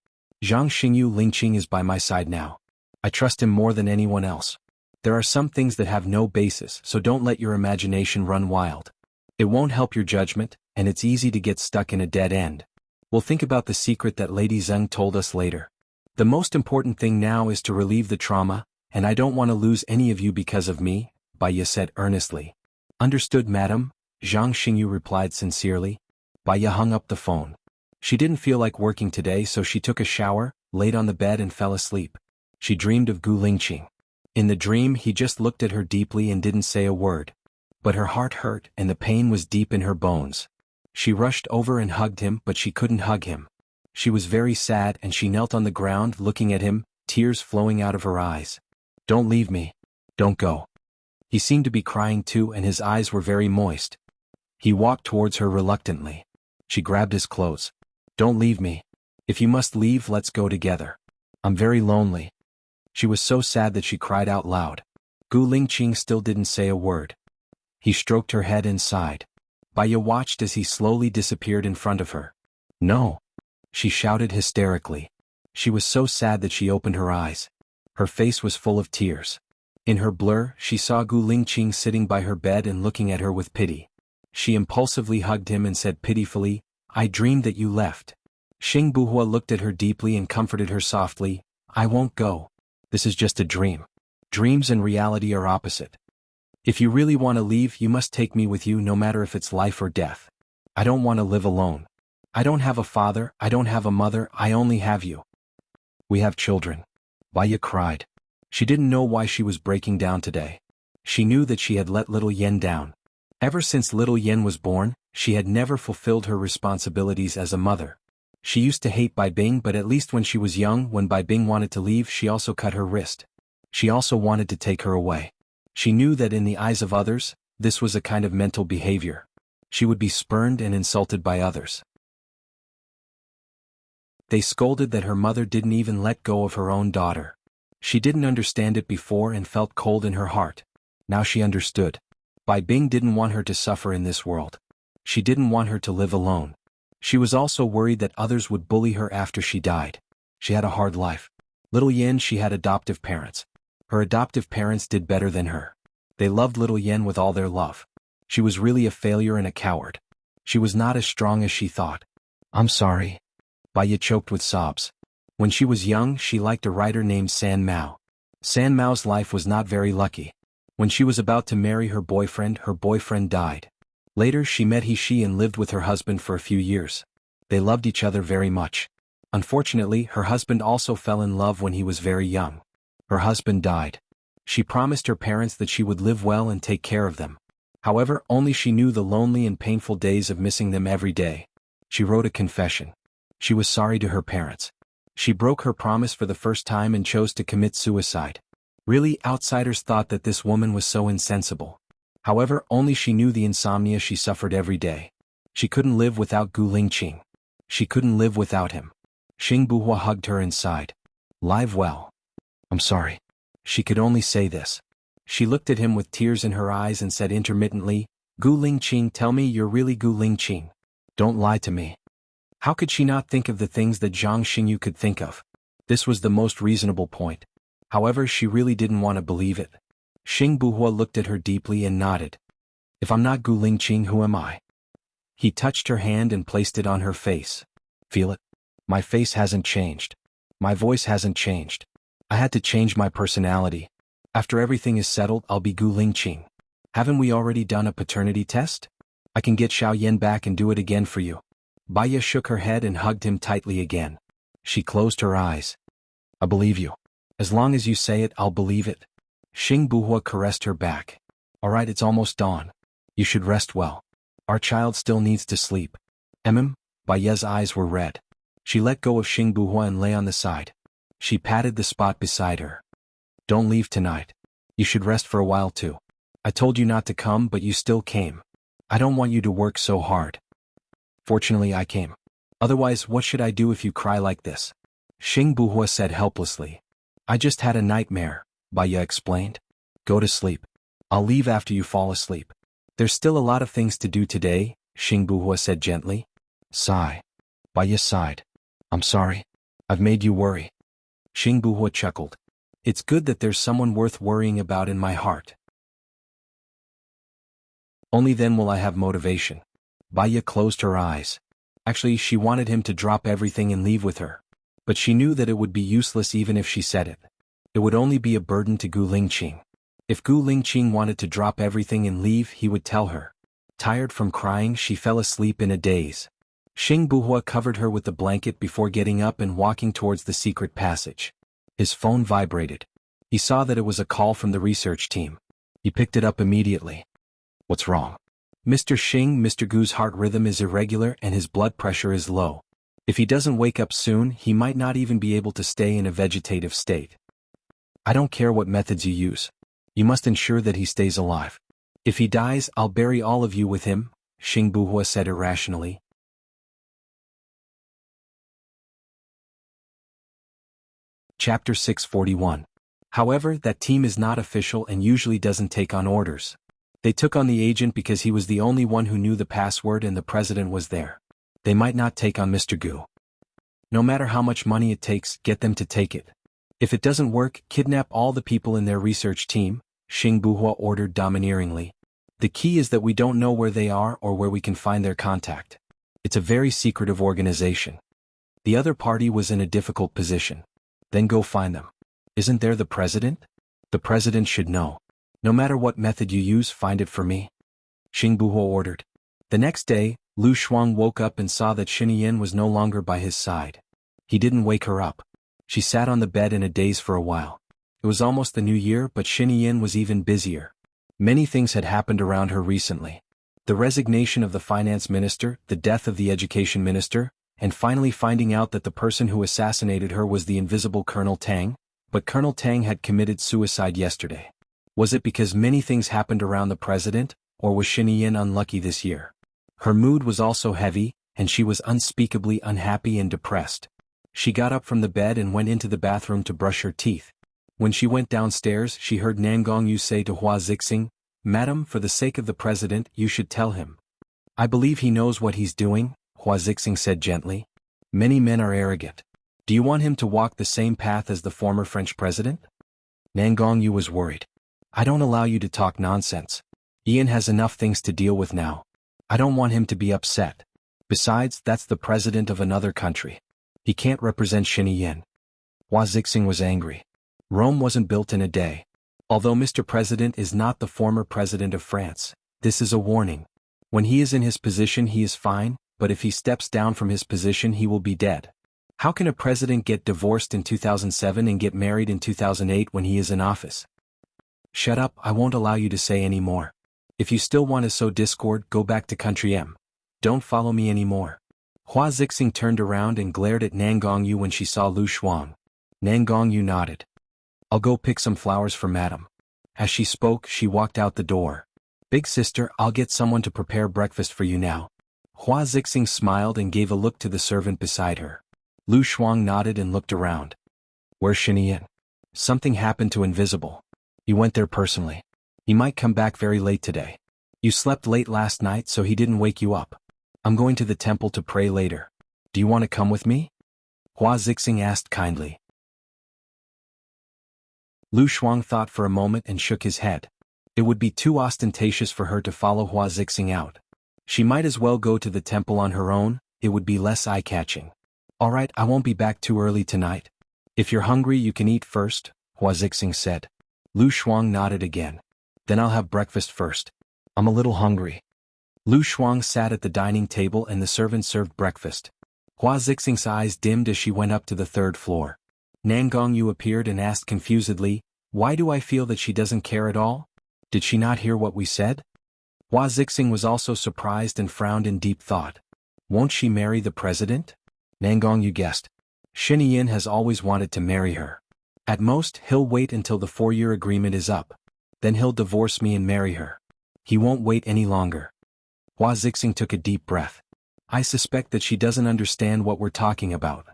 Zhang Xingyu Lingqing is by my side now. I trust him more than anyone else. There are some things that have no basis, so don't let your imagination run wild. It won't help your judgment, and it's easy to get stuck in a dead end. We'll think about the secret that Lady Zheng told us later. The most important thing now is to relieve the trauma, and I don't want to lose any of you because of me, Baya said earnestly. Understood, madam, Zhang Xingyu replied sincerely. Baya hung up the phone. She didn't feel like working today, so she took a shower, laid on the bed and fell asleep. She dreamed of Gu Lingqing. In the dream, he just looked at her deeply and didn't say a word. But her heart hurt and the pain was deep in her bones. She rushed over and hugged him, but she couldn't hug him. She was very sad and she knelt on the ground looking at him, tears flowing out of her eyes. Don't leave me. Don't go. He seemed to be crying too and his eyes were very moist. He walked towards her reluctantly. She grabbed his clothes. Don't leave me. If you must leave, let's go together. I'm very lonely. She was so sad that she cried out loud. Gu Lingqing still didn't say a word. He stroked her head and sighed. Baya watched as he slowly disappeared in front of her. No! She shouted hysterically. She was so sad that she opened her eyes. Her face was full of tears. In her blur, she saw Gu Lingqing sitting by her bed and looking at her with pity. She impulsively hugged him and said pitifully, I dreamed that you left. Xing Buhua looked at her deeply and comforted her softly. I won't go. This is just a dream. Dreams and reality are opposite. If you really want to leave, you must take me with you no matter if it's life or death. I don't want to live alone. I don't have a father, I don't have a mother, I only have you. We have children. Baya cried. She didn't know why she was breaking down today. She knew that she had let little Yen down. Ever since little Yen was born, she had never fulfilled her responsibilities as a mother. She used to hate Bai Bing, but at least when she was young, when Bai Bing wanted to leave, she also cut her wrist. She also wanted to take her away. She knew that in the eyes of others, this was a kind of mental behavior. She would be spurned and insulted by others. They scolded that her mother didn't even let go of her own daughter. She didn't understand it before and felt cold in her heart. Now she understood. Bai Bing didn't want her to suffer in this world. She didn't want her to live alone. She was also worried that others would bully her after she died. She had a hard life. Little Yen, she had adoptive parents. Her adoptive parents did better than her. They loved little Yen with all their love. She was really a failure and a coward. She was not as strong as she thought. I'm sorry. Baya choked with sobs. When she was young, she liked a writer named San Mao. San Mao's life was not very lucky. When she was about to marry her boyfriend died. Later she met He and lived with her husband for a few years. They loved each other very much. Unfortunately, her husband also fell in love when he was very young. Her husband died. She promised her parents that she would live well and take care of them. However, only she knew the lonely and painful days of missing them every day. She wrote a confession. She was sorry to her parents. She broke her promise for the first time and chose to commit suicide. Really, outsiders thought that this woman was so insensible. However, only she knew the insomnia she suffered every day. She couldn't live without Gu Lingqing. She couldn't live without him. Xing Buhua hugged her and sighed. Live well. I'm sorry. She could only say this. She looked at him with tears in her eyes and said intermittently, Gu Lingqing, tell me you're really Gu Lingqing. Don't lie to me. How could she not think of the things that Zhang Xingyu could think of? This was the most reasonable point. However, she really didn't want to believe it. Xing Buhua looked at her deeply and nodded. If I'm not Gu Lingqing, who am I? He touched her hand and placed it on her face. Feel it? My face hasn't changed. My voice hasn't changed. I had to change my personality. After everything is settled, I'll be Gu Lingqing. Haven't we already done a paternity test? I can get Xiao Yan back and do it again for you. Baya shook her head and hugged him tightly again. She closed her eyes. I believe you. As long as you say it, I'll believe it. Xing Buhua caressed her back. All right, it's almost dawn. You should rest well. Our child still needs to sleep. Baya's eyes were red. She let go of Xing Buhua and lay on the side. She patted the spot beside her. Don't leave tonight. You should rest for a while too. I told you not to come, but you still came. I don't want you to work so hard. Fortunately, I came. Otherwise, what should I do if you cry like this? Xing Buhua said helplessly. I just had a nightmare, Baya explained. Go to sleep. I'll leave after you fall asleep. There's still a lot of things to do today, Xing Buhua said gently. Sigh. Baya sighed. I'm sorry. I've made you worry. Xing Buhua chuckled. It's good that there's someone worth worrying about in my heart. Only then will I have motivation. Baya closed her eyes. Actually, she wanted him to drop everything and leave with her. But she knew that it would be useless even if she said it. It would only be a burden to Gu Lingqing. If Gu Lingqing wanted to drop everything and leave, he would tell her. Tired from crying, she fell asleep in a daze. Xing Buhua covered her with the blanket before getting up and walking towards the secret passage. His phone vibrated. He saw that it was a call from the research team. He picked it up immediately. What's wrong? Mr. Xing, Mr. Gu's heart rhythm is irregular and his blood pressure is low. If he doesn't wake up soon, he might not even be able to stay in a vegetative state. I don't care what methods you use. You must ensure that he stays alive. If he dies, I'll bury all of you with him, Xing Buhua said irrationally. Chapter 641. However, that team is not official and usually doesn't take on orders. They took on the agent because he was the only one who knew the password and the president was there. They might not take on Mr. Gu. No matter how much money it takes, get them to take it. If it doesn't work, kidnap all the people in their research team, Xing Buhua ordered domineeringly. The key is that we don't know where they are or where we can find their contact. It's a very secretive organization. The other party was in a difficult position. Then go find them. Isn't there the president? The president should know. No matter what method you use, find it for me. Xing Buhuo ordered. The next day, Lu Shuang woke up and saw that Xinyan was no longer by his side. He didn't wake her up. She sat on the bed in a daze for a while. It was almost the new year, but Xinyan was even busier. Many things had happened around her recently. The resignation of the finance minister, the death of the education minister, and finally finding out that the person who assassinated her was the invisible Colonel Tang, but Colonel Tang had committed suicide yesterday. Was it because many things happened around the president, or was Xinyan unlucky this year? Her mood was also heavy, and she was unspeakably unhappy and depressed. She got up from the bed and went into the bathroom to brush her teeth. When she went downstairs, she heard Nan Gongyu say to Hua Zixing, "Madam, for the sake of the president, you should tell him." "I believe he knows what he's doing," Hua Zixing said gently. "Many men are arrogant. Do you want him to walk the same path as the former French president?" Nan Gongyu was worried. "I don't allow you to talk nonsense. Ian has enough things to deal with now. I don't want him to be upset. Besides, that's the president of another country. He can't represent Xinyan." Hua Zixing was angry. Rome wasn't built in a day. Although Mr. President is not the former president of France, this is a warning. When he is in his position he is fine, but if he steps down from his position he will be dead. How can a president get divorced in 2007 and get married in 2008 when he is in office? "Shut up, I won't allow you to say any more. If you still want to sow discord, go back to country M. Don't follow me anymore." Hua Zixing turned around and glared at Nan Gongyu when she saw Lu Shuang. Nan Gongyu nodded. "I'll go pick some flowers for madam." As she spoke, she walked out the door. "Big sister, I'll get someone to prepare breakfast for you now." Hua Zixing smiled and gave a look to the servant beside her. Lu Shuang nodded and looked around. "Where's Xinyan?" "Something happened to Invisible. He went there personally. He might come back very late today. You slept late last night, so he didn't wake you up. I'm going to the temple to pray later. Do you want to come with me?" Hua Zixing asked kindly. Lu Shuang thought for a moment and shook his head. It would be too ostentatious for her to follow Hua Zixing out. She might as well go to the temple on her own, it would be less eye-catching. "All right, I won't be back too early tonight. If you're hungry you can eat first," Hua Zixing said. Lu Shuang nodded again. "Then I'll have breakfast first. I'm a little hungry." Lu Shuang sat at the dining table and the servant served breakfast. Hua Zixing's eyes dimmed as she went up to the third floor. Nan Gongyu appeared and asked confusedly, "Why do I feel that she doesn't care at all? Did she not hear what we said?" Hua Zixing was also surprised and frowned in deep thought. Won't she marry the president? Nan Gongyu guessed. Xinyan has always wanted to marry her. At most, he'll wait until the 4-year agreement is up. Then he'll divorce me and marry her. He won't wait any longer. Hua Zixing took a deep breath. I suspect that she doesn't understand what we're talking about.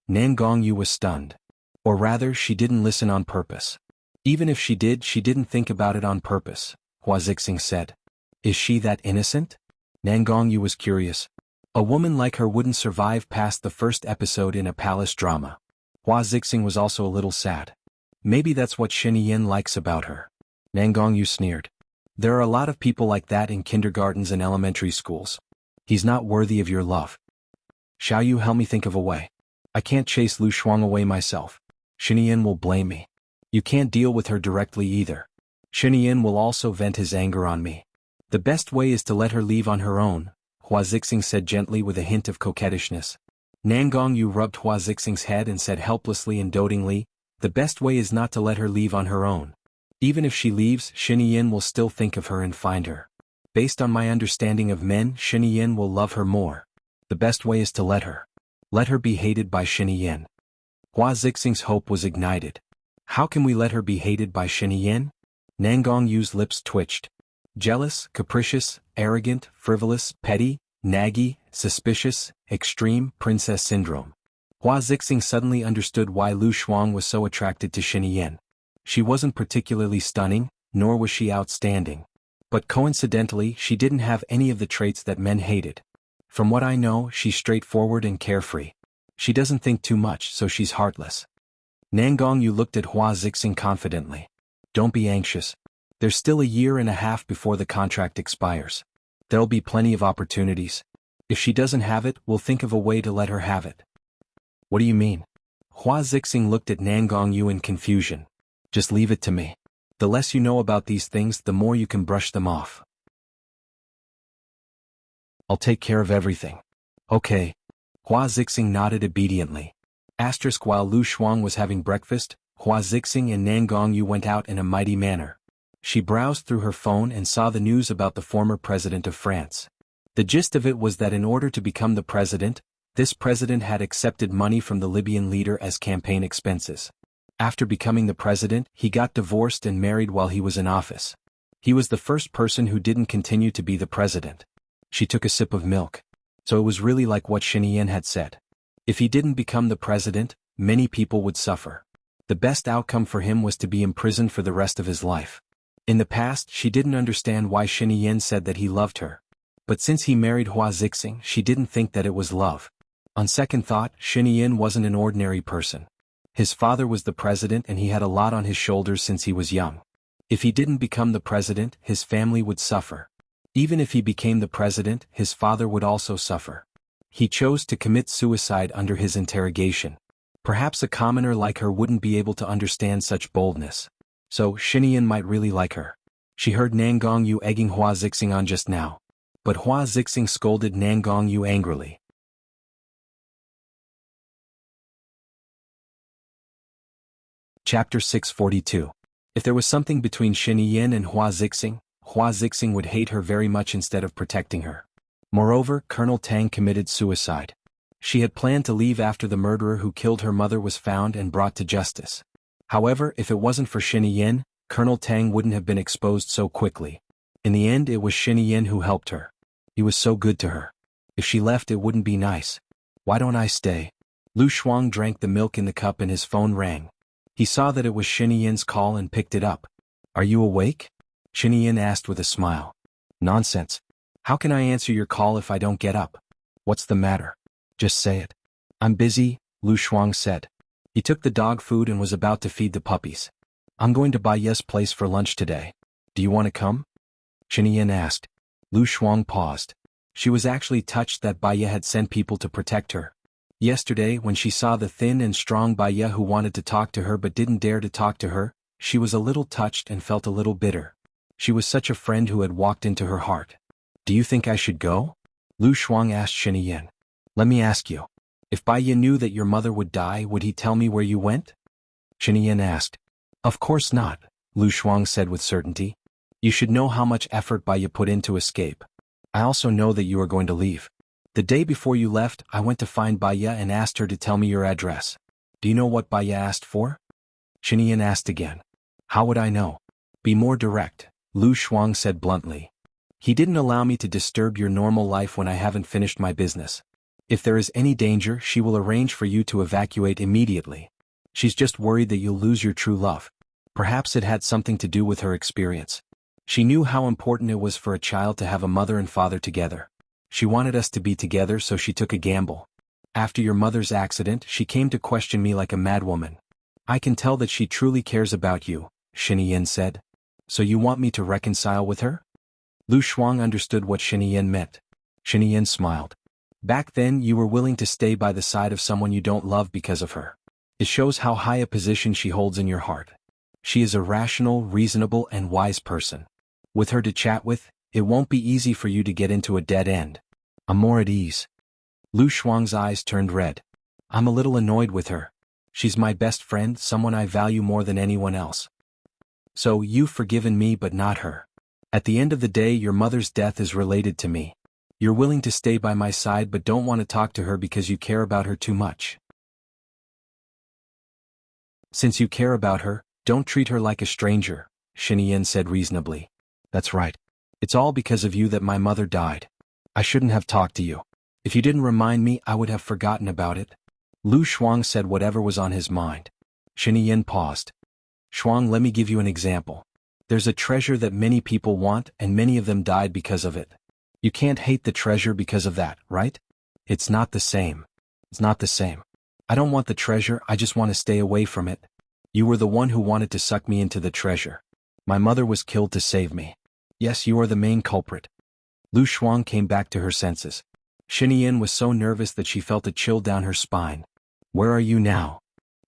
Nan Gongyu was stunned. Or rather, she didn't listen on purpose. Even if she did, she didn't think about it on purpose, Hua Zixing said. Is she that innocent? Nan Gongyu was curious. A woman like her wouldn't survive past the first episode in a palace drama. Hua Zixing was also a little sad. Maybe that's what Xinyan likes about her. Nan Gongyu sneered. There are a lot of people like that in kindergartens and elementary schools. He's not worthy of your love. Shall you help me think of a way? I can't chase Lu Shuang away myself. Xinyan will blame me. You can't deal with her directly either. Xinyan will also vent his anger on me. The best way is to let her leave on her own, Hua Zixing said gently with a hint of coquettishness. Nan Gongyu rubbed Hua Zixing's head and said helplessly and dotingly, the best way is not to let her leave on her own. Even if she leaves, Xinyan will still think of her and find her. Based on my understanding of men, Xinyan will love her more. The best way is to let her. Let her be hated by Xinyan. Hua Zixing's hope was ignited. How can we let her be hated by Xinyan? Nan Gongyu's lips twitched. Jealous, capricious, arrogant, frivolous, petty, naggy, suspicious, extreme, princess syndrome. Hua Zixing suddenly understood why Lu Shuang was so attracted to Xinyan. She wasn't particularly stunning, nor was she outstanding. But coincidentally, she didn't have any of the traits that men hated. From what I know, she's straightforward and carefree. She doesn't think too much, so she's heartless. Nan Gongyu looked at Hua Zixing confidently. Don't be anxious. There's still a year and a half before the contract expires. There'll be plenty of opportunities. If she doesn't have it, we'll think of a way to let her have it. What do you mean? Hua Zixing looked at Nangongyu in confusion. Just leave it to me. The less you know about these things, the more you can brush them off. I'll take care of everything. Okay. Hua Zixing nodded obediently. While Lu Shuang was having breakfast, Hua Zixing and Nangongyu went out in a mighty manner. She browsed through her phone and saw the news about the former president of France. The gist of it was that in order to become the president, this president had accepted money from the Libyan leader as campaign expenses. After becoming the president, he got divorced and married while he was in office. He was the first person who didn't continue to be the president. She took a sip of milk. So it was really like what Xinyan had said. If he didn't become the president, many people would suffer. The best outcome for him was to be imprisoned for the rest of his life. In the past, she didn't understand why Xinyan said that he loved her. But since he married Hua Zixing, she didn't think that it was love. On second thought, Xinyan wasn't an ordinary person. His father was the president and he had a lot on his shoulders since he was young. If he didn't become the president, his family would suffer. Even if he became the president, his father would also suffer. He chose to commit suicide under his interrogation. Perhaps a commoner like her wouldn't be able to understand such boldness. So, Xinyan might really like her. She heard Nangongyu egging Hua Zixing on just now. But Hua Zixing scolded Nangongyu angrily. Chapter 642. If there was something between Xinyan and Hua Zixing would hate her very much instead of protecting her. Moreover, Colonel Tang committed suicide. She had planned to leave after the murderer who killed her mother was found and brought to justice. However, if it wasn't for Xinyan, Colonel Tang wouldn't have been exposed so quickly. In the end, it was Xinyan who helped her. He was so good to her. If she left, it wouldn't be nice. Why don't I stay? Lu Shuang drank the milk in the cup and his phone rang. He saw that it was Xinyan's call and picked it up. Are you awake? Xinyan asked with a smile. Nonsense. How can I answer your call if I don't get up? What's the matter? Just say it. I'm busy, Lu Shuang said. He took the dog food and was about to feed the puppies. I'm going to Baiye's place for lunch today. Do you want to come? Xinyan asked. Lu Shuang paused. She was actually touched that Baiye had sent people to protect her. Yesterday, when she saw the thin and strong Baiye who wanted to talk to her but didn't dare to talk to her, she was a little touched and felt a little bitter. She was such a friend who had walked into her heart. Do you think I should go? Lu Shuang asked Xinyan. Let me ask you. If Baiye knew that your mother would die, would he tell me where you went? Xinyan asked. Of course not, Lu Shuang said with certainty. You should know how much effort Baiye put in to escape. I also know that you are going to leave. The day before you left, I went to find Baiye and asked her to tell me your address. Do you know what Baiye asked for? Xinyan asked again. How would I know? Be more direct, Lu Shuang said bluntly. He didn't allow me to disturb your normal life when I haven't finished my business. If there is any danger, she will arrange for you to evacuate immediately. She's just worried that you'll lose your true love. Perhaps it had something to do with her experience. She knew how important it was for a child to have a mother and father together. She wanted us to be together, so she took a gamble. After your mother's accident, she came to question me like a madwoman. I can tell that she truly cares about you, Xinyan said. So you want me to reconcile with her? Lu Shuang understood what Xinyan meant. Xinyan smiled. Back then you were willing to stay by the side of someone you don't love because of her. It shows how high a position she holds in your heart. She is a rational, reasonable, and wise person. With her to chat with, it won't be easy for you to get into a dead end. I'm more at ease. Lu Shuang's eyes turned red. I'm a little annoyed with her. She's my best friend, someone I value more than anyone else. So you've forgiven me but not her. At the end of the day, your mother's death is related to me. You're willing to stay by my side but don't want to talk to her because you care about her too much. Since you care about her, don't treat her like a stranger, Xinyan said reasonably. That's right. It's all because of you that my mother died. I shouldn't have talked to you. If you didn't remind me, I would have forgotten about it. Lu Shuang said whatever was on his mind. Xinyan paused. Shuang, let me give you an example. There's a treasure that many people want and many of them died because of it. You can't hate the treasure because of that, right? It's not the same. It's not the same. I don't want the treasure, I just want to stay away from it. You were the one who wanted to suck me into the treasure. My mother was killed to save me. Yes, you are the main culprit. Lu Shuang came back to her senses. Xinyan was so nervous that she felt a chill down her spine. Where are you now?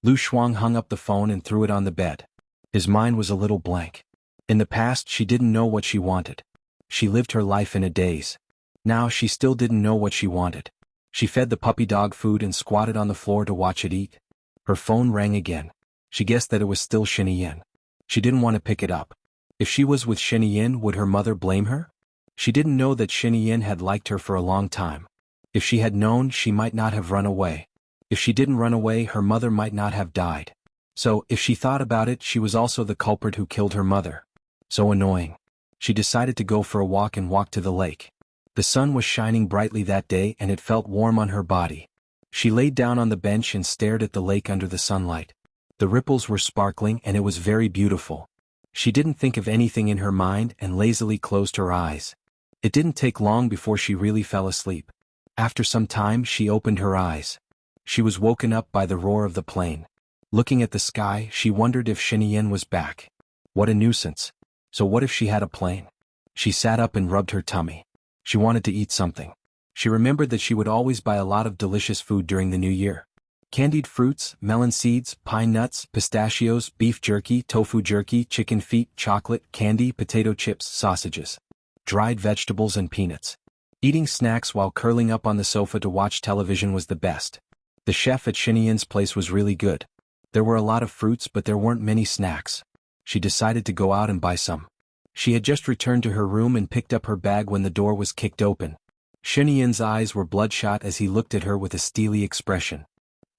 Lu Shuang hung up the phone and threw it on the bed. His mind was a little blank. In the past she didn't know what she wanted. She lived her life in a daze. Now she still didn't know what she wanted. She fed the puppy dog food and squatted on the floor to watch it eat. Her phone rang again. She guessed that it was still Xinyan. She didn't want to pick it up. If she was with Xinyan, would her mother blame her? She didn't know that Xinyan had liked her for a long time. If she had known, she might not have run away. If she didn't run away, her mother might not have died. So, if she thought about it, she was also the culprit who killed her mother. So annoying. She decided to go for a walk and walk to the lake. The sun was shining brightly that day and it felt warm on her body. She laid down on the bench and stared at the lake under the sunlight. The ripples were sparkling and it was very beautiful. She didn't think of anything in her mind and lazily closed her eyes. It didn't take long before she really fell asleep. After some time she opened her eyes. She was woken up by the roar of the plane. Looking at the sky, she wondered if Xinyan was back. What a nuisance. So what if she had a plane? She sat up and rubbed her tummy. She wanted to eat something. She remembered that she would always buy a lot of delicious food during the new year. Candied fruits, melon seeds, pine nuts, pistachios, beef jerky, tofu jerky, chicken feet, chocolate, candy, potato chips, sausages, dried vegetables and peanuts. Eating snacks while curling up on the sofa to watch television was the best. The chef at Xinyan's place was really good. There were a lot of fruits but there weren't many snacks. She decided to go out and buy some. She had just returned to her room and picked up her bag when the door was kicked open. Xinyan's eyes were bloodshot as he looked at her with a steely expression.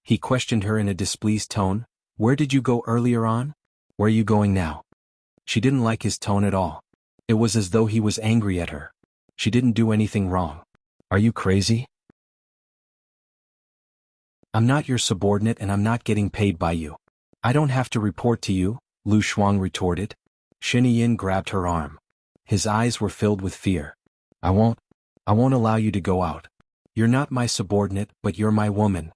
He questioned her in a displeased tone. Where did you go earlier on? Where are you going now? She didn't like his tone at all. It was as though he was angry at her. She didn't do anything wrong. Are you crazy? I'm not your subordinate and I'm not getting paid by you. I don't have to report to you, Lu Shuang retorted. Xinyan grabbed her arm. His eyes were filled with fear. I won't allow you to go out. You're not my subordinate, but you're my woman.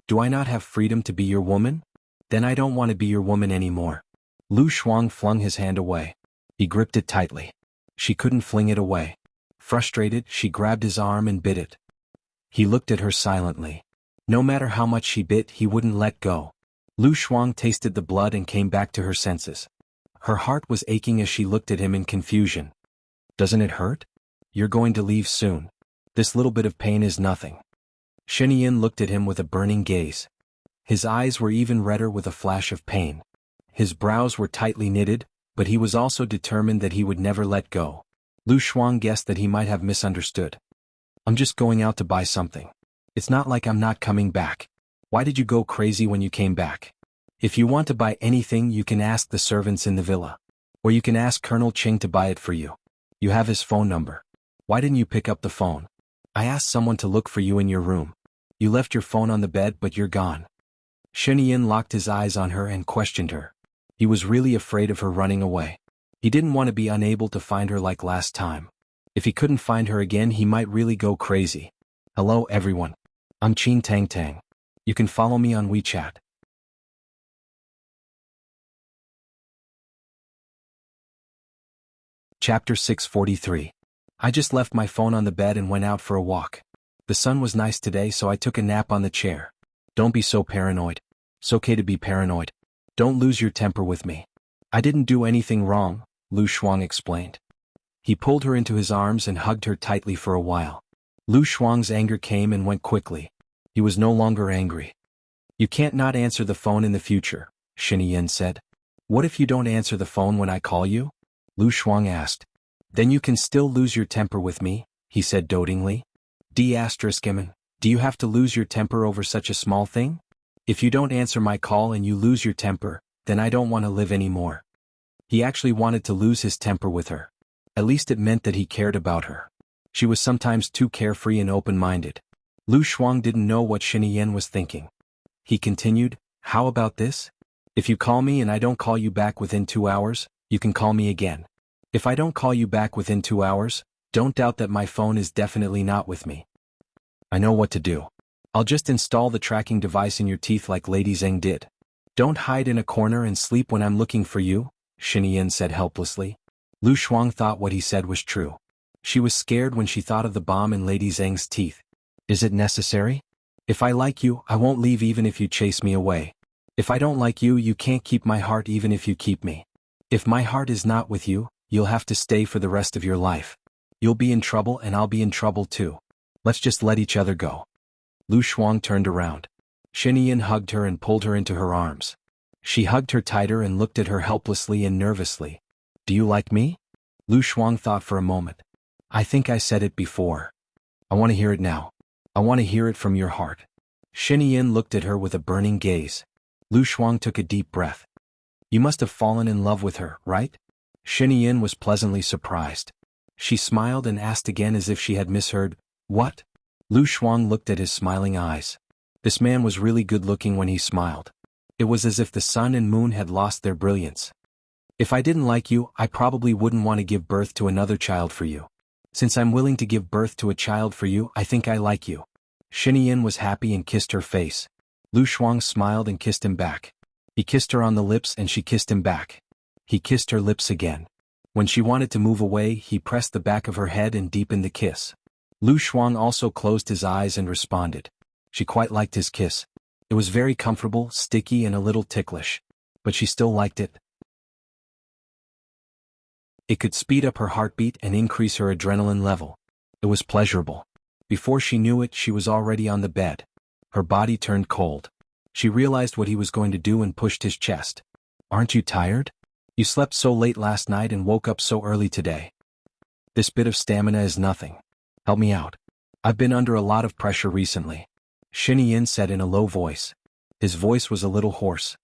Do I not have freedom to be your woman? Then I don't want to be your woman anymore. Lu Shuang flung his hand away. He gripped it tightly. She couldn't fling it away. Frustrated, she grabbed his arm and bit it. He looked at her silently. No matter how much she bit, he wouldn't let go. Lu Shuang tasted the blood and came back to her senses. Her heart was aching as she looked at him in confusion. Doesn't it hurt? You're going to leave soon. This little bit of pain is nothing. Xinyan looked at him with a burning gaze. His eyes were even redder with a flash of pain. His brows were tightly knitted, but he was also determined that he would never let go. Lu Shuang guessed that he might have misunderstood. I'm just going out to buy something. It's not like I'm not coming back. Why did you go crazy when you came back? If you want to buy anything, you can ask the servants in the villa. Or you can ask Colonel Ching to buy it for you. You have his phone number. Why didn't you pick up the phone? I asked someone to look for you in your room. You left your phone on the bed but you're gone. Xinyan locked his eyes on her and questioned her. He was really afraid of her running away. He didn't want to be unable to find her like last time. If he couldn't find her again, he might really go crazy. Hello everyone. I'm Qin Tang Tang. You can follow me on WeChat. Chapter 643. I just left my phone on the bed and went out for a walk. The sun was nice today, so I took a nap on the chair. Don't be so paranoid. It's okay to be paranoid. Don't lose your temper with me. I didn't do anything wrong, Lu Shuang explained. He pulled her into his arms and hugged her tightly for a while. Lu Shuang's anger came and went quickly. He was no longer angry. You can't not answer the phone in the future, Xinyan said. What if you don't answer the phone when I call you? Lu Shuang asked. Then you can still lose your temper with me, he said dotingly. Do you have to lose your temper over such a small thing? If you don't answer my call and you lose your temper, then I don't want to live anymore. He actually wanted to lose his temper with her. At least it meant that he cared about her. She was sometimes too carefree and open-minded. Lu Shuang didn't know what Xinyan was thinking. He continued, how about this? If you call me and I don't call you back within 2 hours, you can call me again. If I don't call you back within 2 hours, don't doubt that my phone is definitely not with me. I know what to do. I'll just install the tracking device in your teeth like Lady Zheng did. Don't hide in a corner and sleep when I'm looking for you, Xinyan said helplessly. Lu Shuang thought what he said was true. She was scared when she thought of the bomb in Lady Zheng's teeth. Is it necessary? If I like you, I won't leave even if you chase me away. If I don't like you, you can't keep my heart even if you keep me. If my heart is not with you, you'll have to stay for the rest of your life. You'll be in trouble and I'll be in trouble too. Let's just let each other go. Lu Shuang turned around. Xinyan hugged her and pulled her into her arms. She hugged her tighter and looked at her helplessly and nervously. Do you like me? Lu Shuang thought for a moment. I think I said it before. I want to hear it now. I want to hear it from your heart. Xinyan looked at her with a burning gaze. Lu Shuang took a deep breath. You must have fallen in love with her, right? Xinyan was pleasantly surprised. She smiled and asked again as if she had misheard. What? Lu Shuang looked at his smiling eyes. This man was really good-looking when he smiled. It was as if the sun and moon had lost their brilliance. If I didn't like you, I probably wouldn't want to give birth to another child for you. Since I'm willing to give birth to a child for you, I think I like you. Xinyan was happy and kissed her face. Lu Shuang smiled and kissed him back. He kissed her on the lips and she kissed him back. He kissed her lips again. When she wanted to move away, he pressed the back of her head and deepened the kiss. Lu Shuang also closed his eyes and responded. She quite liked his kiss. It was very comfortable, sticky and a little ticklish. But she still liked it. It could speed up her heartbeat and increase her adrenaline level. It was pleasurable. Before she knew it, she was already on the bed. Her body turned cold. She realized what he was going to do and pushed his chest. Aren't you tired? You slept so late last night and woke up so early today. This bit of stamina is nothing. Help me out. I've been under a lot of pressure recently. Xinyan said in a low voice. His voice was a little hoarse.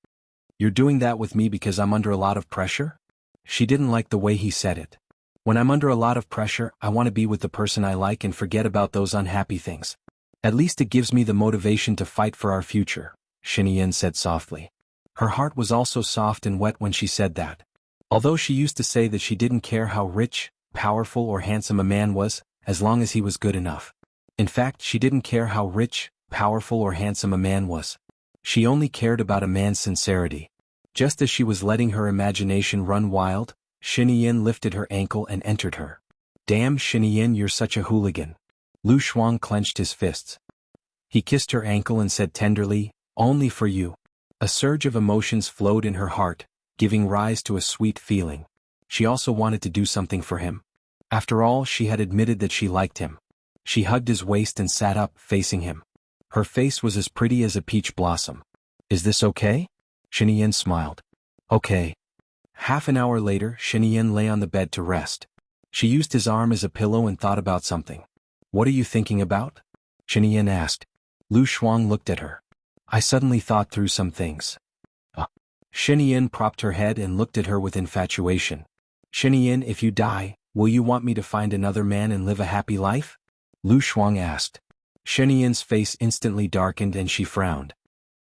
You're doing that with me because I'm under a lot of pressure? She didn't like the way he said it. When I'm under a lot of pressure, I want to be with the person I like and forget about those unhappy things. At least it gives me the motivation to fight for our future, Xinyan said softly. Her heart was also soft and wet when she said that. Although she used to say that she didn't care how rich, powerful or handsome a man was, as long as he was good enough. In fact, she didn't care how rich, powerful or handsome a man was. She only cared about a man's sincerity. Just as she was letting her imagination run wild, Xinyan lifted her ankle and entered her. Damn Xinyan, you're such a hooligan. Lu Shuang clenched his fists. He kissed her ankle and said tenderly, only for you. A surge of emotions flowed in her heart, giving rise to a sweet feeling. She also wanted to do something for him. After all, she had admitted that she liked him. She hugged his waist and sat up, facing him. Her face was as pretty as a peach blossom. Is this okay? Xinyan smiled. Okay. Half an hour later, Xinyan lay on the bed to rest. She used his arm as a pillow and thought about something. What are you thinking about? Xinyan asked. Lu Shuang looked at her. I suddenly thought through some things. Xinyan propped her head and looked at her with infatuation. Xinyan, if you die, will you want me to find another man and live a happy life? Lu Shuang asked. Xinyan's face instantly darkened and she frowned.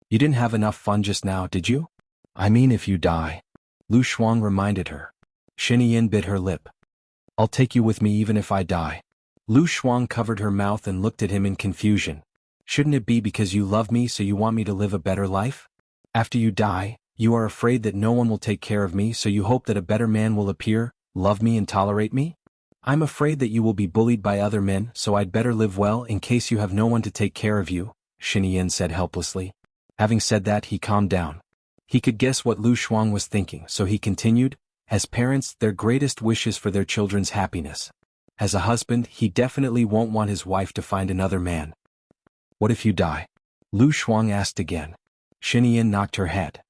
You didn't have enough fun just now, did you? I mean if you die. Lu Shuang reminded her. Xinyan bit her lip. I'll take you with me even if I die. Lu Shuang covered her mouth and looked at him in confusion. Shouldn't it be because you love me so you want me to live a better life? After you die, you are afraid that no one will take care of me so you hope that a better man will appear, love me and tolerate me? I'm afraid that you will be bullied by other men so I'd better live well in case you have no one to take care of you, Xinyan said helplessly. Having said that, he calmed down. He could guess what Lu Shuang was thinking, so he continued, as parents, their greatest wish is for their children's happiness. As a husband, he definitely won't want his wife to find another man. What if you die? Lu Shuang asked again. Xinyan knocked her head.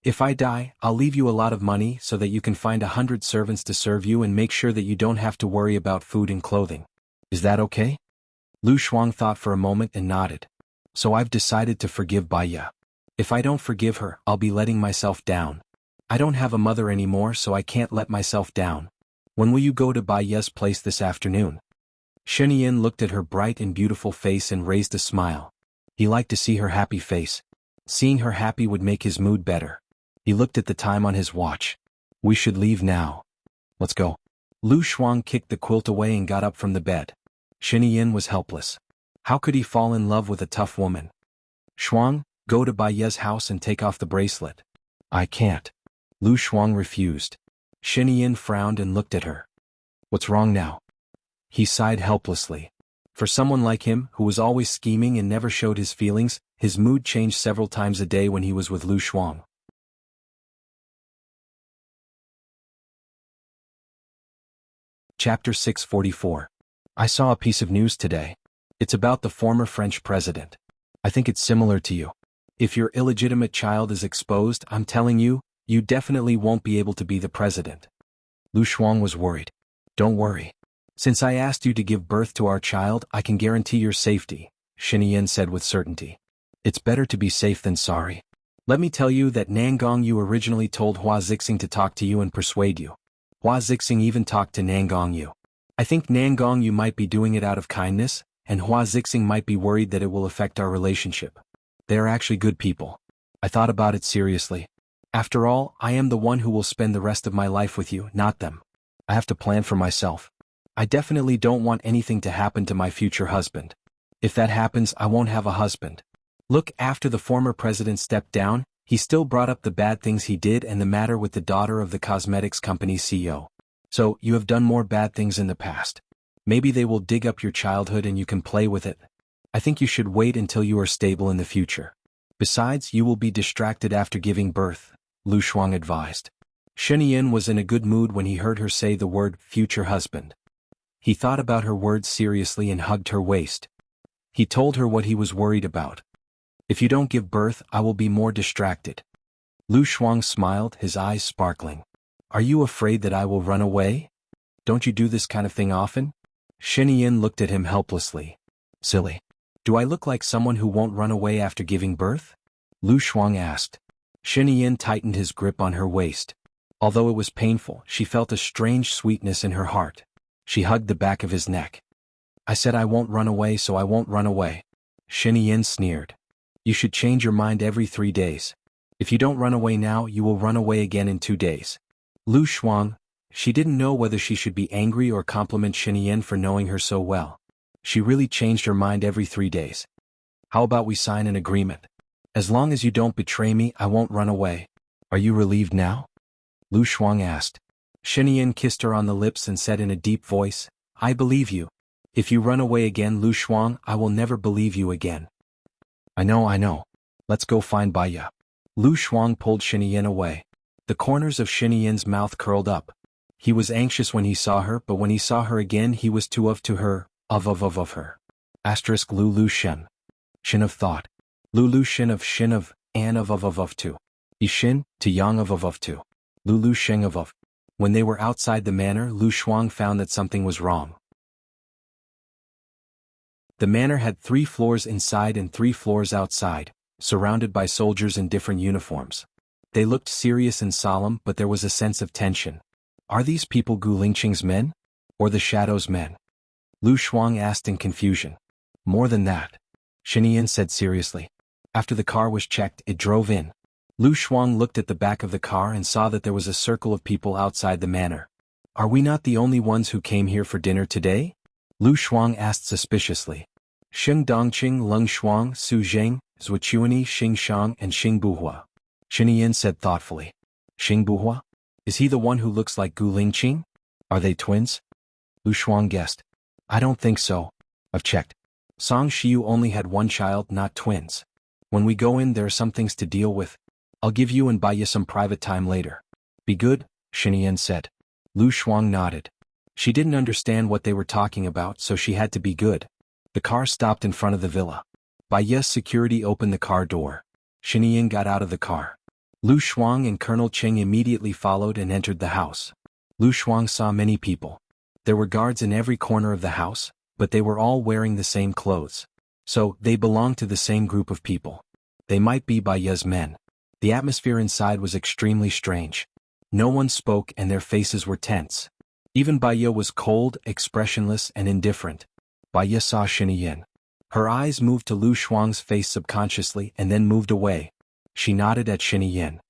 If I die, I'll leave you a lot of money so that you can find 100 servants to serve you and make sure that you don't have to worry about food and clothing. Is that okay? Lu Shuang thought for a moment and nodded. So I've decided to forgive Baiya. If I don't forgive her, I'll be letting myself down. I don't have a mother anymore so I can't let myself down. When will you go to Baiya's place this afternoon? Xinyan looked at her bright and beautiful face and raised a smile. He liked to see her happy face. Seeing her happy would make his mood better. He looked at the time on his watch. We should leave now. Let's go. Lu Shuang kicked the quilt away and got up from the bed. Xinyan was helpless. How could he fall in love with a tough woman? Shuang, go to Baiya's house and take off the bracelet. I can't. Lu Shuang refused. Shen Yin frowned and looked at her. What's wrong now? He sighed helplessly. For someone like him, who was always scheming and never showed his feelings, his mood changed several times a day when he was with Lu Shuang. Chapter 644. I saw a piece of news today. It's about the former French president. I think it's similar to you. If your illegitimate child is exposed, I'm telling you, you definitely won't be able to be the president. Lu Shuang was worried. Don't worry. Since I asked you to give birth to our child, I can guarantee your safety, Shen Yin said with certainty. It's better to be safe than sorry. Let me tell you that Nangong Yu originally told Hua Zixing to talk to you and persuade you. Hua Zixing even talked to Nangong Yu. I think Nangong Yu might be doing it out of kindness, and Hua Zixing might be worried that it will affect our relationship. They are actually good people. I thought about it seriously. After all, I am the one who will spend the rest of my life with you, not them. I have to plan for myself. I definitely don't want anything to happen to my future husband. If that happens, I won't have a husband. Look, after the former president stepped down, he still brought up the bad things he did and the matter with the daughter of the cosmetics company's CEO. So, you have done more bad things in the past. Maybe they will dig up your childhood and you can play with it. I think you should wait until you are stable in the future. Besides, you will be distracted after giving birth, Lu Shuang advised. Shen Yin was in a good mood when he heard her say the word future husband. He thought about her words seriously and hugged her waist. He told her what he was worried about. If you don't give birth, I will be more distracted. Lu Shuang smiled, his eyes sparkling. Are you afraid that I will run away? Don't you do this kind of thing often? Shen Yin looked at him helplessly. Silly. Do I look like someone who won't run away after giving birth? Lu Shuang asked. Shen Yin tightened his grip on her waist. Although it was painful, she felt a strange sweetness in her heart. She hugged the back of his neck. I said I won't run away, so I won't run away. Shen Yin sneered. You should change your mind every 3 days. If you don't run away now, you will run away again in 2 days. Lu Shuang, she didn't know whether she should be angry or compliment Shen Yin for knowing her so well. She really changed her mind every 3 days. How about we sign an agreement? As long as you don't betray me, I won't run away. Are you relieved now? Lu Shuang asked. Shen Yin kissed her on the lips and said in a deep voice, I believe you. If you run away again, Lu Shuang, I will never believe you again. I know. Let's go find Baiya. Lu Shuang pulled Shen Yin away. The corners of Shen Yin's mouth curled up. He was anxious when he saw her, but when he saw her again, he was too of to her, of her. Asterisk Lu Shen. Shin of thought. Lu Shin of an of to. Ishin, to yang of to. Lu Sheng of. When they were outside the manor, Lu Shuang found that something was wrong. The manor had 3 floors inside and 3 floors outside, surrounded by soldiers in different uniforms. They looked serious and solemn, but there was a sense of tension. Are these people Gu Lingqing's men? Or the Shadow's men? Lu Shuang asked in confusion. More than that. Shen Yin said seriously. After the car was checked, it drove in. Lu Shuang looked at the back of the car and saw that there was a circle of people outside the manor. Are we not the only ones who came here for dinner today? Lu Shuang asked suspiciously. Sheng Dongqing, Leng Shuang, Su Zheng, Zuochuani, Xing Shang, and Xing Buhua. Shen Yin said thoughtfully. Xing Buhua? Is he the one who looks like Gu Lingqing? Are they twins? Lu Shuang guessed. I don't think so. I've checked. Song Shiyu only had 1 child, not twins. When we go in, there are some things to deal with. I'll give you and Baiya some private time later. Be good, Shen Yin said. Lu Shuang nodded. She didn't understand what they were talking about, so she had to be good. The car stopped in front of the villa. Baiya's security opened the car door. Shen Yin got out of the car. Lu Shuang and Colonel Cheng immediately followed and entered the house. Lu Shuang saw many people. There were guards in every corner of the house, but they were all wearing the same clothes. So, they belonged to the same group of people. They might be Baiya's men. The atmosphere inside was extremely strange. No one spoke and their faces were tense. Even Baiya was cold, expressionless, and indifferent. Baiya saw Shen Yin. Her eyes moved to Lu Shuang's face subconsciously and then moved away. She nodded at Shen Yin.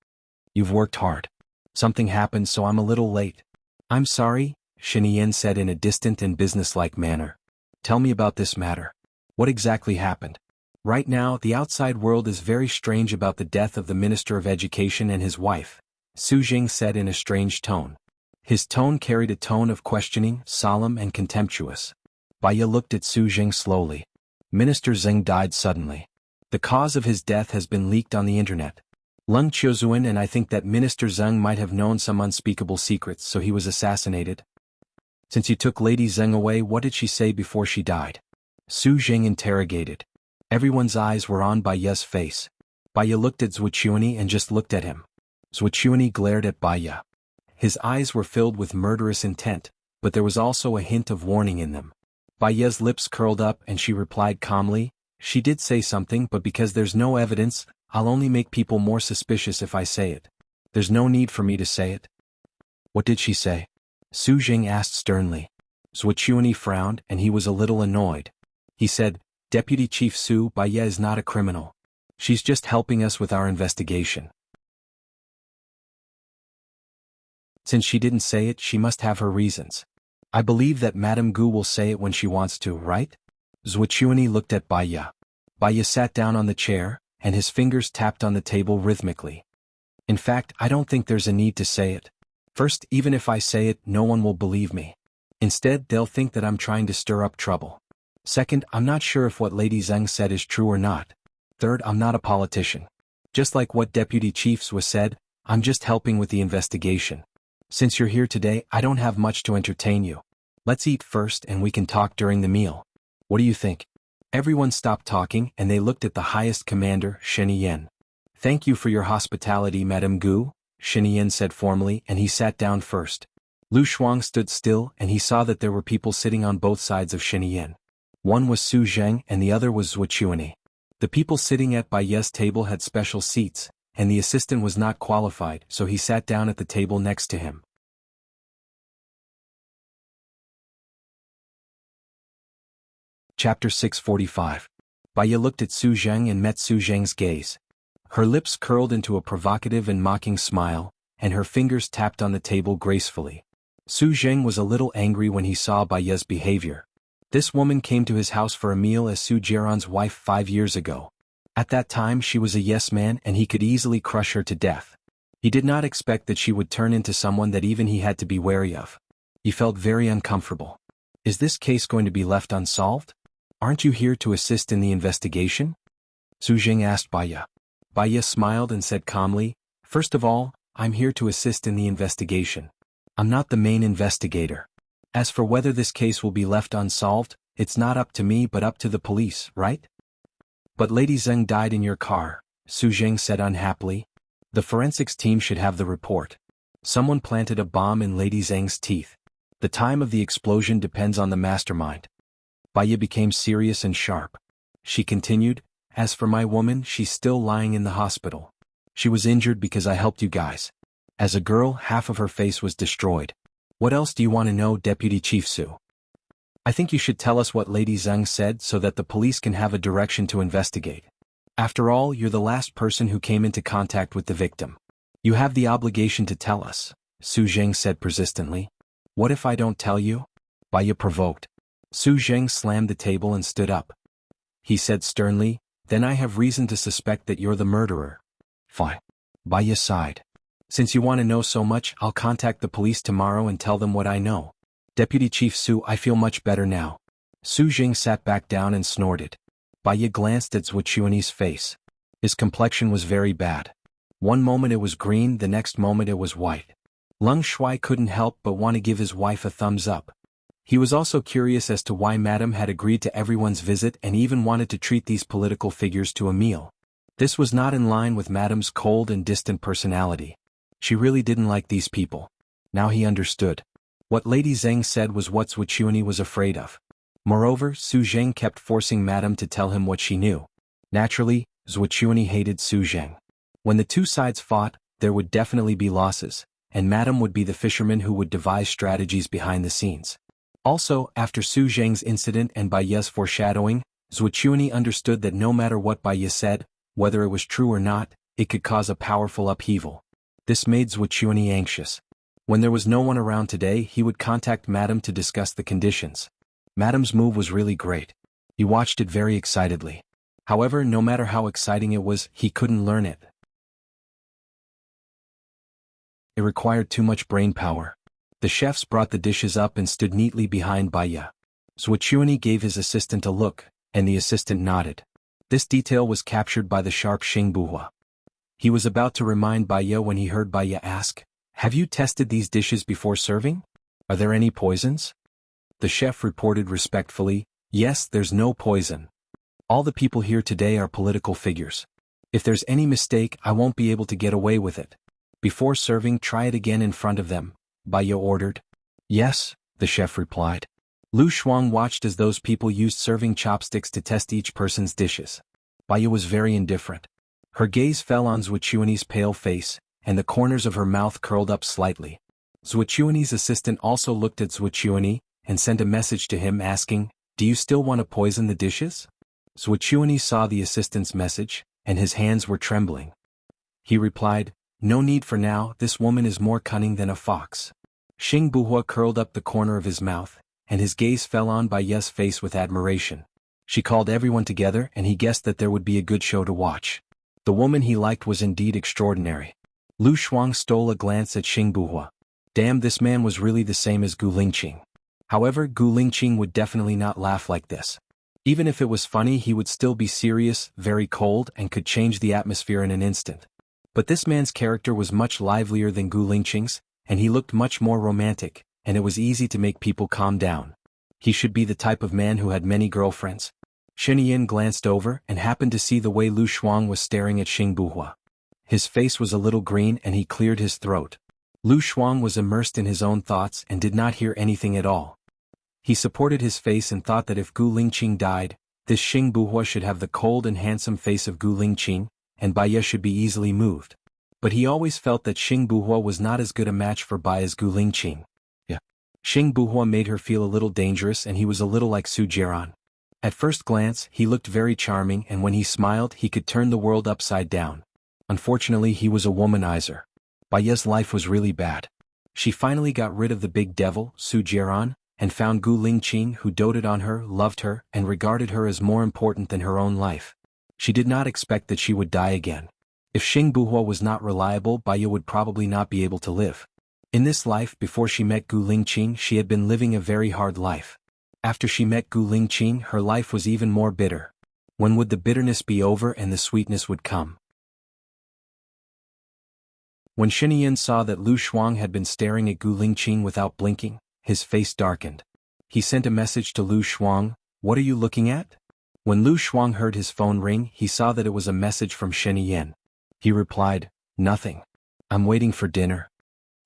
You've worked hard. Something happened, so I'm a little late. I'm sorry, Shen Yin said in a distant and businesslike manner. Tell me about this matter. What exactly happened? Right now, the outside world is very strange about the death of the Minister of Education and his wife, Su Jing said in a strange tone. His tone carried a tone of questioning, solemn and contemptuous. Baya looked at Su Jing slowly. Minister Zeng died suddenly. The cause of his death has been leaked on the internet. Lung Qiuzuan and I think that Minister Zeng might have known some unspeakable secrets, so he was assassinated. Since you took Lady Zeng away, what did she say before she died? Su Jing interrogated. Everyone's eyes were on Baya's face. Baya looked at Zhuqiuani and just looked at him. Zhuqiuani glared at Baya. His eyes were filled with murderous intent, but there was also a hint of warning in them. Baya's lips curled up and she replied calmly, "She did say something, but because there's no evidence, I'll only make people more suspicious if I say it. There's no need for me to say it." "What did she say?" Su Jing asked sternly. Zhuqiuani frowned and he was a little annoyed. He said, "Deputy Chief Su, Baya is not a criminal. She's just helping us with our investigation. Since she didn't say it, she must have her reasons. I believe that Madame Gu will say it when she wants to, right?" Zhuqiuani looked at Baya. Baya sat down on the chair, and his fingers tapped on the table rhythmically. "In fact, I don't think there's a need to say it. First, even if I say it, no one will believe me. Instead, they'll think that I'm trying to stir up trouble. Second, I'm not sure if what Lady Zeng said is true or not. Third, I'm not a politician. Just like what Deputy Chiefs was said, I'm just helping with the investigation. Since you're here today, I don't have much to entertain you. Let's eat first and we can talk during the meal. What do you think?" Everyone stopped talking and they looked at the highest commander, Shen Yan. "Thank you for your hospitality, Madame Gu," Shen Yan said formally, and he sat down first. Lu Shuang stood still and he saw that there were people sitting on both sides of Shen Yan. One was Su Zheng and the other was Zhuqiuani. The people sitting at Baya's table had special seats, and the assistant was not qualified, so he sat down at the table next to him. Chapter 645. Baya looked at Su Zheng and met Su Zheng's gaze. Her lips curled into a provocative and mocking smile, and her fingers tapped on the table gracefully. Su Zheng was a little angry when he saw Baya's behavior. This woman came to his house for a meal as Su Jiran's wife 5 years ago. At that time she was a yes-man and he could easily crush her to death. He did not expect that she would turn into someone that even he had to be wary of. He felt very uncomfortable. Is this case going to be left unsolved? Aren't you here to assist in the investigation? Su Jing asked Baya. Baya smiled and said calmly, "First of all, I'm here to assist in the investigation. I'm not the main investigator. As for whether this case will be left unsolved, it's not up to me but up to the police, right?" "But Lady Zeng died in your car," Su Jing said unhappily. "The forensics team should have the report. Someone planted a bomb in Lady Zeng's teeth. The time of the explosion depends on the mastermind." Baya became serious and sharp. She continued, "As for my woman, she's still lying in the hospital. She was injured because I helped you guys. As a girl, half of her face was destroyed. What else do you want to know, Deputy Chief Su? I think you should tell us what Lady Zeng said so that the police can have a direction to investigate. After all, you're the last person who came into contact with the victim. You have the obligation to tell us," Su Zheng said persistently. "What if I don't tell you?" Baya provoked. Su Zheng slammed the table and stood up. He said sternly, "Then I have reason to suspect that you're the murderer." Fine. Baya sighed. "Since you want to know so much, I'll contact the police tomorrow and tell them what I know. Deputy Chief Su, I feel much better now." Su Jing sat back down and snorted. Baya glanced at Zhuqiuani's face. His complexion was very bad. One moment it was green, the next moment it was white. Lung Shuai couldn't help but want to give his wife a thumbs up. He was also curious as to why Madame had agreed to everyone's visit and even wanted to treat these political figures to a meal. This was not in line with Madame's cold and distant personality. She really didn't like these people. Now he understood. What Lady Zeng said was what Zhuqiuani was afraid of. Moreover, Su Zheng kept forcing Madame to tell him what she knew. Naturally, Zhuqiuani hated Su Zheng. When the two sides fought, there would definitely be losses, and Madame would be the fisherman who would devise strategies behind the scenes. Also, after Su Zheng's incident and Baya's foreshadowing, Zhuqiuani understood that no matter what Baya said, whether it was true or not, it could cause a powerful upheaval. This made Zhuqiuani anxious. When there was no one around today, he would contact Madame to discuss the conditions. Madame's move was really great. He watched it very excitedly. However, no matter how exciting it was, he couldn't learn it. It required too much brain power. The chefs brought the dishes up and stood neatly behind Baya. Zhuchuani gave his assistant a look, and the assistant nodded. This detail was captured by the sharp Xingbuhua. He was about to remind Baya when he heard Baya ask, "Have you tested these dishes before serving? Are there any poisons?" The chef reported respectfully, "Yes, there's no poison. All the people here today are political figures. If there's any mistake, I won't be able to get away with it. Before serving, try it again in front of them," Baya ordered. "Yes," the chef replied. Lu Shuang watched as those people used serving chopsticks to test each person's dishes. Baya was very indifferent. Her gaze fell on Zhuchuani's pale face, and the corners of her mouth curled up slightly. Zhuchuani's assistant also looked at Zhuchuani, and sent a message to him asking, "Do you still want to poison the dishes?" Zhuchuani saw the assistant's message, and his hands were trembling. He replied, "No need for now, this woman is more cunning than a fox." Xingbuhua curled up the corner of his mouth, and his gaze fell on Baya's face with admiration. She called everyone together and he guessed that there would be a good show to watch. The woman he liked was indeed extraordinary. Lu Shuang stole a glance at Xingbuhua. Damn, this man was really the same as Gu Lingqing. However, Gu Lingqing would definitely not laugh like this. Even if it was funny, he would still be serious, very cold, and could change the atmosphere in an instant. But this man's character was much livelier than Gu Lingqing's, and he looked much more romantic, and it was easy to make people calm down. He should be the type of man who had many girlfriends. Shen glanced over and happened to see the way Lu Shuang was staring at Xingbuhua. His face was a little green and he cleared his throat. Lu Shuang was immersed in his own thoughts and did not hear anything at all. He supported his face and thought that if Gu Lingqing died, this Xingbuhua should have the cold and handsome face of Gu Lingqing, and Baya should be easily moved. But he always felt that Xingbuhua was not as good a match for Baya as Gu Lingqing. Xingbuhua made her feel a little dangerous and he was a little like Su Jiran. At first glance, he looked very charming and when he smiled he could turn the world upside down. Unfortunately, he was a womanizer. Baya's life was really bad. She finally got rid of the big devil, Su Jiran, and found Gu Lingqing who doted on her, loved her, and regarded her as more important than her own life. She did not expect that she would die again. If Xingbuhua was not reliable, Baya would probably not be able to live. In this life before she met Gu Lingqing, she had been living a very hard life. After she met Gu Lingqing, her life was even more bitter. When would the bitterness be over and the sweetness would come? When Shen saw that Lu Shuang had been staring at Gu Lingqing without blinking, his face darkened. He sent a message to Lu Shuang, "What are you looking at?" When Lu Shuang heard his phone ring, he saw that it was a message from Shen. He replied, "Nothing. I'm waiting for dinner."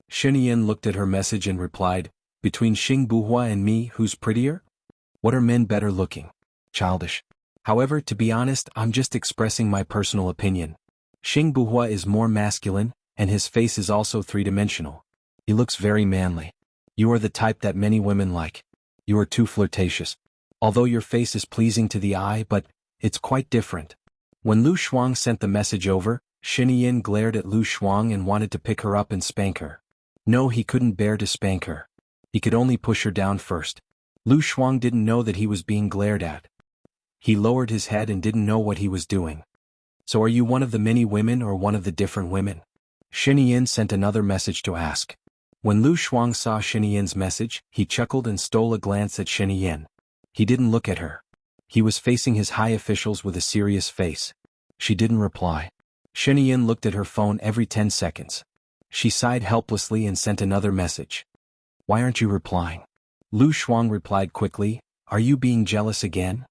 Shen looked at her message and replied, "Between Xingbuhua and me, who's prettier? What are men better looking? Childish. However, to be honest, I'm just expressing my personal opinion. Xingbuhua is more masculine, and his face is also three-dimensional. He looks very manly. You are the type that many women like. You are too flirtatious. Although your face is pleasing to the eye, but it's quite different." When Lu Shuang sent the message over, Shen glared at Lu Shuang and wanted to pick her up and spank her. No, he couldn't bear to spank her. He could only push her down first. Lu Shuang didn't know that he was being glared at. He lowered his head and didn't know what he was doing. "So are you one of the many women or one of the different women?" Shen sent another message to ask. When Lu Shuang saw Shen's message, he chuckled and stole a glance at Shen. He didn't look at her. He was facing his high officials with a serious face. She didn't reply. Shen looked at her phone every 10 seconds. She sighed helplessly and sent another message. "Why aren't you replying?" Lu Shuang replied quickly, "Are you being jealous again?"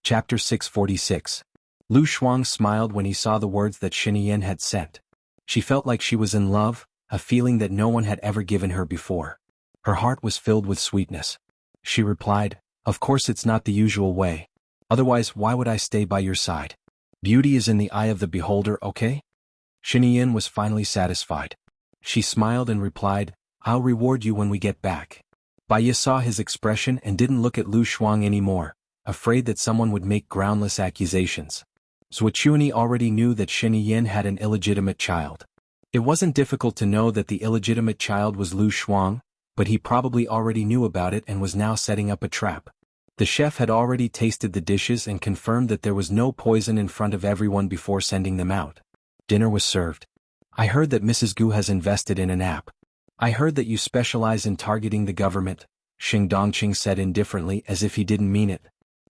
Chapter 646. Lu Shuang smiled when he saw the words that Shen had sent. She felt like she was in love, a feeling that no one had ever given her before. Her heart was filled with sweetness. She replied, "Of course it's not the usual way. Otherwise, why would I stay by your side? Beauty is in the eye of the beholder, okay?" Shen was finally satisfied. She smiled and replied, "I'll reward you when we get back." Baya saw his expression and didn't look at Lu Shuang anymore, afraid that someone would make groundless accusations. Zhuchuani already knew that Shen had an illegitimate child. It wasn't difficult to know that the illegitimate child was Lu Shuang, but he probably already knew about it and was now setting up a trap. The chef had already tasted the dishes and confirmed that there was no poison in front of everyone before sending them out. Dinner was served. I heard that Mrs. Gu has invested in an app. I heard that you specialize in targeting the government, Xing Dongqing said indifferently as if he didn't mean it.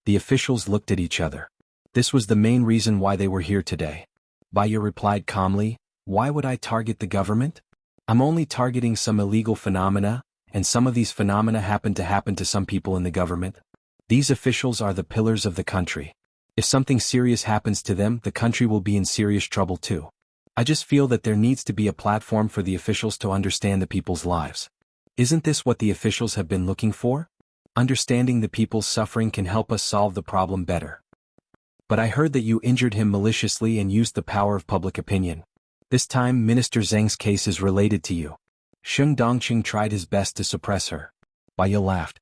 The officials looked at each other. This was the main reason why they were here today. Baya replied calmly, why would I target the government? I'm only targeting some illegal phenomena, and some of these phenomena happen to some people in the government. These officials are the pillars of the country. If something serious happens to them, the country will be in serious trouble too. I just feel that there needs to be a platform for the officials to understand the people's lives. Isn't this what the officials have been looking for? Understanding the people's suffering can help us solve the problem better. But I heard that you injured him maliciously and used the power of public opinion. This time Minister Zheng's case is related to you. Xing Dongqing tried his best to suppress her. Baya laughed.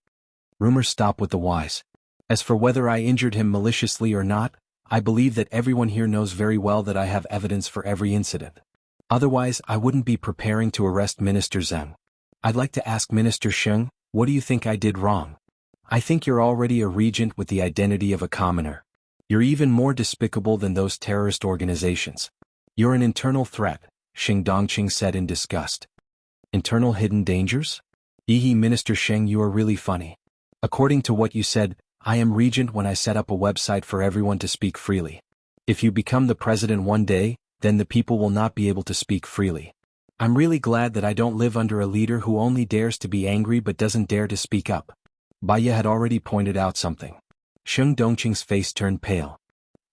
Rumors stop with the wise. As for whether I injured him maliciously or not, I believe that everyone here knows very well that I have evidence for every incident. Otherwise, I wouldn't be preparing to arrest Minister Zheng. I'd like to ask Minister Xing, what do you think I did wrong? I think you're already a regent with the identity of a commoner. You're even more despicable than those terrorist organizations. You're an internal threat, Xing Dongqing said in disgust. Internal hidden dangers? Minister Xing, you are really funny. According to what you said, I am regent when I set up a website for everyone to speak freely. If you become the president one day, then the people will not be able to speak freely. I'm really glad that I don't live under a leader who only dares to be angry but doesn't dare to speak up. Baya had already pointed out something. Xing Dongqing's face turned pale.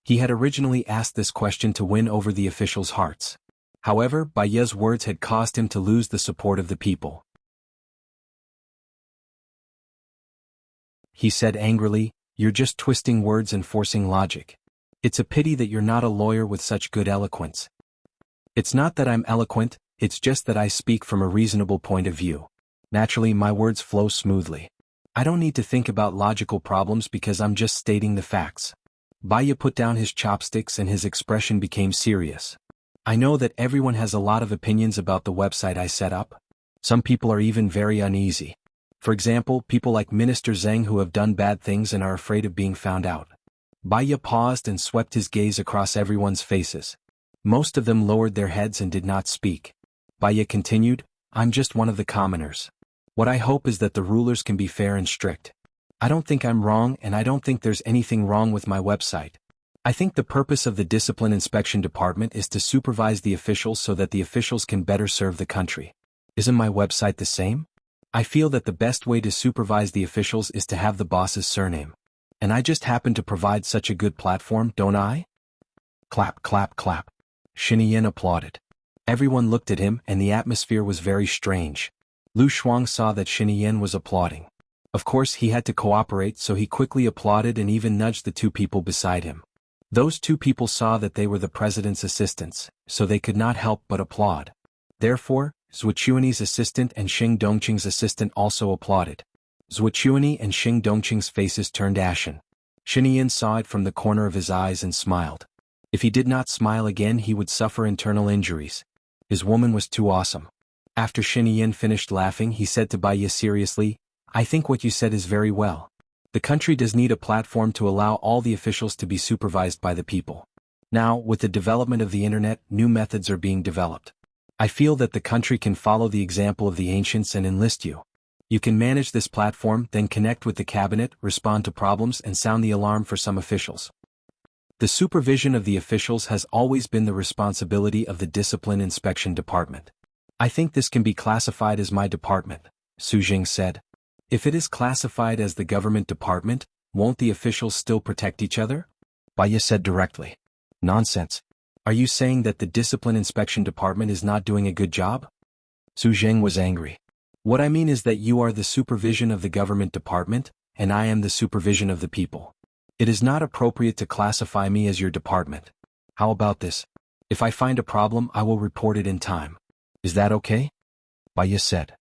He had originally asked this question to win over the officials' hearts. However, Baya's words had caused him to lose the support of the people. He said angrily, you're just twisting words and forcing logic. It's a pity that you're not a lawyer with such good eloquence. It's not that I'm eloquent, it's just that I speak from a reasonable point of view. Naturally, my words flow smoothly. I don't need to think about logical problems because I'm just stating the facts. Baya put down his chopsticks and his expression became serious. I know that everyone has a lot of opinions about the website I set up. Some people are even very uneasy. For example, people like Minister Zheng who have done bad things and are afraid of being found out. Baya paused and swept his gaze across everyone's faces. Most of them lowered their heads and did not speak. Baya continued, I'm just one of the commoners. What I hope is that the rulers can be fair and strict. I don't think I'm wrong and I don't think there's anything wrong with my website. I think the purpose of the Discipline Inspection Department is to supervise the officials so that the officials can better serve the country. Isn't my website the same? I feel that the best way to supervise the officials is to have the boss's surname. And I just happen to provide such a good platform, don't I? Clap, clap, clap. Xinian applauded. Everyone looked at him and the atmosphere was very strange. Lu Shuang saw that Xinian was applauding. Of course he had to cooperate, so he quickly applauded and even nudged the two people beside him. Those two people saw that they were the president's assistants, so they could not help but applaud. Therefore, Zhuochuani's assistant and Xing Dongqing's assistant also applauded. Zhuochuani and Xing Dongqing's faces turned ashen. Xinian saw it from the corner of his eyes and smiled. If he did not smile again he would suffer internal injuries. His woman was too awesome. After Xinian finished laughing he said to Baya seriously, I think what you said is very well. The country does need a platform to allow all the officials to be supervised by the people. Now, with the development of the internet, new methods are being developed. I feel that the country can follow the example of the ancients and enlist you. You can manage this platform, then connect with the cabinet, respond to problems and sound the alarm for some officials. The supervision of the officials has always been the responsibility of the Discipline Inspection Department. I think this can be classified as my department, Su Jing said. If it is classified as the government department, won't the officials still protect each other? Baya said directly. Nonsense. Are you saying that the Discipline Inspection Department is not doing a good job? Su Jing was angry. What I mean is that you are the supervision of the government department, and I am the supervision of the people. It is not appropriate to classify me as your department. How about this? If I find a problem, I will report it in time. Is that okay? Baya said.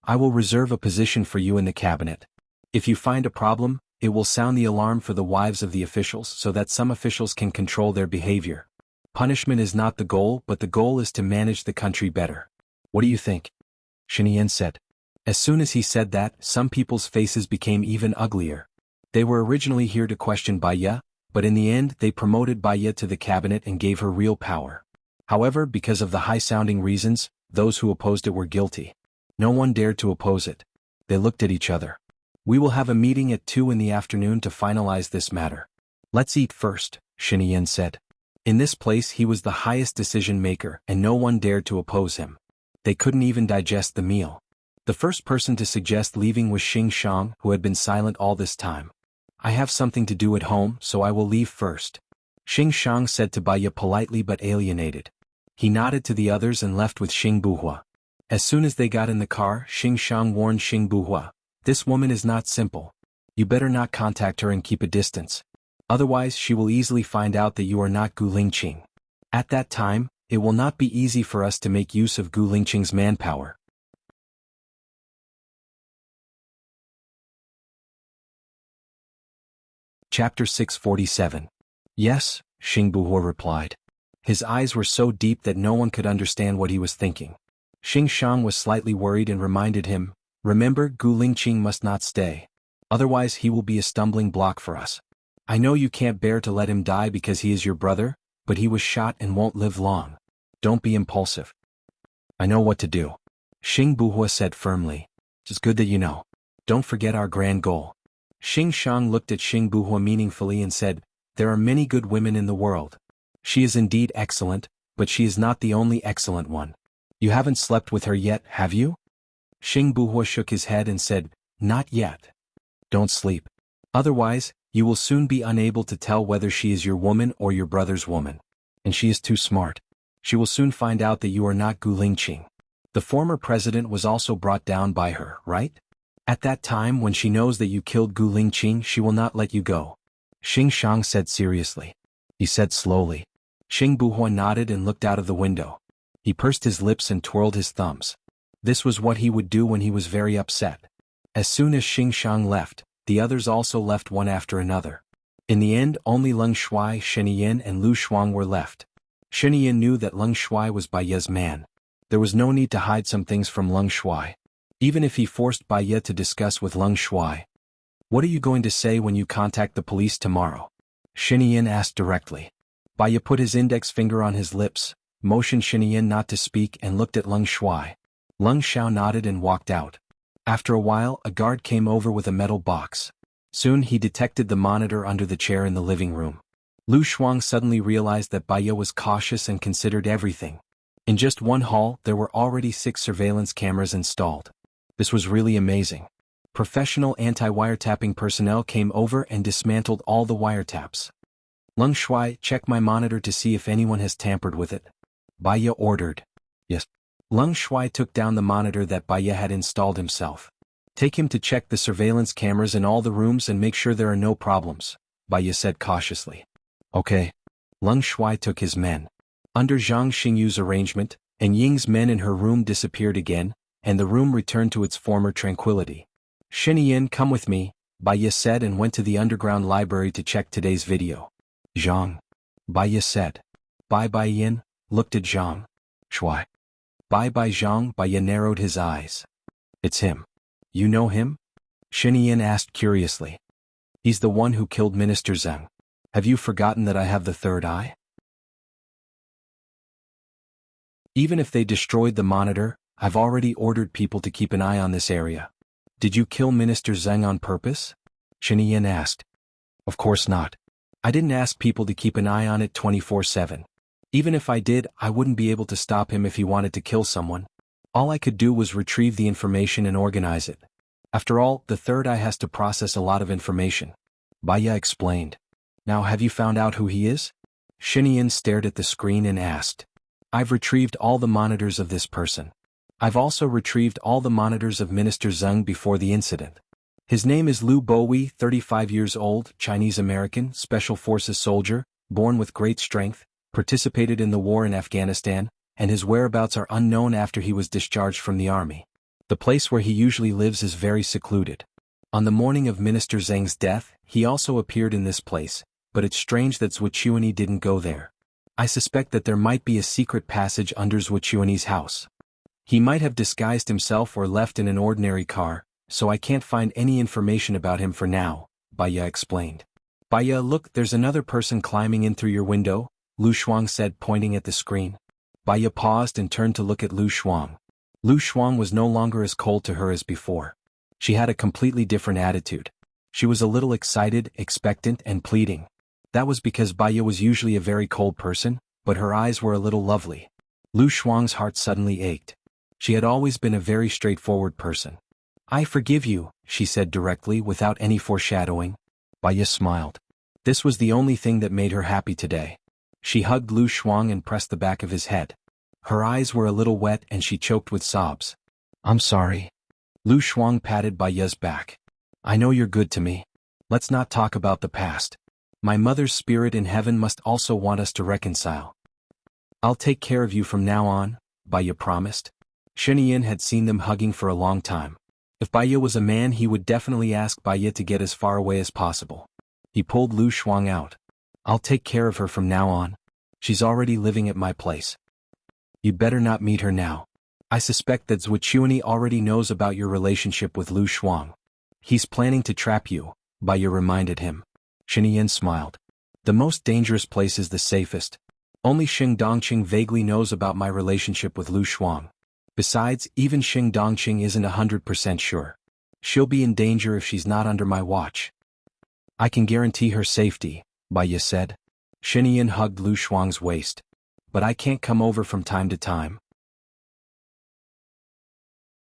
I will reserve a position for you in the cabinet. If you find a problem, it will sound the alarm for the wives of the officials so that some officials can control their behavior. Punishment is not the goal, but the goal is to manage the country better. What do you think? Xinian said. As soon as he said that, some people's faces became even uglier. They were originally here to question Baya, but in the end they promoted Baya to the cabinet and gave her real power. However, because of the high-sounding reasons, those who opposed it were guilty. No one dared to oppose it. They looked at each other. We will have a meeting at 2 in the afternoon to finalize this matter. Let's eat first, Xinyan said. In this place he was the highest decision-maker and no one dared to oppose him. They couldn't even digest the meal. The first person to suggest leaving was Xing Shang, who had been silent all this time. I have something to do at home, so I will leave first. Xing Shang said to Baya politely but alienated. He nodded to the others and left with Xing Buhua. As soon as they got in the car, Xing Shang warned Xing Buhua, "This woman is not simple. You better not contact her and keep a distance. Otherwise she will easily find out that you are not Gu Lingqing. At that time, it will not be easy for us to make use of Gu Lingqing's manpower." Chapter 647. Yes, Xing Buhua replied. His eyes were so deep that no one could understand what he was thinking. Xing Shang was slightly worried and reminded him, "Remember, Gu Lingqing must not stay. Otherwise he will be a stumbling block for us. I know you can't bear to let him die because he is your brother, but he was shot and won't live long. Don't be impulsive." "I know what to do," Xing Buhua said firmly. "It's good that you know. Don't forget our grand goal." Xing Shang looked at Xing Buhua meaningfully and said, "There are many good women in the world. She is indeed excellent, but she is not the only excellent one. You haven't slept with her yet, have you?" Xing Buhua shook his head and said, "Not yet." "Don't sleep. Otherwise, you will soon be unable to tell whether she is your woman or your brother's woman. And she is too smart. She will soon find out that you are not Gu Lingqing. The former president was also brought down by her, right? At that time when she knows that you killed Gu Lingqing she will not let you go." Xing Shang said seriously. He said slowly. Xing Buhua nodded and looked out of the window. He pursed his lips and twirled his thumbs. This was what he would do when he was very upset. As soon as Xing Shang left, the others also left one after another. In the end only Leng Shuai, Sheniyin and Lu Shuang were left. Sheniyin knew that Leng Shuai was Baya's man. There was no need to hide some things from Leng Shuai. Even if he forced Baya to discuss with Leng Shuai. "What are you going to say when you contact the police tomorrow?" Sheniyin asked directly. Baya put his index finger on his lips, motioned Sheniyin not to speak and looked at Leng Shuai. Leng Xiao nodded and walked out. After a while a guard came over with a metal box. Soon he detected the monitor under the chair in the living room. Lu Shuang suddenly realized that Baya was cautious and considered everything. In just one hall there were already 6 surveillance cameras installed. This was really amazing. Professional anti-wiretapping personnel came over and dismantled all the wiretaps. "Leng Shuai, check my monitor to see if anyone has tampered with it," Baya ordered. "Yes." Leng Shuai took down the monitor that Baya had installed himself. "Take him to check the surveillance cameras in all the rooms and make sure there are no problems," Baya said cautiously. "Okay." Leng Shuai took his men. Under Zhang Xingyu's arrangement, and Ying's men in her room disappeared again, and the room returned to its former tranquility. "Sheniyin, come with me," Baya said and went to the underground library to check today's video. "Zhang," Baya said. Bai Yin looked at Zhang. "Shuai." Bai Zhang. Baya narrowed his eyes. "It's him. You know him?" Sheniyin asked curiously. "He's the one who killed Minister Zheng. Have you forgotten that I have the third eye?" "Even if they destroyed the monitor, I've already ordered people to keep an eye on this area." "Did you kill Minister Zheng on purpose?" Sheniyin asked. "Of course not. I didn't ask people to keep an eye on it 24/7. Even if I did, I wouldn't be able to stop him if he wanted to kill someone. All I could do was retrieve the information and organize it. After all, the third eye has to process a lot of information," Baya explained. "Now have you found out who he is?" Sheniyin stared at the screen and asked. "I've retrieved all the monitors of this person. I've also retrieved all the monitors of Minister Zheng before the incident. His name is Liu Bowie, 35 years old, Chinese-American, Special Forces soldier, born with great strength, participated in the war in Afghanistan, and his whereabouts are unknown after he was discharged from the army. The place where he usually lives is very secluded. On the morning of Minister Zheng's death, he also appeared in this place, but it's strange that Zhuqiuani didn't go there. I suspect that there might be a secret passage under Zhuqiuani's house." He might have disguised himself or left in an ordinary car, so I can't find any information about him for now, Baya explained. Baya, look, there's another person climbing in through your window, Lu Shuang said, pointing at the screen. Baya paused and turned to look at Lu Shuang. Lu Shuang was no longer as cold to her as before. She had a completely different attitude. She was a little excited, expectant, and pleading. That was because Baya was usually a very cold person, but her eyes were a little lovely. Lu Shuang's heart suddenly ached. She had always been a very straightforward person. I forgive you, she said directly without any foreshadowing. Baya smiled. This was the only thing that made her happy today. She hugged Lu Shuang and pressed the back of his head. Her eyes were a little wet and she choked with sobs. I'm sorry. Lu Shuang patted Baya's back. I know you're good to me. Let's not talk about the past. My mother's spirit in heaven must also want us to reconcile. I'll take care of you from now on, Baya promised. Shinian had seen them hugging for a long time. If Baya was a man, he would definitely ask Baya to get as far away as possible. He pulled Lu Shuang out. I'll take care of her from now on. She's already living at my place. You'd better not meet her now. I suspect that Zhuqiuni already knows about your relationship with Lu Shuang. He's planning to trap you, Baya reminded him. Shinian smiled. The most dangerous place is the safest. Only Xing Dongqing vaguely knows about my relationship with Lu Shuang. Besides, even Xing Dongqing isn't 100% sure. She'll be in danger if she's not under my watch. I can guarantee her safety, Baya said. Shinian hugged Lu Shuang's waist. But I can't come over from time to time.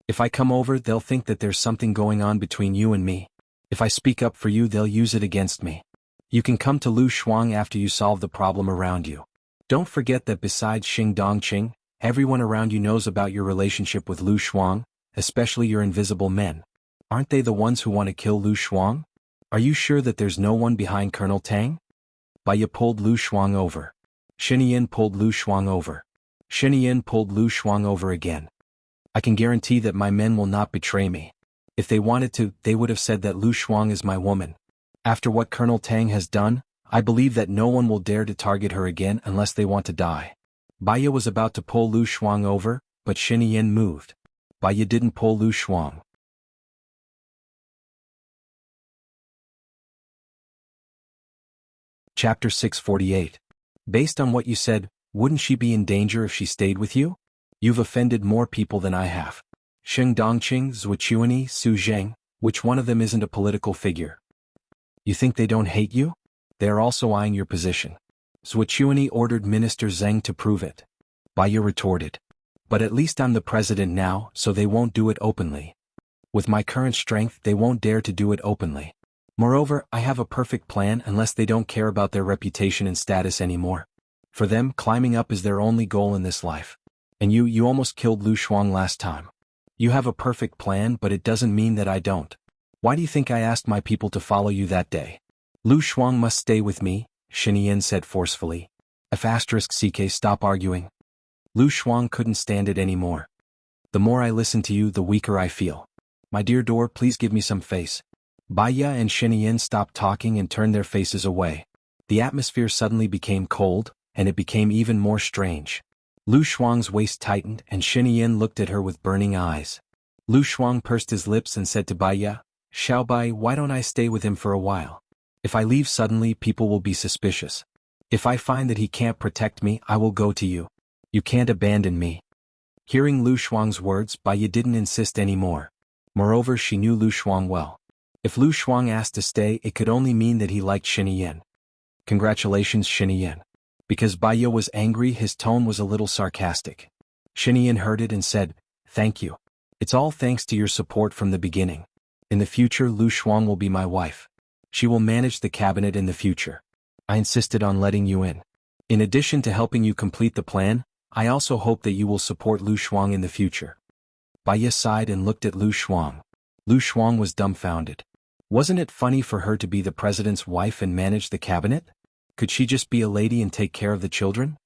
If I come over, they'll think that there's something going on between you and me. If I speak up for you, they'll use it against me. You can come to Lu Shuang after you solve the problem around you. Don't forget that besides Xing Dongqing, everyone around you knows about your relationship with Lu Shuang, especially your invisible men. Aren't they the ones who want to kill Lu Shuang? Are you sure that there's no one behind Colonel Tang? Baya pulled Lu Shuang over. Shinian pulled Lu Shuang over. Shinian pulled Lu Shuang over again. I can guarantee that my men will not betray me. If they wanted to, they would have said that Lu Shuang is my woman. After what Colonel Tang has done, I believe that no one will dare to target her again unless they want to die. Baya was about to pull Lu Shuang over, but Shinian moved. Baya didn't pull Lu Shuang. Chapter 648. Based on what you said, wouldn't she be in danger if she stayed with you? You've offended more people than I have. Xing Dongqing, Zhuqiuni, Su Zheng, which one of them isn't a political figure? You think they don't hate you? They are also eyeing your position. Zhuqiuni ordered Minister Zheng to prove it. Baya retorted. But at least I'm the president now, so they won't do it openly. With my current strength, they won't dare to do it openly. Moreover, I have a perfect plan unless they don't care about their reputation and status anymore. For them, climbing up is their only goal in this life. And you almost killed Lu Shuang last time. You have a perfect plan, but it doesn't mean that I don't. Why do you think I asked my people to follow you that day? Lu Shuang must stay with me, Shinian said forcefully. F***CK, stop arguing. Lu Shuang couldn't stand it anymore. The more I listen to you, the weaker I feel. My dear door, please give me some face. Baya and Shinian stopped talking and turned their faces away. The atmosphere suddenly became cold, and it became even more strange. Lu Shuang's waist tightened and Shinian looked at her with burning eyes. Lu Shuang pursed his lips and said to Baya, Xiaobai, why don't I stay with him for a while? If I leave suddenly, people will be suspicious. If I find that he can't protect me, I will go to you. You can't abandon me. Hearing Lu Shuang's words, Baya didn't insist anymore. Moreover, she knew Lu Shuang well. If Lu Shuang asked to stay, it could only mean that he liked Shinian. Congratulations, Shinian. Because Baya was angry, his tone was a little sarcastic. Shinian heard it and said, Thank you. It's all thanks to your support from the beginning. In the future, Lu Shuang will be my wife. She will manage the cabinet in the future. I insisted on letting you in. In addition to helping you complete the plan, I also hope that you will support Lu Shuang in the future. Baya sighed and looked at Lu Shuang. Lu Shuang was dumbfounded. Wasn't it funny for her to be the president's wife and manage the cabinet? Could she just be a lady and take care of the children?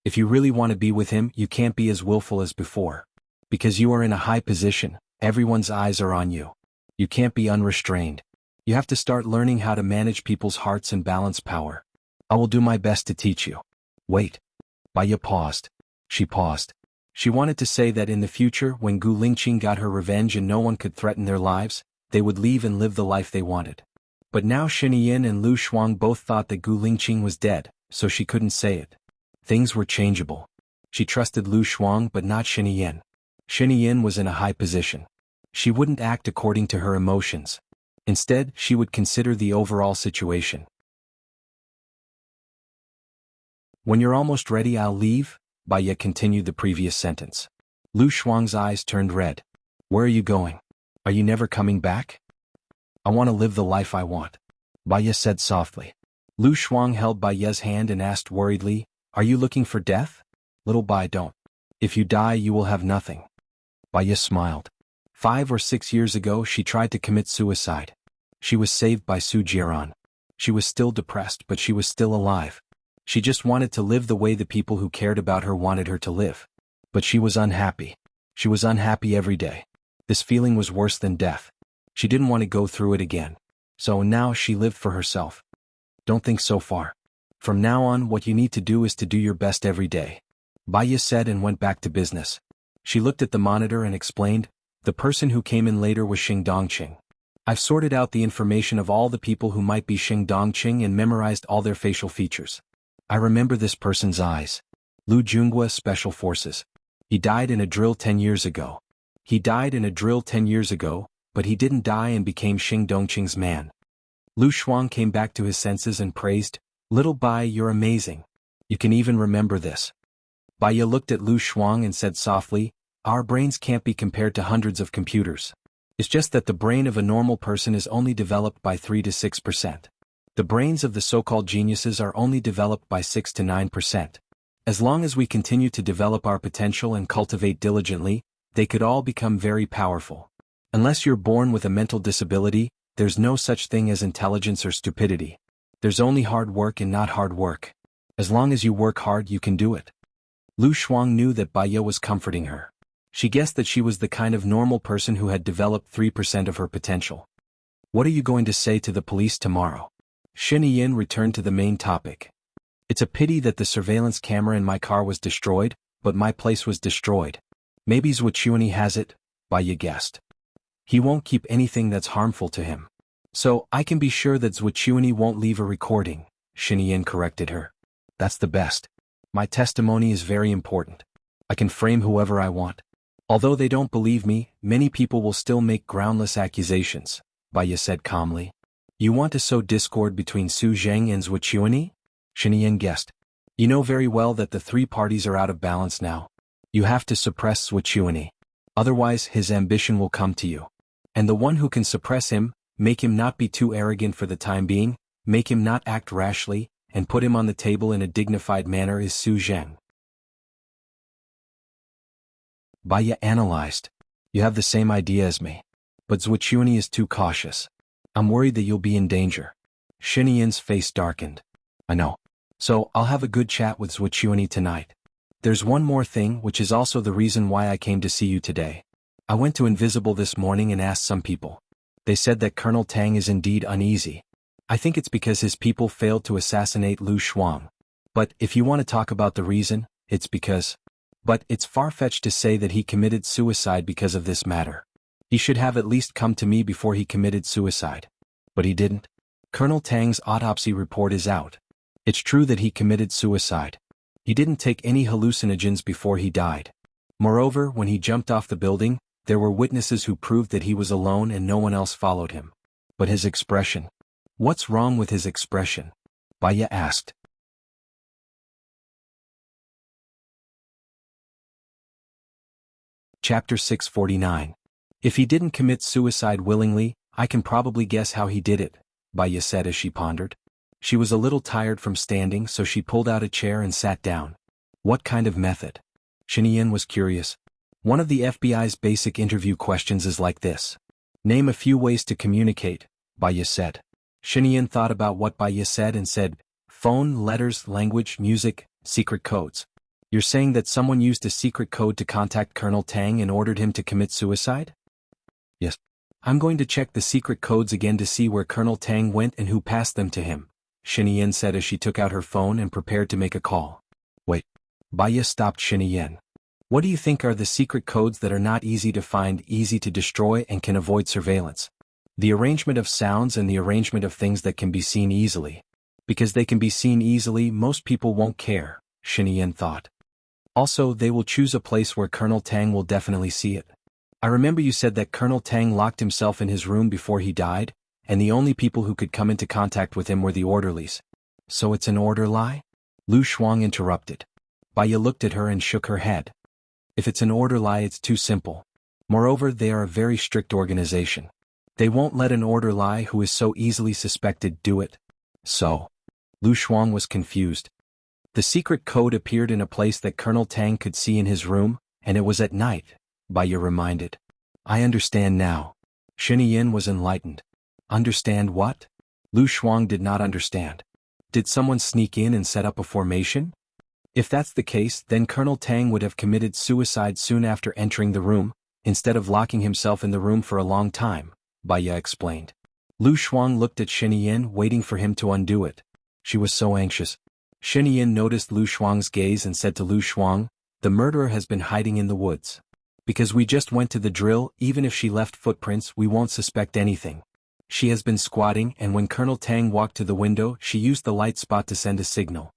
If you really want to be with him, you can't be as willful as before. Because you are in a high position, everyone's eyes are on you. You can't be unrestrained. You have to start learning how to manage people's hearts and balance power. I will do my best to teach you. Wait. Baya paused. She paused. She wanted to say that in the future, when Gu Lingqing got her revenge and no one could threaten their lives, they would leave and live the life they wanted. But now Xinyan and Lu Shuang both thought that Gu Lingqing was dead, so she couldn't say it. Things were changeable. She trusted Lu Shuang but not Xinyan. Xinyan was in a high position. She wouldn't act according to her emotions. Instead, she would consider the overall situation. When you're almost ready, I'll leave, Baya continued the previous sentence. Lu Shuang's eyes turned red. Where are you going? Are you never coming back? I want to live the life I want, Baya said softly. Lu Shuang held Baya's hand and asked worriedly, Are you looking for death? Little Bai, don't. If you die, you will have nothing. Baya smiled. 5 or 6 years ago, she tried to commit suicide. She was saved by Su Jiran. She was still depressed, but she was still alive. She just wanted to live the way the people who cared about her wanted her to live. But she was unhappy. She was unhappy every day. This feeling was worse than death. She didn't want to go through it again. So now she lived for herself. Don't think so far. From now on, what you need to do is to do your best every day, Baya said and went back to business. She looked at the monitor and explained, The person who came in later was Xing Dongqing. I've sorted out the information of all the people who might be Xing Dongqing and memorized all their facial features. I remember this person's eyes. Lu Junghua, Special Forces. He died in a drill 10 years ago. But he didn't die and became Xing Dongqing's man. Lu Shuang came back to his senses and praised, Little Bai, you're amazing. You can even remember this. Baya looked at Lu Shuang and said softly, Our brains can't be compared to hundreds of computers. It's just that the brain of a normal person is only developed by 3 to 6%. The brains of the so-called geniuses are only developed by 6 to 9%. As long as we continue to develop our potential and cultivate diligently, they could all become very powerful. Unless you're born with a mental disability, there's no such thing as intelligence or stupidity. There's only hard work and not hard work. As long as you work hard, you can do it. Lu Shuang knew that Baya was comforting her. She guessed that she was the kind of normal person who had developed 3% of her potential. What are you going to say to the police tomorrow? Xinyan returned to the main topic. It's a pity that the surveillance camera in my car was destroyed, but my place was destroyed. Maybe Zhuqiuni has it, Baya guessed. He won't keep anything that's harmful to him. So, I can be sure that Zhuqiuni won't leave a recording, Xinyan corrected her. That's the best. My testimony is very important. I can frame whoever I want. Although they don't believe me, many people will still make groundless accusations, Baya said calmly. You want to sow discord between Su Zheng and Zhuqiuni? Xinyan guessed. You know very well that the 3 parties are out of balance now. You have to suppress Zhuqiuni. Otherwise, his ambition will come to you. And the one who can suppress him, make him not be too arrogant for the time being, make him not act rashly, and put him on the table in a dignified manner is Su Zheng. Baya analyzed. You have the same idea as me. But Zhuqiuni is too cautious. I'm worried that you'll be in danger. Xinyan's face darkened. I know. So, I'll have a good chat with Zhuqiuni tonight. There's one more thing, which is also the reason why I came to see you today. I went to Invisible this morning and asked some people. They said that Colonel Tang is indeed uneasy. I think it's because his people failed to assassinate Lu Shuang. But if you want to talk about the reason, it's because... But it's far-fetched to say that he committed suicide because of this matter. He should have at least come to me before he committed suicide. But he didn't. Colonel Tang's autopsy report is out. It's true that he committed suicide. He didn't take any hallucinogens before he died. Moreover, when he jumped off the building, there were witnesses who proved that he was alone and no one else followed him. But his expression... What's wrong with his expression? Baya asked. Chapter 649. If he didn't commit suicide willingly, I can probably guess how he did it, Baya said as she pondered. She was a little tired from standing, so she pulled out a chair and sat down. What kind of method? Xinyan was curious. One of the FBI's basic interview questions is like this. Name a few ways to communicate, Baya said. Xinyan thought about what Baya said and said, phone, letters, language, music, secret codes. You're saying that someone used a secret code to contact Colonel Tang and ordered him to commit suicide? Yes. I'm going to check the secret codes again to see where Colonel Tang went and who passed them to him, Xinyan said as she took out her phone and prepared to make a call. Wait. Baya stopped Xinyan. What do you think are the secret codes that are not easy to find, easy to destroy, and can avoid surveillance? The arrangement of sounds and the arrangement of things that can be seen easily. Because they can be seen easily, most people won't care, Xinyan thought. Also, they will choose a place where Colonel Tang will definitely see it. I remember you said that Colonel Tang locked himself in his room before he died, and the only people who could come into contact with him were the orderlies. So it's an order lie? Lu Shuang interrupted. Baya looked at her and shook her head. If it's an order lie, it's too simple. Moreover, they are a very strict organization. They won't let an order lie who is so easily suspected do it. So, Lu Shuang was confused. The secret code appeared in a place that Colonel Tang could see in his room, and it was at night, Baya reminded. I understand now. Xinyan was enlightened. Understand what? Lu Shuang did not understand. Did someone sneak in and set up a formation? If that's the case, then Colonel Tang would have committed suicide soon after entering the room, instead of locking himself in the room for a long time, Baya explained. Lu Shuang looked at Xinyan, waiting for him to undo it. She was so anxious. Xinyan noticed Lu Shuang's gaze and said to Lu Shuang, the murderer has been hiding in the woods. Because we just went to the drill, even if she left footprints, we won't suspect anything. She has been squatting, and when Colonel Tang walked to the window, she used the light spot to send a signal.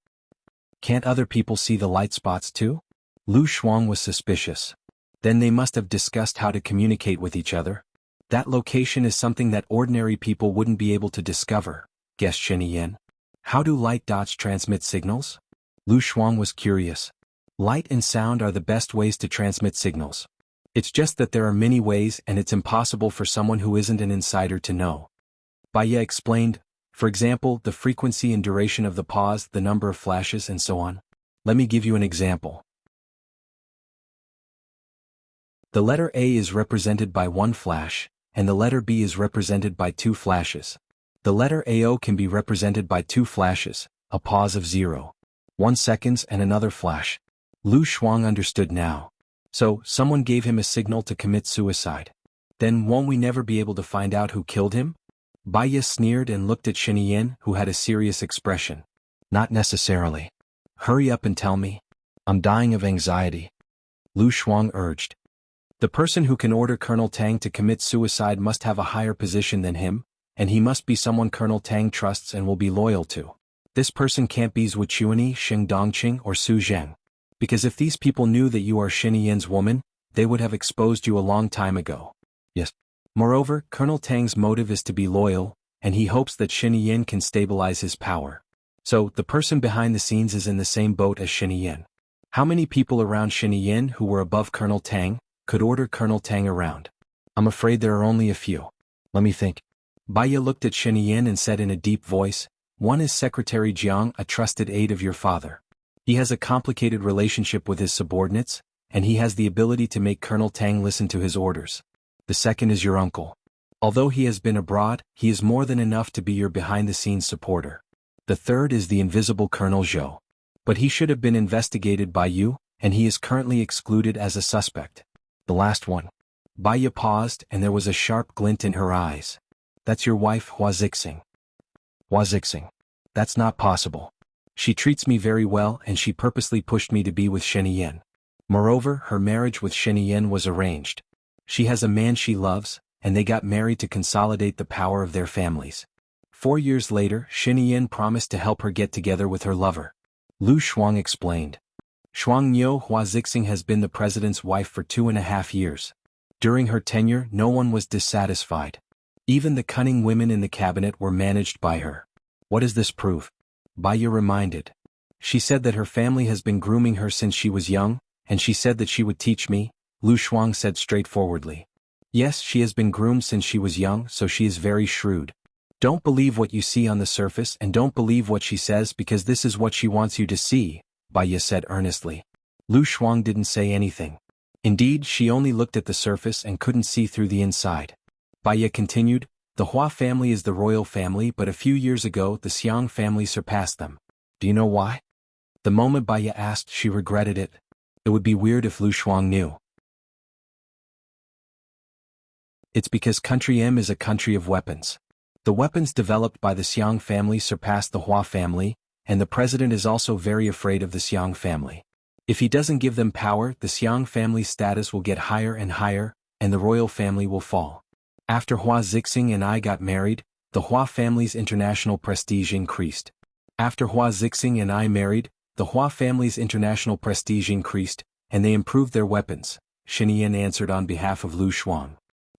Can't other people see the light spots too? Lu Shuang was suspicious. Then they must have discussed how to communicate with each other. That location is something that ordinary people wouldn't be able to discover, guessed Xinyan. How do light dots transmit signals? Lu Shuang was curious. Light and sound are the best ways to transmit signals. It's just that there are many ways and it's impossible for someone who isn't an insider to know. Baya explained, for example, the frequency and duration of the pause, the number of flashes, and so on. Let me give you an example. The letter A is represented by 1 flash, and the letter B is represented by 2 flashes. The letter AO can be represented by 2 flashes, a pause of 0.1 seconds and another flash. Lu Shuang understood now. So, someone gave him a signal to commit suicide. Then won't we never be able to find out who killed him? Baya sneered and looked at Xinyan, who had a serious expression. Not necessarily. Hurry up and tell me. I'm dying of anxiety. Lu Shuang urged. The person who can order Colonel Tang to commit suicide must have a higher position than him, and he must be someone Colonel Tang trusts and will be loyal to. This person can't be Zhu Chuanyi, Xing Dongqing, or Su Zheng. Because if these people knew that you are Xinyan's woman, they would have exposed you a long time ago. Yes. Moreover, Colonel Tang's motive is to be loyal, and he hopes that Xinyan can stabilize his power. So, the person behind the scenes is in the same boat as Xinyan. How many people around Xinyan who were above Colonel Tang could order Colonel Tang around? I'm afraid there are only a few. Let me think. Baya looked at Xinyan and said in a deep voice, one is Secretary Jiang, a trusted aide of your father. He has a complicated relationship with his subordinates, and he has the ability to make Colonel Tang listen to his orders. The second is your uncle. Although he has been abroad, he is more than enough to be your behind-the-scenes supporter. The third is the invisible Colonel Zhou. But he should have been investigated by you, and he is currently excluded as a suspect. The last one. Baya paused, and there was a sharp glint in her eyes. That's your wife, Hua Zixing. Hua Zixing. That's not possible. She treats me very well, and she purposely pushed me to be with Xinyan. Moreover, her marriage with Xinyan was arranged. She has a man she loves, and they got married to consolidate the power of their families. 4 years later, Xinyan promised to help her get together with her lover. Lu Shuang explained. Shuangniu Hua Zixing has been the president's wife for 2.5 years. During her tenure, no one was dissatisfied. Even the cunning women in the cabinet were managed by her. What does this prove? Baya reminded. She said that her family has been grooming her since she was young, and she said that she would teach me, Lu Shuang said straightforwardly. Yes, she has been groomed since she was young, so she is very shrewd. Don't believe what you see on the surface and don't believe what she says because this is what she wants you to see, Baya said earnestly. Lu Shuang didn't say anything. Indeed, she only looked at the surface and couldn't see through the inside. Baya continued, the Hua family is the royal family, but a few years ago the Xiang family surpassed them. Do you know why? The moment Baya asked, she regretted it. It would be weird if Lu Shuang knew. It's because Country M is a country of weapons. The weapons developed by the Xiang family surpass the Hua family, and the president is also very afraid of the Xiang family. If he doesn't give them power, the Xiang family's status will get higher and higher, and the royal family will fall. After Hua Zixing and I got married, the Hua family's international prestige increased. After Hua Zixing and I married, the Hua family's international prestige increased, and they improved their weapons, Xinyan answered on behalf of Lu Shuang.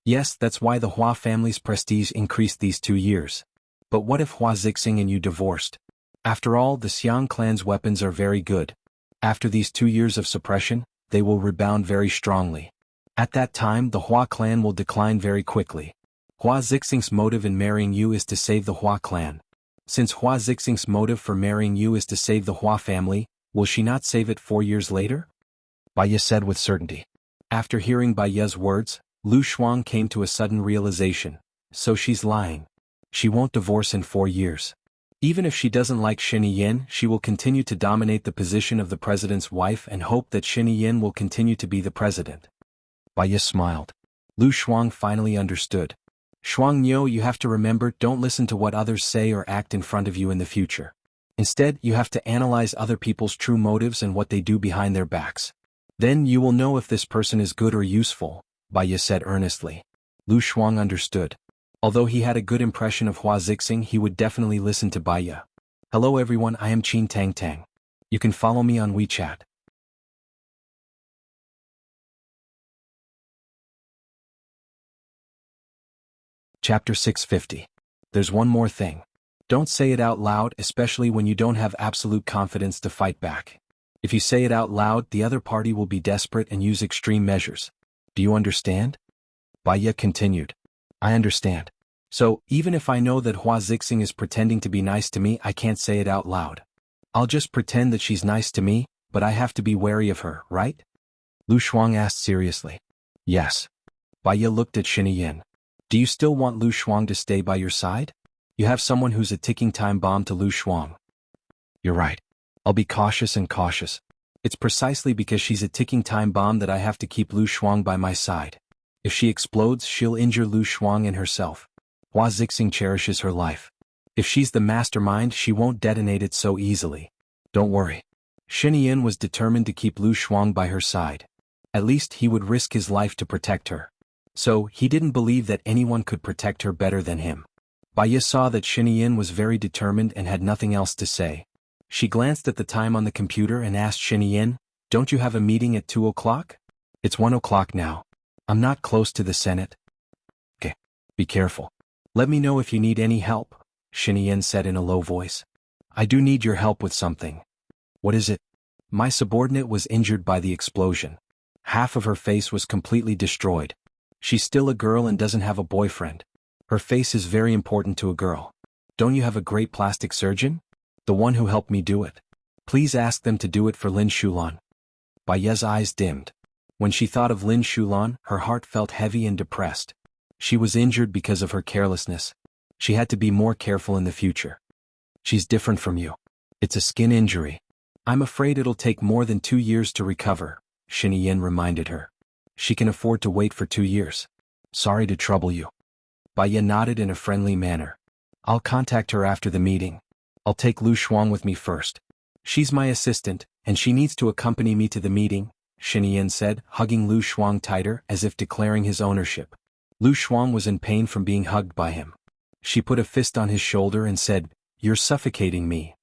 Yes, that's why the Hua family's prestige increased these 2 years. But what if Hua Zixing and you divorced? After all, the Xiang clan's weapons are very good. After these 2 years of suppression, they will rebound very strongly. At that time, the Hua clan will decline very quickly. Hua Zixing's motive in marrying you is to save the Hua clan. Since Hua Zixing's motive for marrying you is to save the Hua family, will she not save it 4 years later? Bai Ye said with certainty. After hearing Bai Ye's words, Lu Shuang came to a sudden realization. So she's lying. She won't divorce in 4 years. Even if she doesn't like Xinyan, she will continue to dominate the position of the president's wife and hope that Xinyan will continue to be the president. Bai Ye smiled. Lu Shuang finally understood. Shuang Niu, you have to remember, don't listen to what others say or act in front of you in the future. Instead, you have to analyze other people's true motives and what they do behind their backs. Then you will know if this person is good or useful, Bai Ye said earnestly. Lu Shuang understood. Although he had a good impression of Hua Zixing, he would definitely listen to Bai Ye. Hello everyone, I am Qin Tang Tang. You can follow me on WeChat. Chapter 650. There's one more thing. Don't say it out loud, especially when you don't have absolute confidence to fight back. If you say it out loud, the other party will be desperate and use extreme measures. Do you understand? Bai Ye continued. I understand. So, even if I know that Hua Zixing is pretending to be nice to me, I can't say it out loud. I'll just pretend that she's nice to me, but I have to be wary of her, right? Lu Shuang asked seriously. Yes. Bai Ye looked at Xinyan. Do you still want Lu Shuang to stay by your side? You have someone who's a ticking time bomb to Lu Shuang. You're right. I'll be cautious and cautious. It's precisely because she's a ticking time bomb that I have to keep Lu Shuang by my side. If she explodes, she'll injure Lu Shuang and herself. Hua Zixing cherishes her life. If she's the mastermind, she won't detonate it so easily. Don't worry. Xinyan was determined to keep Lu Shuang by her side. At least he would risk his life to protect her. So, he didn't believe that anyone could protect her better than him. Bai Ye saw that Xinyan was very determined and had nothing else to say. She glanced at the time on the computer and asked Xinyan, don't you have a meeting at 2 o'clock? It's 1 o'clock now. I'm not close to the Senate. Okay. Be careful. Let me know if you need any help, Xinyan said in a low voice. I do need your help with something. What is it? My subordinate was injured by the explosion. Half of her face was completely destroyed. She's still a girl and doesn't have a boyfriend. Her face is very important to a girl. Don't you have a great plastic surgeon? The one who helped me do it. Please ask them to do it for Lin Shulan. Bai Ye's eyes dimmed. When she thought of Lin Shulan, her heart felt heavy and depressed. She was injured because of her carelessness. She had to be more careful in the future. She's different from you. It's a skin injury. I'm afraid it'll take more than 2 years to recover, Xinyan reminded her. She can afford to wait for 2 years. Sorry to trouble you. Bai Ye nodded in a friendly manner. I'll contact her after the meeting. I'll take Lu Shuang with me first. She's my assistant, and she needs to accompany me to the meeting, Xinyan said, hugging Lu Shuang tighter as if declaring his ownership. Lu Shuang was in pain from being hugged by him. She put a fist on his shoulder and said, You're suffocating me.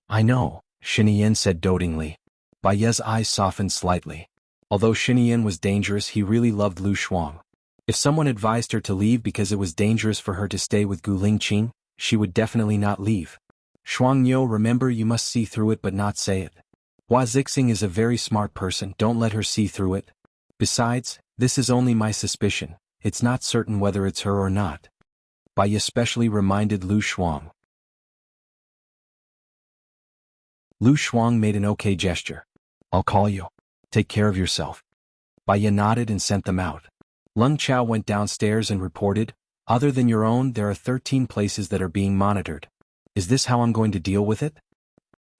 I know, Xinyan said dotingly. Bai Ye's eyes softened slightly. Although Xinyan was dangerous, he really loved Lu Shuang. If someone advised her to leave because it was dangerous for her to stay with Gu Lingqing, she would definitely not leave. Shuang Niu, remember, you must see through it but not say it. Hua Zixing is a very smart person, don't let her see through it. Besides, this is only my suspicion, it's not certain whether it's her or not. Bai Ye especially reminded Lu Shuang. Lu Shuang made an okay gesture. I'll call you. Take care of yourself. Bai Ye nodded and sent them out. Lung Chao went downstairs and reported, other than your own, there are 13 places that are being monitored. Is this how I'm going to deal with it?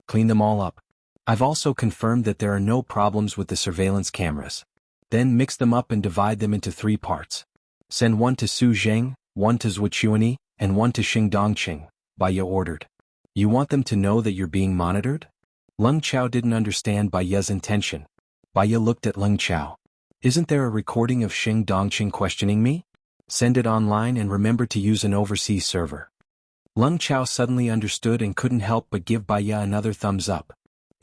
Clean them all up. I've also confirmed that there are no problems with the surveillance cameras. Then mix them up and divide them into 3 parts. Send 1 to Su Zheng, 1 to Zhuochuani, and 1 to Xingdongqing, Bai Ye ordered. You want them to know that you're being monitored? Leng Chao didn't understand Bai Ye's intention. Bai Ye looked at Leng Chao. Isn't there a recording of Xing Dongqing questioning me? Send it online and remember to use an overseas server. Leng Chao suddenly understood and couldn't help but give Bai Ye another thumbs up.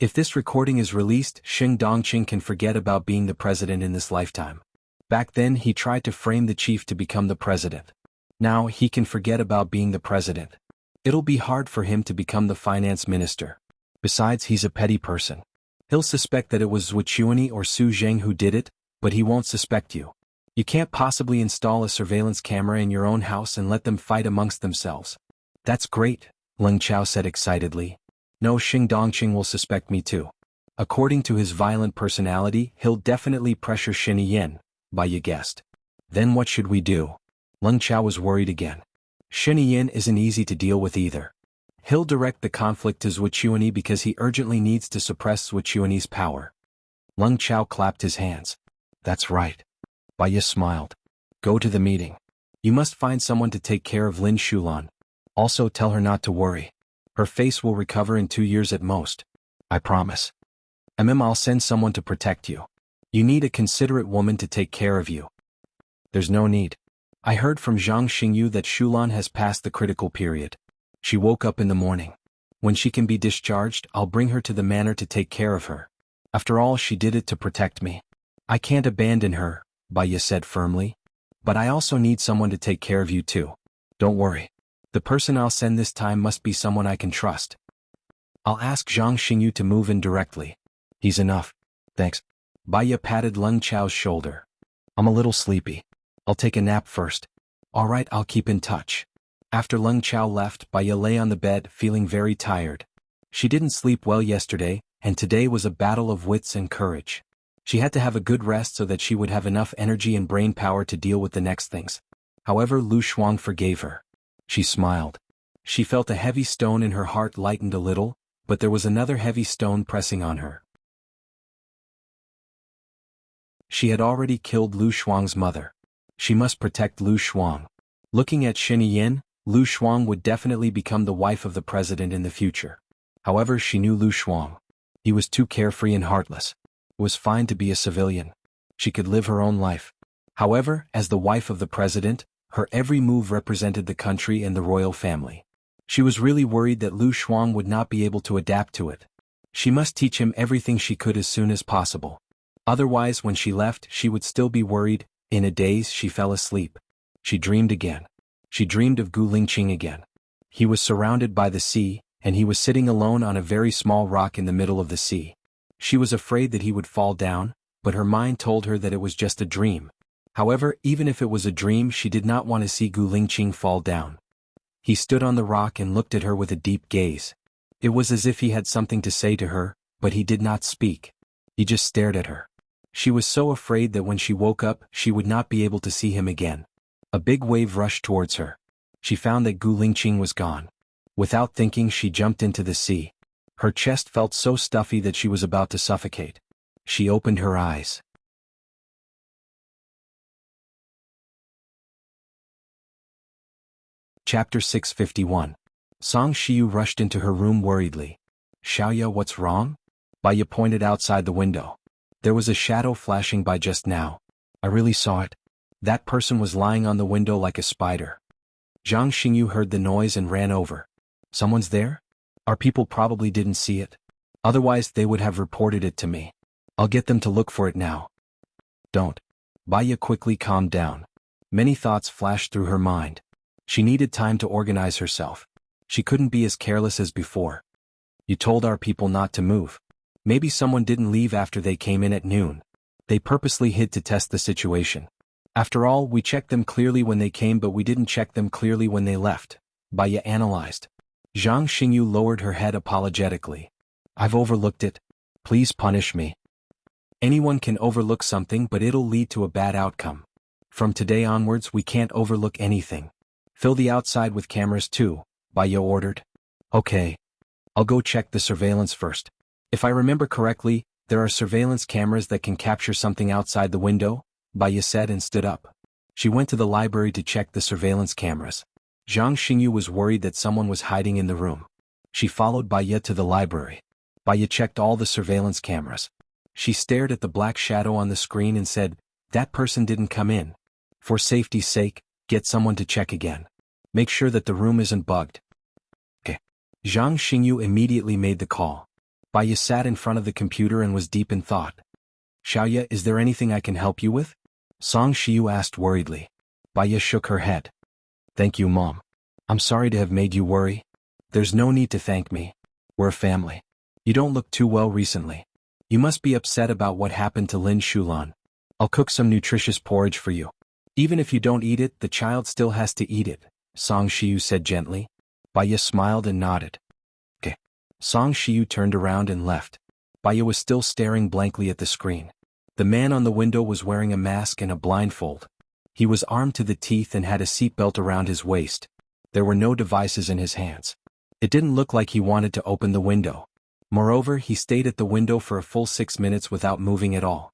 If this recording is released, Xing Dongqing can forget about being the president in this lifetime. Back then he tried to frame the chief to become the president. Now he can forget about being the president. It'll be hard for him to become the finance minister. Besides, he's a petty person. He'll suspect that it was Zhuqiuni or Su Zheng who did it, but he won't suspect you. You can't possibly install a surveillance camera in your own house and let them fight amongst themselves. That's great, Leng Chao said excitedly. No, Xing Dongqing will suspect me too. According to his violent personality, he'll definitely pressure Shen Yin, Bai Ye guessed. Then what should we do? Leng Chao was worried again. Shen Yin isn't easy to deal with either. He'll direct the conflict to Zhuqiuni because he urgently needs to suppress Zhuqiuni's power. Leng Chao clapped his hands. That's right. Bai Ye smiled. Go to the meeting. You must find someone to take care of Lin Shulan. Also tell her not to worry. Her face will recover in 2 years at most. I promise. I'll send someone to protect you. You need a considerate woman to take care of you. There's no need. I heard from Zhang Xingyu that Shulan has passed the critical period. She woke up in the morning. When she can be discharged, I'll bring her to the manor to take care of her. After all, she did it to protect me. I can't abandon her, Bai Ye said firmly. But I also need someone to take care of you too. Don't worry. The person I'll send this time must be someone I can trust. I'll ask Zhang Xingyu to move in directly. He's enough. Thanks. Bai Ye patted Leng Chao's shoulder. I'm a little sleepy. I'll take a nap first. All right, I'll keep in touch. After Leng Chao left, Bai Ye lay on the bed feeling very tired. She didn't sleep well yesterday, and today was a battle of wits and courage. She had to have a good rest so that she would have enough energy and brain power to deal with the next things. However, Lu Shuang forgave her. She smiled. She felt a heavy stone in her heart lightened a little, but there was another heavy stone pressing on her. She had already killed Lu Shuang's mother. She must protect Lu Shuang. Looking at Shen Yin, Lu Shuang would definitely become the wife of the president in the future. However, she knew Lu Shuang. He was too carefree and heartless. It was fine to be a civilian. She could live her own life. However, as the wife of the president, her every move represented the country and the royal family. She was really worried that Lu Shuang would not be able to adapt to it. She must teach him everything she could as soon as possible. Otherwise, when she left, she would still be worried. In a daze, she fell asleep. She dreamed again. She dreamed of Gu Lingqing again. He was surrounded by the sea, and he was sitting alone on a very small rock in the middle of the sea. She was afraid that he would fall down, but her mind told her that it was just a dream. However, even if it was a dream, she did not want to see Gu Lingqing fall down. He stood on the rock and looked at her with a deep gaze. It was as if he had something to say to her, but he did not speak. He just stared at her. She was so afraid that when she woke up, she would not be able to see him again. A big wave rushed towards her. She found that Gu Lingqing was gone. Without thinking, she jumped into the sea. Her chest felt so stuffy that she was about to suffocate. She opened her eyes. Chapter 651. Song Shiyu rushed into her room worriedly. Xiaoya, what's wrong? Bai Ye pointed outside the window. There was a shadow flashing by just now. I really saw it. That person was lying on the window like a spider. Zhang Xingyu heard the noise and ran over. Someone's there? Our people probably didn't see it. Otherwise they would have reported it to me. I'll get them to look for it now. Don't. Bai Ye quickly calmed down. Many thoughts flashed through her mind. She needed time to organize herself. She couldn't be as careless as before. You told our people not to move. Maybe someone didn't leave after they came in at noon. They purposely hid to test the situation. After all, we checked them clearly when they came, but we didn't check them clearly when they left. Bai Ye analyzed. Zhang Xingyu lowered her head apologetically. I've overlooked it. Please punish me. Anyone can overlook something, but it'll lead to a bad outcome. From today onwards, we can't overlook anything. Fill the outside with cameras too, Bai Ye ordered. Okay. I'll go check the surveillance first. If I remember correctly, there are surveillance cameras that can capture something outside the window, Bai Ye said and stood up. She went to the library to check the surveillance cameras. Zhang Xingyu was worried that someone was hiding in the room. She followed Bai Ye to the library. Baya checked all the surveillance cameras. She stared at the black shadow on the screen and said, "That person didn't come in. For safety's sake, get someone to check again. Make sure that the room isn't bugged." Okay. Zhang Xingyu immediately made the call. Baya sat in front of the computer and was deep in thought. "Xiaoya, is there anything I can help you with?" Song Shiyu asked worriedly. Baya shook her head. "Thank you, Mom. I'm sorry to have made you worry." "There's no need to thank me. We're a family. You don't look too well recently. You must be upset about what happened to Lin Shulan. I'll cook some nutritious porridge for you. Even if you don't eat it, the child still has to eat it," Song Shiyu said gently. Baya smiled and nodded. "Okay." Song Shiyu turned around and left. Baya was still staring blankly at the screen. The man on the window was wearing a mask and a blindfold. He was armed to the teeth and had a seatbelt around his waist. There were no devices in his hands. It didn't look like he wanted to open the window. Moreover, he stayed at the window for a full 6 minutes without moving at all.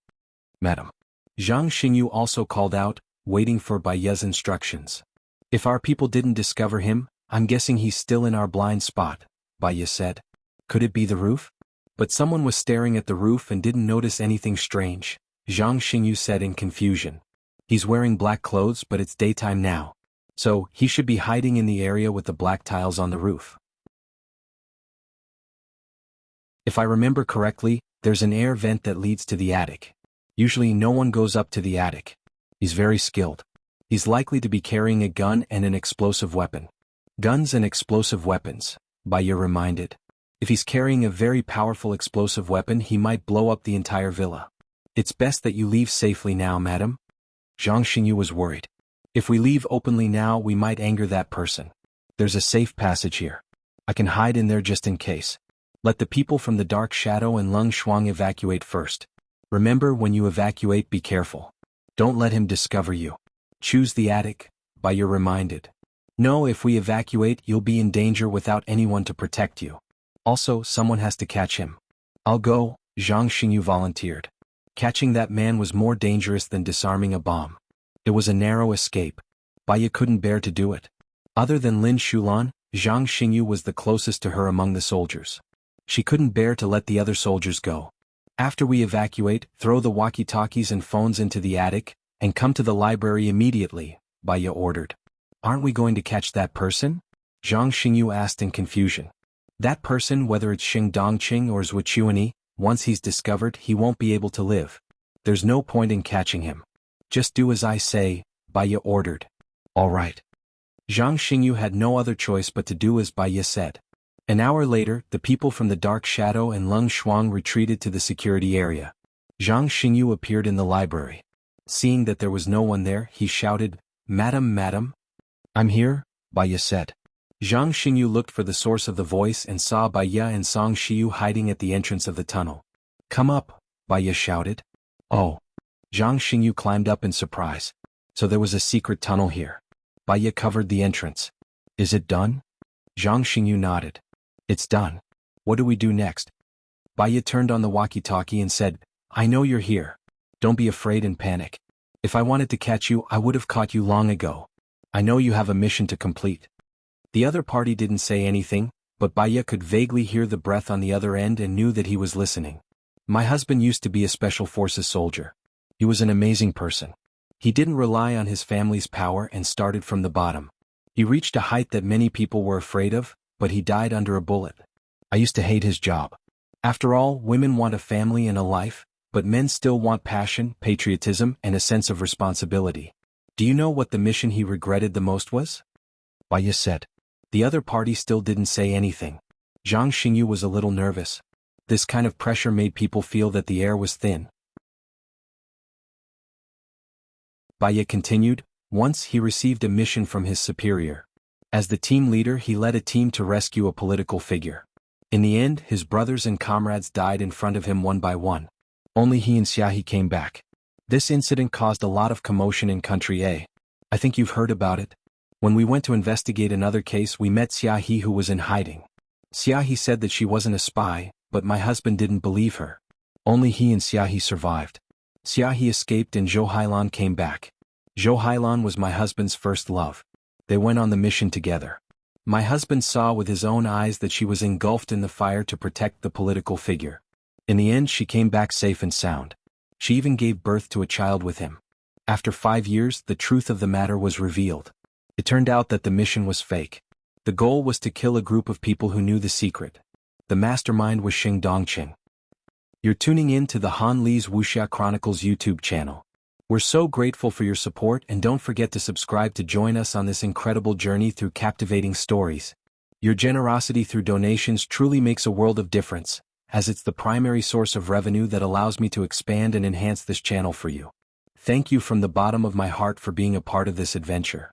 "Madam." Zhang Xingyu also called out, waiting for Baya's instructions. "If our people didn't discover him, I'm guessing he's still in our blind spot," Baya said. "Could it be the roof?" "But someone was staring at the roof and didn't notice anything strange," Zhang Xingyu said in confusion. "He's wearing black clothes, but it's daytime now. So, he should be hiding in the area with the black tiles on the roof." "If I remember correctly, there's an air vent that leads to the attic. Usually no one goes up to the attic. He's very skilled. He's likely to be carrying a gun and an explosive weapon." "Guns and explosive weapons," Baya reminded. "If he's carrying a very powerful explosive weapon, he might blow up the entire villa. It's best that you leave safely now, madam." Zhang Xingyu was worried. "If we leave openly now, we might anger that person. There's a safe passage here. I can hide in there just in case. Let the people from the Dark Shadow and Lung Shuang evacuate first. Remember, when you evacuate, be careful. Don't let him discover you. Choose the attic," Baya reminded. "No, if we evacuate, you'll be in danger without anyone to protect you. Also, someone has to catch him." "I'll go," Zhang Xingyu volunteered. Catching that man was more dangerous than disarming a bomb. It was a narrow escape. Baya couldn't bear to do it. Other than Lin Shulan, Zhang Xingyu was the closest to her among the soldiers. She couldn't bear to let the other soldiers go. "After we evacuate, throw the walkie-talkies and phones into the attic, and come to the library immediately," Baya ordered. "Aren't we going to catch that person?" Zhang Xingyu asked in confusion. "That person, whether it's Xing Dongqing or Zhuqiuani, once he's discovered, he won't be able to live. There's no point in catching him. Just do as I say," Baya ordered. "All right." Zhang Xingyu had no other choice but to do as Baya said. An hour later, the people from the Dark Shadow and Lung Shuang retreated to the security area. Zhang Xingyu appeared in the library. Seeing that there was no one there, he shouted, "Madam, madam." "I'm here," Baya said. Zhang Xingyu looked for the source of the voice and saw Baya and Song Shiyu hiding at the entrance of the tunnel. "Come up," Baya shouted. "Oh." Zhang Xingyu climbed up in surprise. So there was a secret tunnel here. Baya covered the entrance. "Is it done?" Zhang Xingyu nodded. "It's done. What do we do next?" Baya turned on the walkie-talkie and said, "I know you're here. Don't be afraid and panic. If I wanted to catch you, I would have caught you long ago. I know you have a mission to complete." The other party didn't say anything, but Baya could vaguely hear the breath on the other end and knew that he was listening. "My husband used to be a special forces soldier. He was an amazing person. He didn't rely on his family's power and started from the bottom. He reached a height that many people were afraid of, but he died under a bullet. I used to hate his job. After all, women want a family and a life, but men still want passion, patriotism, and a sense of responsibility. Do you know what the mission he regretted the most was?" Baya said. The other party still didn't say anything. Zhang Xingyu was a little nervous. This kind of pressure made people feel that the air was thin. Baya continued, "Once he received a mission from his superior. As the team leader, he led a team to rescue a political figure. In the end, his brothers and comrades died in front of him one by one. Only he and Xiaohe came back. This incident caused a lot of commotion in Country A. I think you've heard about it. When we went to investigate another case, we met Xiaohe, who was in hiding. Xiaohe said that she wasn't a spy, but my husband didn't believe her. Only he and Xiaohe survived. Xiaohe escaped and Zhou Hailan came back. Zhou Hailan was my husband's first love. They went on the mission together. My husband saw with his own eyes that she was engulfed in the fire to protect the political figure. In the end, she came back safe and sound. She even gave birth to a child with him. After 5 years, the truth of the matter was revealed. It turned out that the mission was fake. The goal was to kill a group of people who knew the secret. The mastermind was Xing Dongqing. You're tuning in to the Han Li's Wuxia Chronicles YouTube channel. We're so grateful for your support, and don't forget to subscribe to join us on this incredible journey through captivating stories. Your generosity through donations truly makes a world of difference, as it's the primary source of revenue that allows me to expand and enhance this channel for you. Thank you from the bottom of my heart for being a part of this adventure.